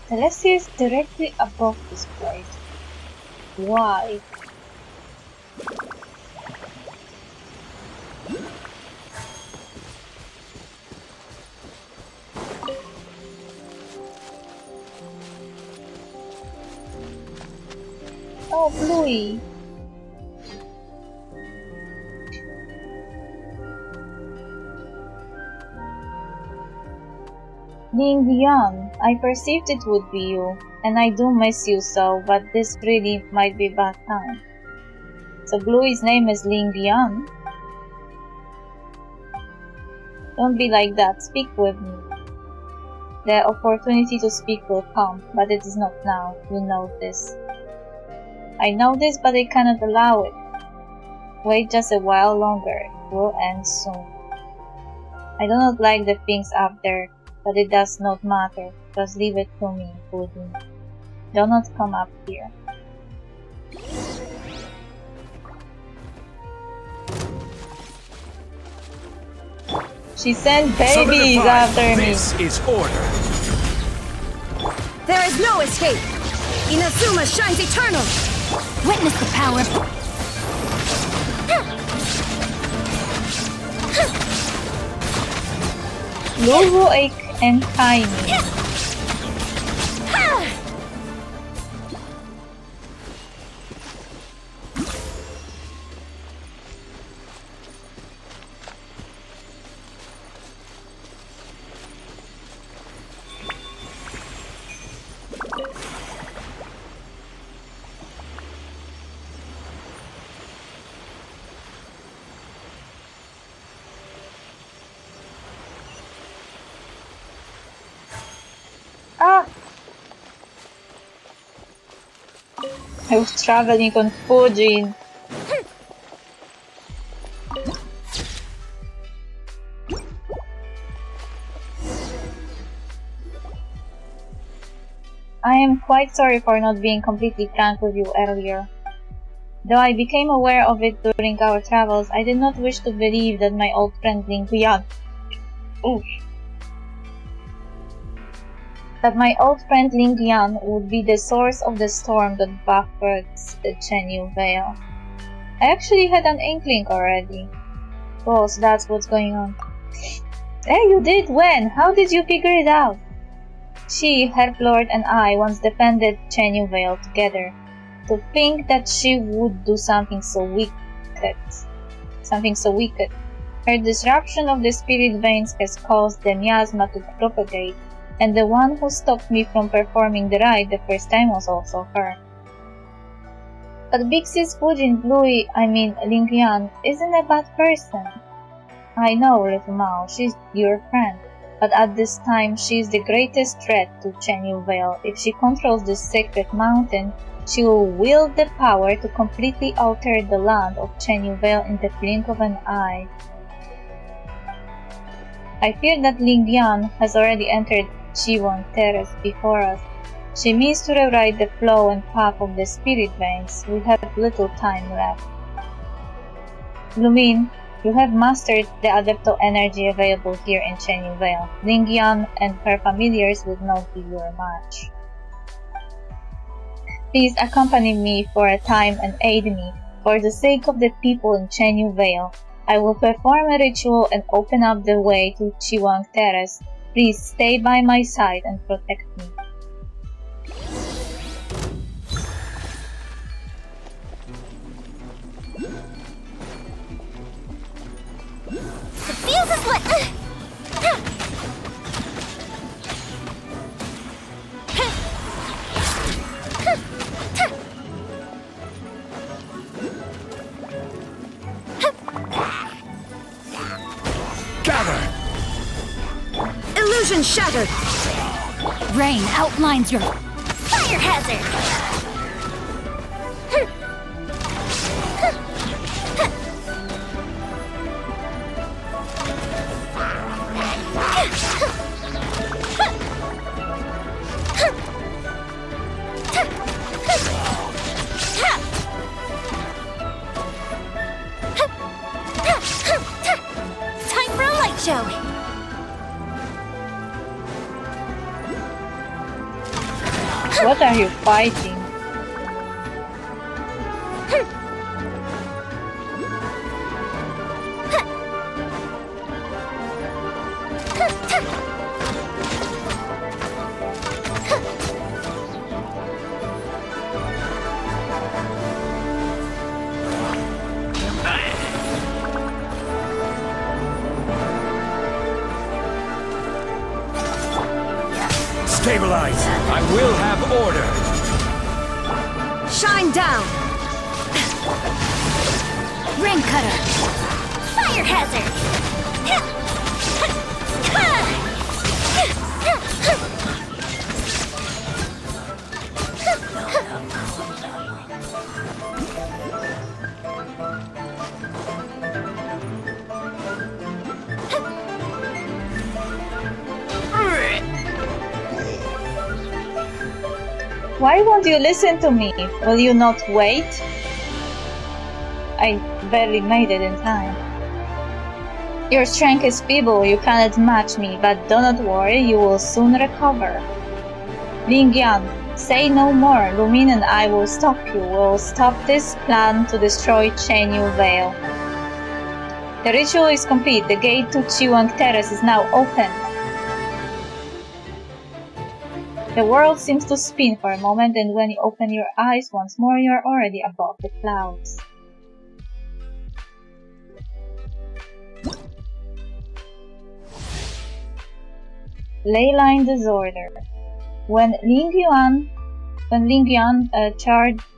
Celestia is directly above this place. Why? Oh, Bluey. Being beyond, I perceived it would be you, and I do miss you so, but this really might be bad time. So Bluey's name is Ling Beyond? Don't be like that, speak with me. The opportunity to speak will come, but it is not now, you know this. I know this, but I cannot allow it. Wait just a while longer, it will end soon. I do not like the things up there, but it does not matter. Just leave it to me, Pudding. Do not come up here. She sent babies after me. This is order. There is no escape! Inazuma shines eternal! Witness the power of... Luvoik and Kaini. Ah! I was traveling on Fujin. I am quite sorry for not being completely frank with you earlier. Though I became aware of it during our travels, I did not wish to believe that my old friend Ling Yan would be the source of the storm that buffets the Chenyu Vale. I actually had an inkling already. Oh, so that's what's going on. Hey, you did? When? How did you figure it out? She, Herblord, and I once defended Chenyu Vale together. To think that she would do something so wicked. Her disruption of the spirit veins has caused the miasma to propagate, and the one who stopped me from performing the rite the first time was also her. But Big Sis Ling Yan, isn't a bad person. I know, little Mao, she's your friend, but at this time she is the greatest threat to Chenyu Vale. If she controls this sacred mountain, she will wield the power to completely alter the land of Chenyu Vale in the blink of an eye. I fear that Ling Yan has already entered Chiwon Terrace before us. She means to rewrite the flow and path of the spirit veins. We have little time left. Lumin, you have mastered the Adepto energy available here in Chenyu Vale. Ling Yan and her familiars would not be your match. Please accompany me for a time and aid me. For the sake of the people in Chenyu Vale, I will perform a ritual and open up the way to Chiwang Terrace. Please stay by my side and protect me. The fuse is lit! Gather! Illusion shattered! Rain outlines your Fire hazard! Time for a light show! What are you fighting? Stabilize! I will have order! shine down! Ring cutter! Fire hazard! Why won't you listen to me? Will you not wait? I barely made it in time. Your strength is feeble, you cannot match me, but do not worry, you will soon recover. Lingyan, say no more. Lumin and I will stop you. We'll stop this plan to destroy Chenyu Vale. The ritual is complete. The gate to Chiwang Terrace is now open. The world seems to spin for a moment, and when you open your eyes once more, you are already above the clouds. Leyline disorder. When Lingyuan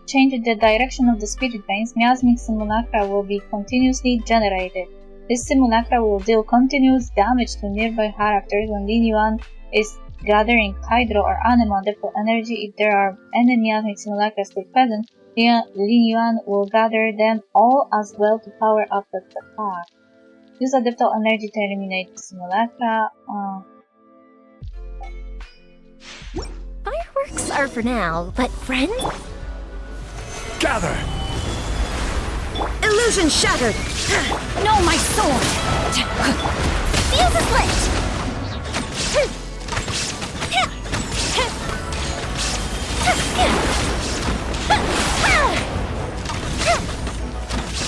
changed the direction of the spirit veins, miasmic simulacra will be continuously generated. This simulacra will deal continuous damage to nearby characters when Lingyuan is gathering hydro or animal depot energy. If there are any miasmic simulacra still present, Lingyuan will gather them all as well to power up the attack. Use adeptal energy to eliminate the simulacra. Fireworks are for now, but friends? Gather! Illusion shattered! No, my sword! Fuse is lit!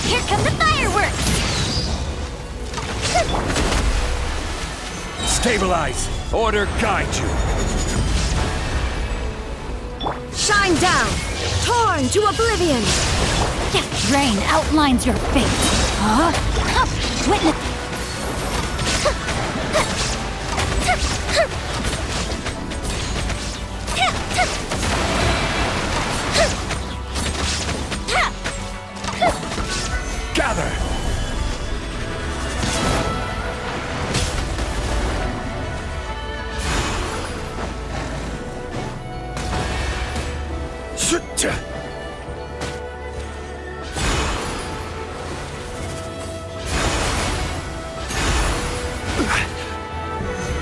Here come the fireworks! Stabilize! Order guide you! Shine down! Torn to oblivion! Rain outlines your fate. Huh? Witness. Gather!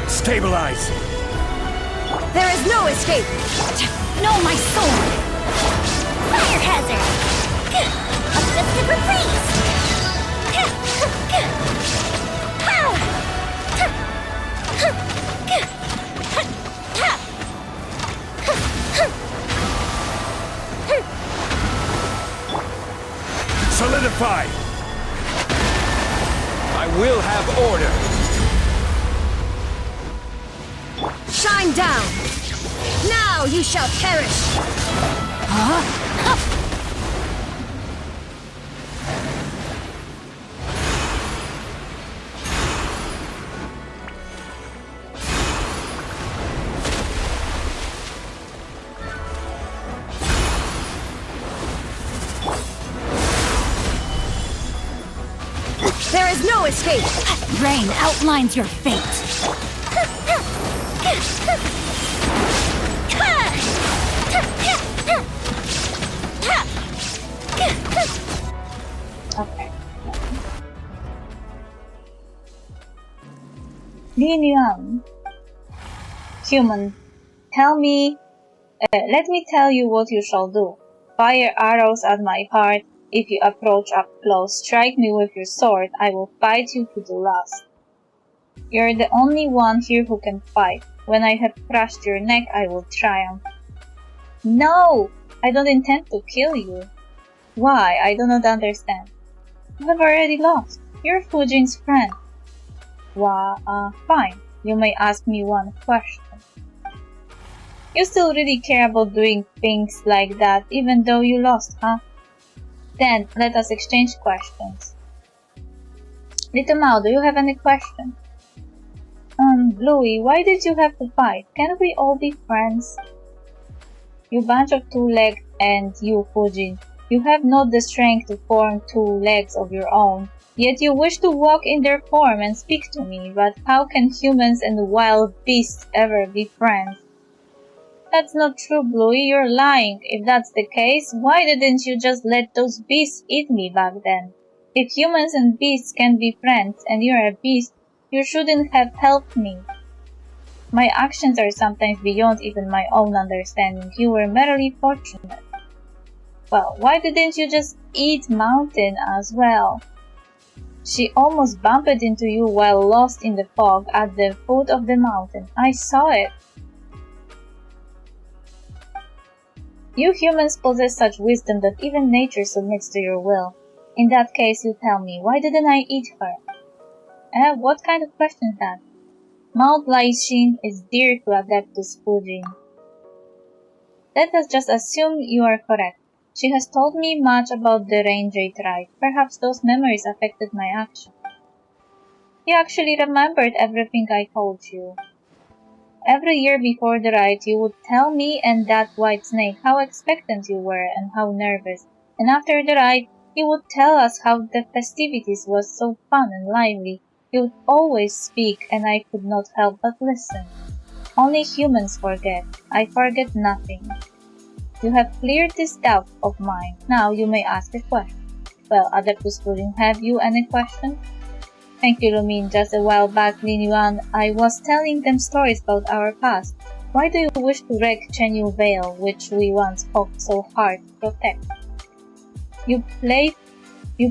Stabilize! There is no escape! No, my sword! Fire hazard! Assisted reprise! Solidify! I will have order! Shine down! Now you shall perish! Huh? There is no escape! Rain outlines your fate. Okay. Lingyuan. Human, let me tell you what you shall do. Fire arrows at my heart. If you approach up close, strike me with your sword. I will fight you to the last. You're the only one here who can fight. When I have crushed your neck, I will triumph. No! I don't intend to kill you. Why? I do not understand. You have already lost. You're Fujin's friend. Fine. You may ask me one question. You still really care about doing things like that, even though you lost, huh? Then, let us exchange questions. Little Mao, do you have any questions? Bluey, why did you have to fight? Can't we all be friends? You bunch of two-legged and you, Fujin. You have not the strength to form two legs of your own. Yet you wish to walk in their form and speak to me, but how can humans and wild beasts ever be friends? That's not true, Bluey, you're lying. If that's the case, why didn't you just let those beasts eat me back then? If humans and beasts can be friends and you're a beast, you shouldn't have helped me. My actions are sometimes beyond even my own understanding. You were merely fortunate. Well, why didn't you just eat Mountain as well? She almost bumped into you while lost in the fog at the foot of the mountain. I saw it. You humans possess such wisdom that even nature submits to your will. In that case, you tell me, why didn't I eat her? What kind of question is that? Mount Laishin is dear to Adeptus Fujin. Let us just assume you are correct. She has told me much about the Lantern Rite. Perhaps those memories affected my action. You actually remembered everything I told you. Every year before the rite, you would tell me and that white snake how expectant you were and how nervous. And after the rite, you would tell us how the festivities was so fun and lively. You would always speak, and I could not help but listen. Only humans forget. I forget nothing. You have cleared this doubt of mine. Now you may ask a question. Well, Adeptus Pudding, have you any question? Thank you, Lumine. Just a while back, Lin Yuan, I was telling them stories about our past. Why do you wish to wreck Chenyu Vale, which we once fought so hard to protect? You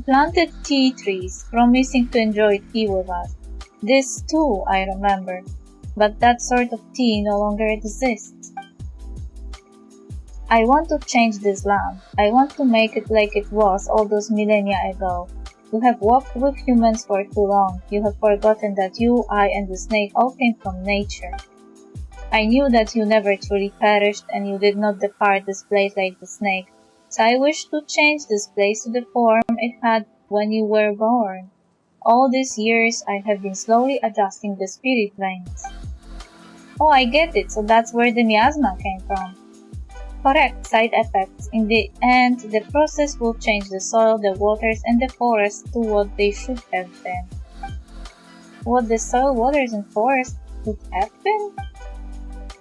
planted tea trees, promising to enjoy tea with us. This too, I remember. But that sort of tea no longer exists. I want to change this land. I want to make it like it was all those millennia ago. You have walked with humans for too long. You have forgotten that you, I, and the snake all came from nature. I knew that you never truly perished, and you did not depart this place like the snake. So I wish to change this place to the form it had when you were born. All these years, I have been slowly adjusting the spirit planes. Oh, I get it. So that's where the miasma came from. Correct. Side effects. In the end, the process will change the soil, the waters, and the forests to what they should have been. What the soil, waters, and forests should have been?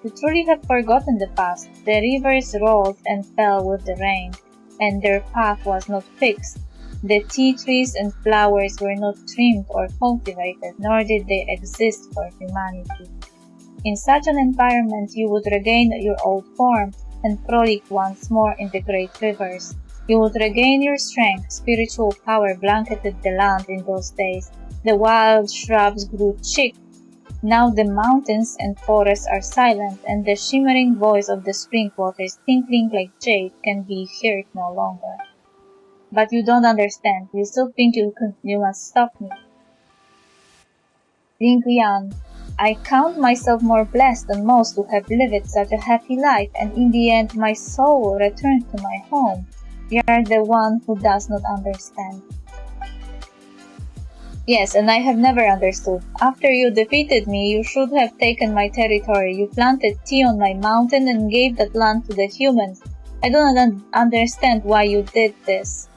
You truly have forgotten the past. The rivers rolled and fell with the rain, and their path was not fixed. The tea trees and flowers were not trimmed or cultivated, nor did they exist for humanity. In such an environment, you would regain your old form and frolic once more in the great rivers. You would regain your strength. Spiritual power blanketed the land in those days. The wild shrubs grew thick. Now the mountains and forests are silent, and the shimmering voice of the spring waters tinkling like jade can be heard no longer. But you don't understand. You still think you must stop me. Ling Yan, I count myself more blessed than most to have lived such a happy life, and in the end my soul returned to my home. You are the one who does not understand. Yes, and I have never understood. After you defeated me, you should have taken my territory. You planted tea on my mountain and gave that land to the humans. I do not understand why you did this.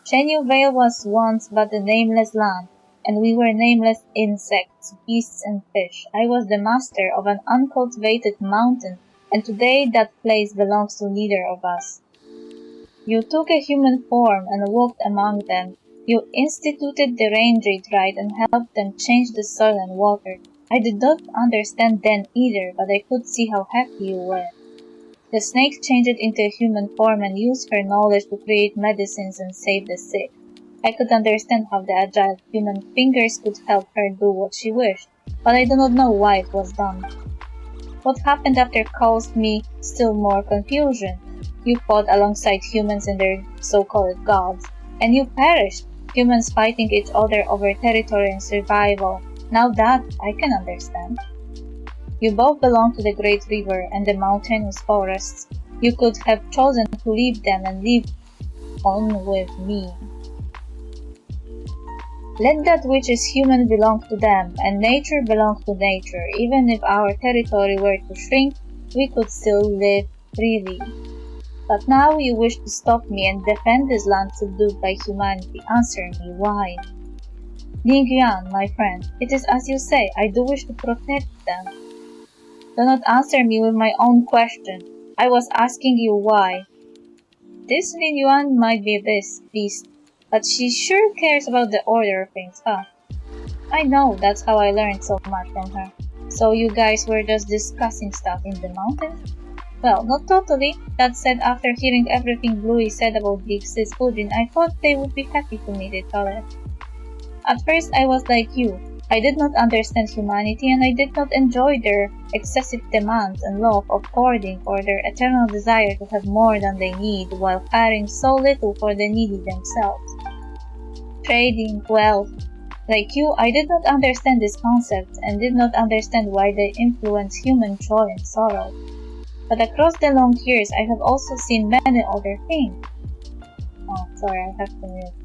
Chenyu Vale was once but a nameless land, and we were nameless insects, beasts, and fish. I was the master of an uncultivated mountain, and today that place belongs to neither of us. You took a human form and walked among them. You instituted the Lantern Rite and helped them change the soil and water. I did not understand then either, but I could see how happy you were. The snake changed into a human form and used her knowledge to create medicines and save the sick. I could understand how the agile human fingers could help her do what she wished, but I do not know why it was done. What happened after caused me still more confusion. You fought alongside humans and their so-called gods, and you perished, humans fighting each other over territory and survival. Now that I can understand. You both belong to the great river and the mountainous forests. You could have chosen to leave them and live on with me. Let that which is human belong to them, and nature belong to nature. Even if our territory were to shrink, we could still live freely. But now you wish to stop me and defend this land subdued by humanity. Answer me, why? Ling Yuan, my friend, it is as you say, I do wish to protect them. Do not answer me with my own question. I was asking you why. This Lin Yuan might be a beast, but she sure cares about the order of things, huh? I know, that's how I learned so much from her. So you guys were just discussing stuff in the mountains? Well, not totally. That said, after hearing everything Bluey said about Big Sis Puddin', I thought they would be happy to meet each other. At first I was like you. I did not understand humanity, and I did not enjoy their excessive demands and love of hoarding or their eternal desire to have more than they need while caring so little for the needy themselves. Trading, wealth. Like you, I did not understand these concepts and did not understand why they influence human joy and sorrow. but across the long years I have also seen many other things. Oh, sorry, I have to mute.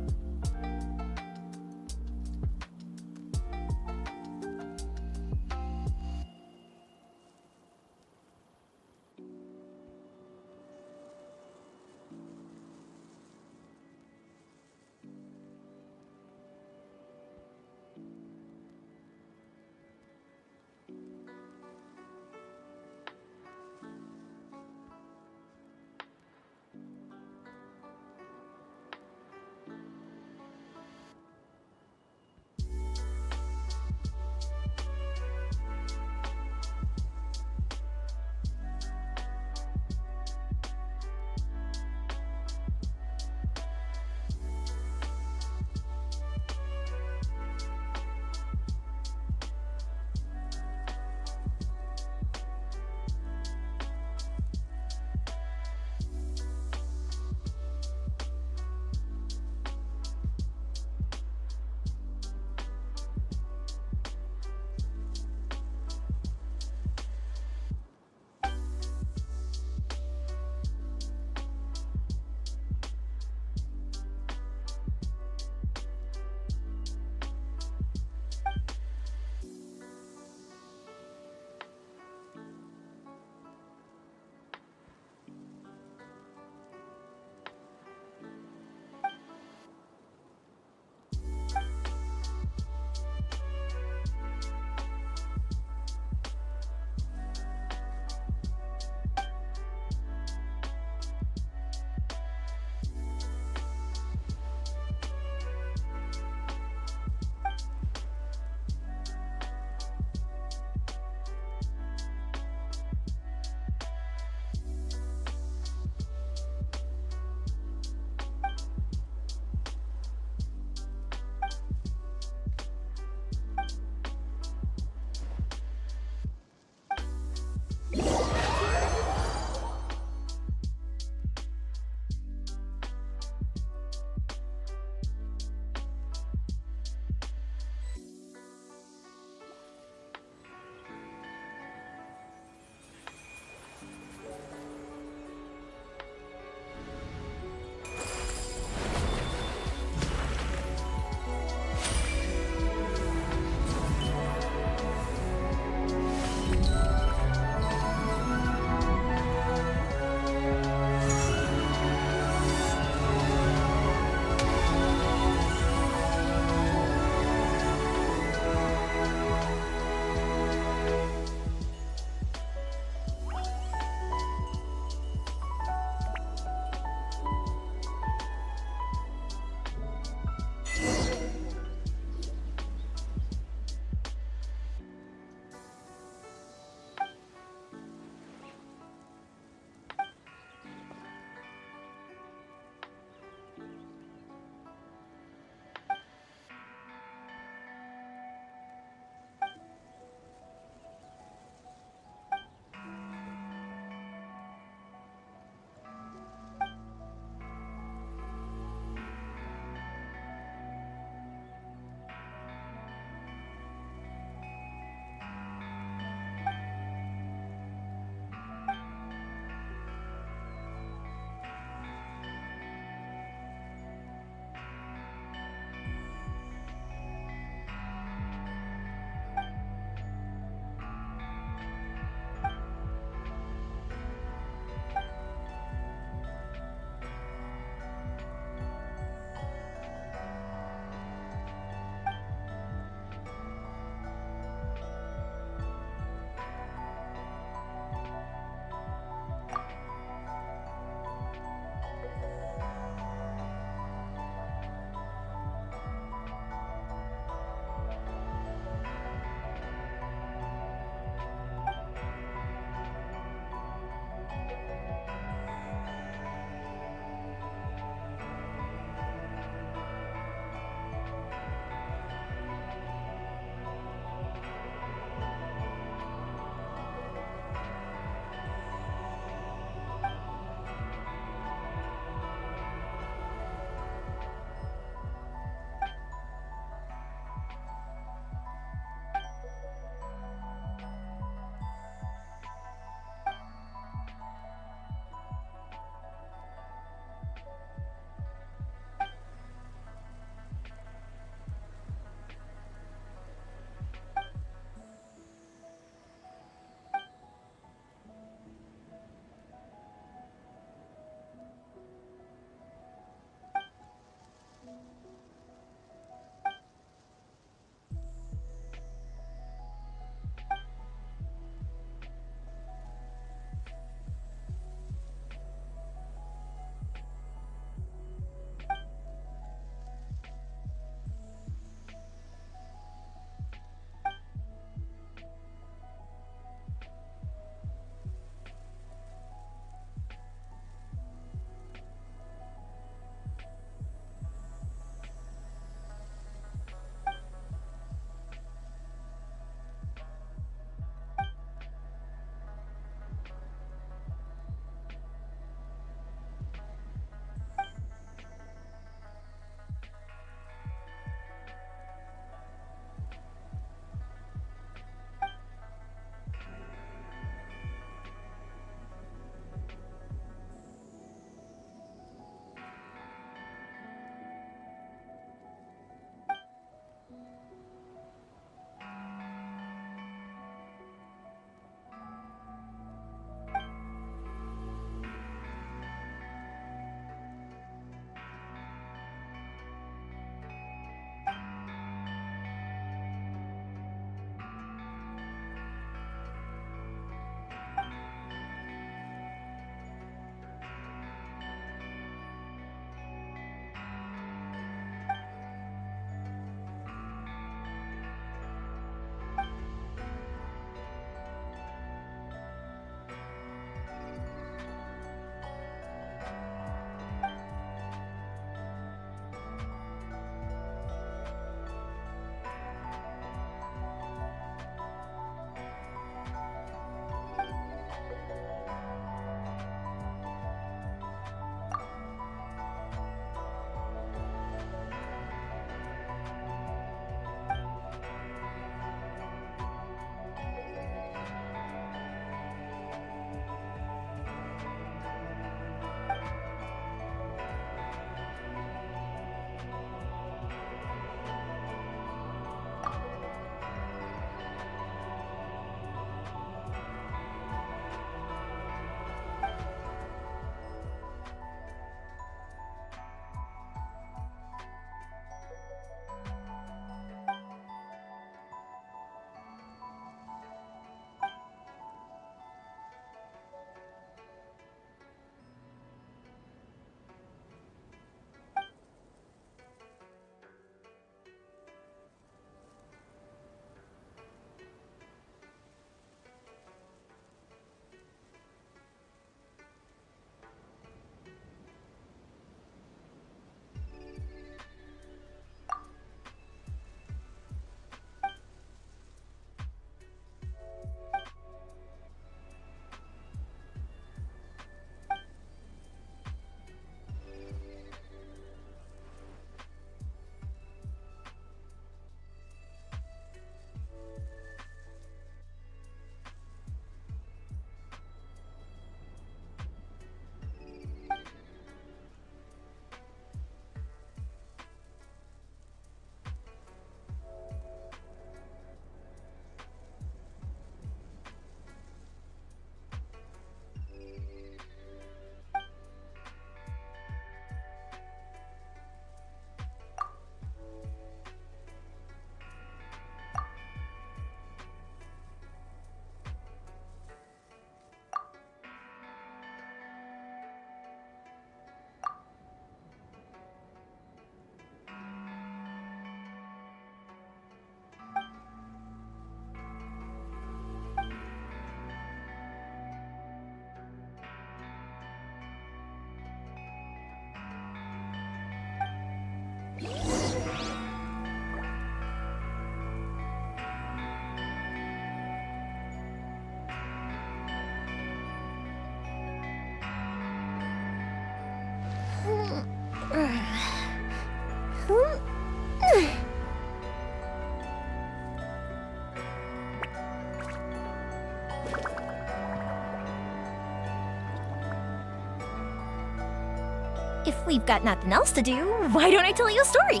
If we've got nothing else to do, why don't I tell you a story?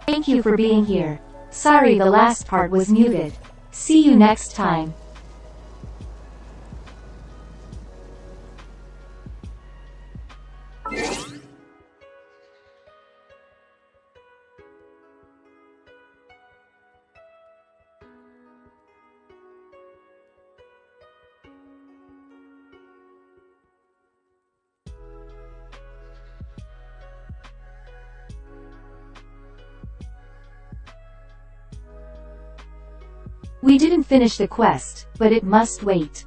Thank you for being here. Sorry the last part was muted. See you next time. We didn't finish the quest, but it must wait.